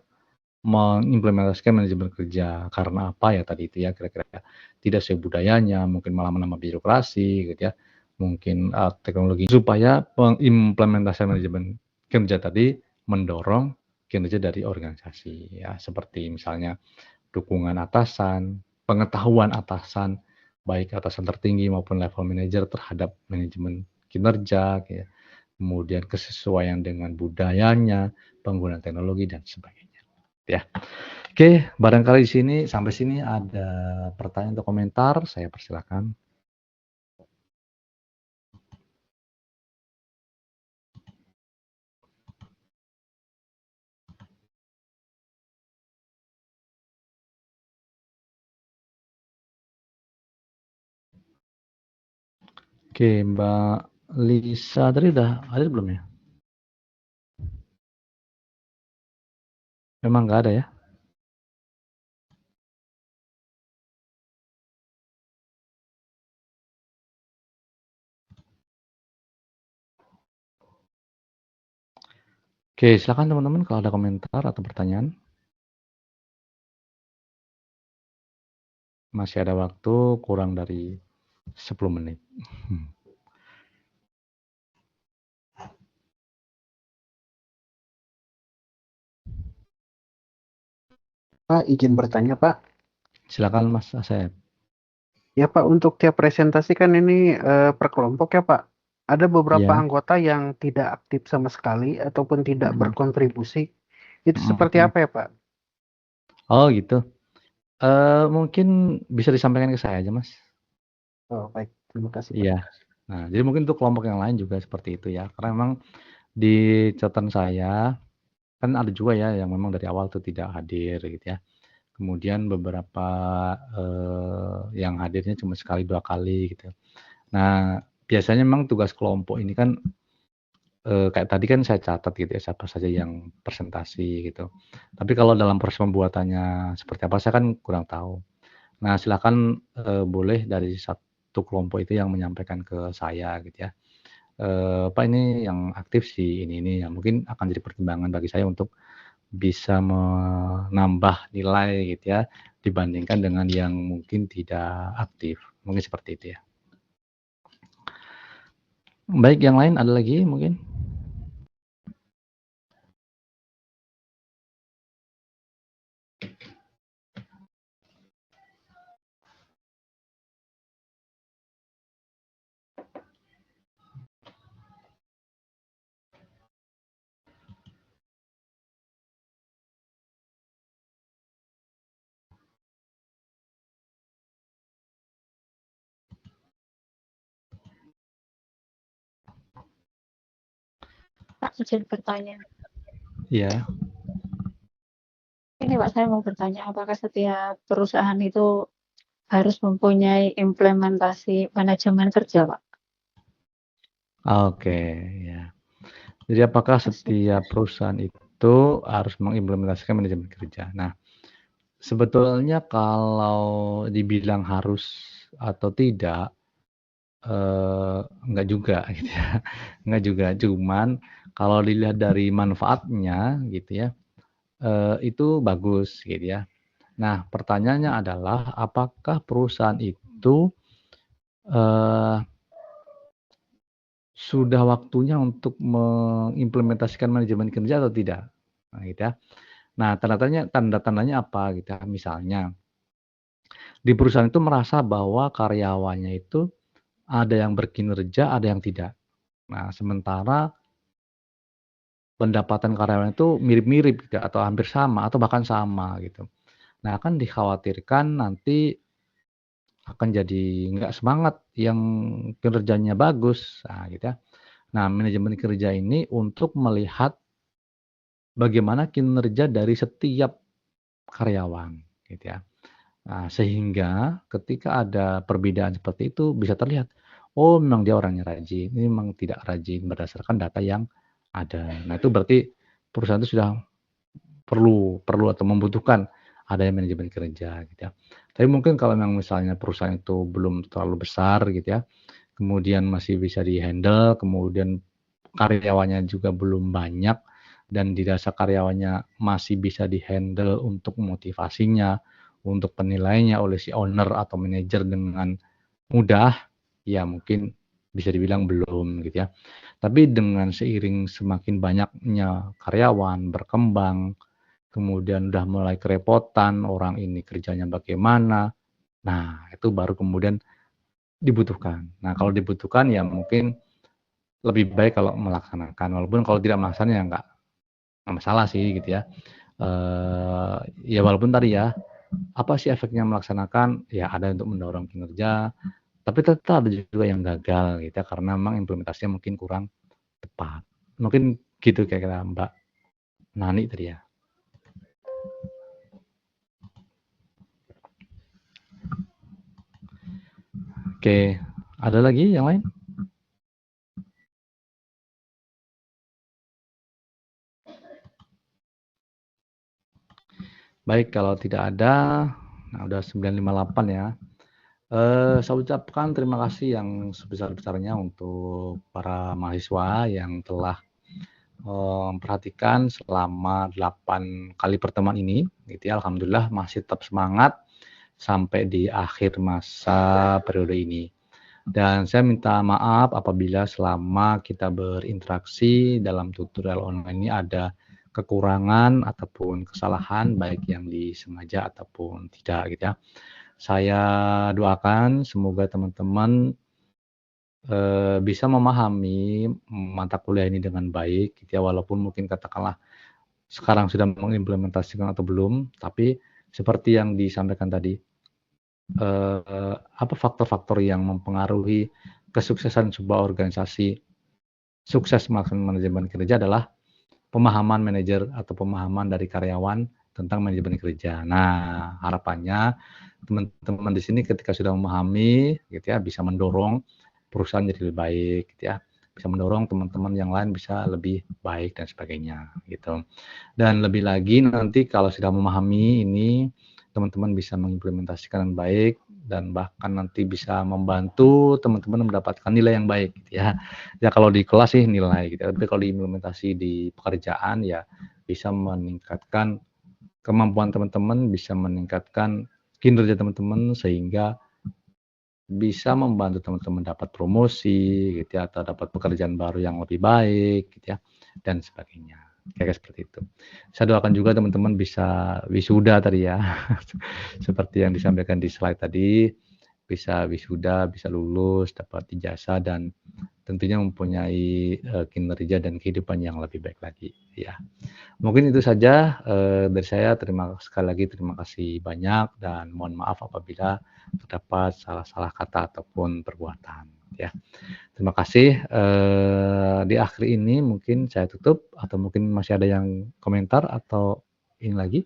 mengimplementasikan manajemen kerja. Karena apa ya tadi itu ya, kira-kira tidak sesuai budayanya, mungkin malah menambah birokrasi gitu ya. Mungkin teknologi supaya pengimplementasian manajemen kerja tadi mendorong kinerja dari organisasi ya, seperti misalnya dukungan atasan, pengetahuan atasan, baik atasan tertinggi maupun level manajer terhadap manajemen kinerja ya. Kemudian kesesuaian dengan budayanya, penggunaan teknologi dan sebagainya ya. Oke, barangkali di sini sampai sini ada pertanyaan atau komentar, saya persilakan. Oke, Mbak Lisa tadi udah hadir belum ya? Memang nggak ada ya? Oke, silakan teman-teman kalau ada komentar atau pertanyaan. Masih ada waktu kurang dari 10 menit. Pak, izin bertanya, Pak. Silakan Mas Asep. Ya, Pak, untuk tiap presentasi kan ini per kelompok ya, Pak. Ada beberapa Iya. anggota yang tidak aktif sama sekali ataupun tidak berkontribusi. Itu seperti Mhm. apa ya, Pak? Oh gitu. Mungkin bisa disampaikan ke saya aja, Mas. Oh, baik. Terima kasih, Pak. Iya. Nah, jadi mungkin untuk kelompok yang lain juga seperti itu ya. Karena memang di catatan saya kan ada juga ya yang memang dari awal tuh tidak hadir gitu ya. Kemudian beberapa yang hadirnya cuma sekali 2 kali gitu. Nah, biasanya memang tugas kelompok ini kan kayak tadi kan saya catat gitu ya, siapa saja yang presentasi gitu. Tapi kalau dalam proses pembuatannya seperti apa, saya kan kurang tahu. Nah, silakan, boleh dari satu kelompok itu yang menyampaikan ke saya gitu ya. "Pak, ini yang aktif si ini," ya mungkin akan jadi pertimbangan bagi saya untuk bisa menambah nilai gitu ya, dibandingkan dengan yang mungkin tidak aktif. Mungkin seperti itu ya. Baik, yang lain ada lagi mungkin? Pak, izin bertanya. Iya. Ini Pak, saya mau bertanya, apakah setiap perusahaan itu harus mempunyai implementasi manajemen kerja, Pak? Oke, ya. Jadi apakah setiap perusahaan itu harus mengimplementasikan manajemen kerja? Nah, sebetulnya kalau dibilang harus atau tidak, enggak juga gitu ya, enggak juga. Cuman kalau dilihat dari manfaatnya gitu ya, itu bagus gitu ya. Nah, pertanyaannya adalah apakah perusahaan itu, eee sudah waktunya untuk mengimplementasikan manajemen kerja atau tidak? Nah, gitu ya. Nah, tanda-tandanya apa gitu ya, misalnya di perusahaan itu merasa bahwa karyawannya itu ada yang berkinerja, ada yang tidak. Nah, sementara pendapatan karyawan itu mirip-mirip gitu, atau hampir sama, atau bahkan sama gitu. Nah, kan dikhawatirkan nanti akan jadi nggak semangat yang kinerjanya bagus, nah gitu ya. Nah, manajemen kerja ini untuk melihat bagaimana kinerja dari setiap karyawan, gitu ya. Nah, sehingga ketika ada perbedaan seperti itu bisa terlihat, oh memang dia orangnya rajin, ini memang tidak rajin berdasarkan data yang ada. Nah, itu berarti perusahaan itu sudah perlu atau membutuhkan adanya manajemen kerja gitu ya. Tapi mungkin kalau memang misalnya perusahaan itu belum terlalu besar gitu ya, kemudian masih bisa di-handle, kemudian karyawannya juga belum banyak dan dirasa karyawannya masih bisa di-handle untuk motivasinya, untuk penilaiannya oleh si owner atau manajer dengan mudah, ya mungkin bisa dibilang belum gitu ya. Tapi dengan seiring semakin banyaknya karyawan berkembang, kemudian udah mulai kerepotan, orang ini kerjanya bagaimana, nah itu baru kemudian dibutuhkan. Nah kalau dibutuhkan ya mungkin lebih baik kalau melaksanakan, walaupun kalau tidak melaksanakan ya nggak masalah sih gitu ya. Ya walaupun tadi ya, apa sih efeknya melaksanakan, ya ada untuk mendorong kinerja, tapi tetap ada juga yang gagal gitu ya, karena memang implementasinya mungkin kurang tepat. Mungkin gitu kira-kira Mbak Nani tadi ya. Oke, ada lagi yang lain? Baik, kalau tidak ada, nah udah 9.58 ya. Saya ucapkan terima kasih yang sebesar-besarnya untuk para mahasiswa yang telah memperhatikan selama 8 kali pertemuan ini, gitu ya. Alhamdulillah masih tetap semangat sampai di akhir masa periode ini. Dan saya minta maaf apabila selama kita berinteraksi dalam tutorial online ini ada kekurangan ataupun kesalahan baik yang disengaja ataupun tidak gitu ya. Saya doakan semoga teman-teman bisa memahami mata kuliah ini dengan baik gitu ya, walaupun mungkin katakanlah sekarang sudah mengimplementasikan atau belum, tapi seperti yang disampaikan tadi, apa faktor-faktor yang mempengaruhi kesuksesan sebuah organisasi sukses melaksanakan manajemen kerja adalah pemahaman manajer atau pemahaman dari karyawan tentang manajemen kerja. Nah, harapannya teman-teman di sini ketika sudah memahami gitu ya, bisa mendorong perusahaan jadi lebih baik gitu ya. Bisa mendorong teman-teman yang lain bisa lebih baik dan sebagainya gitu. Dan lebih lagi nanti kalau sudah memahami ini, teman-teman bisa mengimplementasikan dengan baik dan bahkan nanti bisa membantu teman-teman mendapatkan nilai yang baik gitu ya. Ya kalau di kelas sih nilai gitu, tapi kalau diimplementasi di pekerjaan ya bisa meningkatkan kemampuan teman-teman, bisa meningkatkan kinerja teman-teman sehingga bisa membantu teman-teman dapat promosi gitu ya, atau dapat pekerjaan baru yang lebih baik gitu ya, dan sebagainya. Kayak seperti itu. Saya doakan juga teman-teman bisa wisuda tadi ya. Seperti yang disampaikan di slide tadi, bisa wisuda, bisa lulus, dapat ijazah dan tentunya mempunyai kinerja dan kehidupan yang lebih baik lagi ya. Mungkin itu saja dari saya. Sekali lagi terima kasih banyak dan mohon maaf apabila terdapat salah-salah kata ataupun perbuatan ya. Terima kasih. Di akhir ini mungkin saya tutup atau mungkin masih ada yang komentar atau ini lagi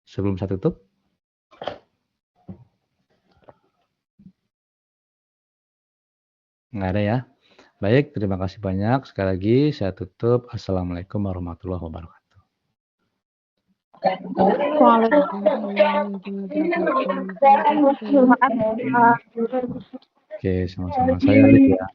sebelum saya tutup. Nggak ada ya. Baik, terima kasih banyak. Sekali lagi saya tutup. Assalamualaikum warahmatullahi wabarakatuh. Oke, sama-sama. Saya Lydia.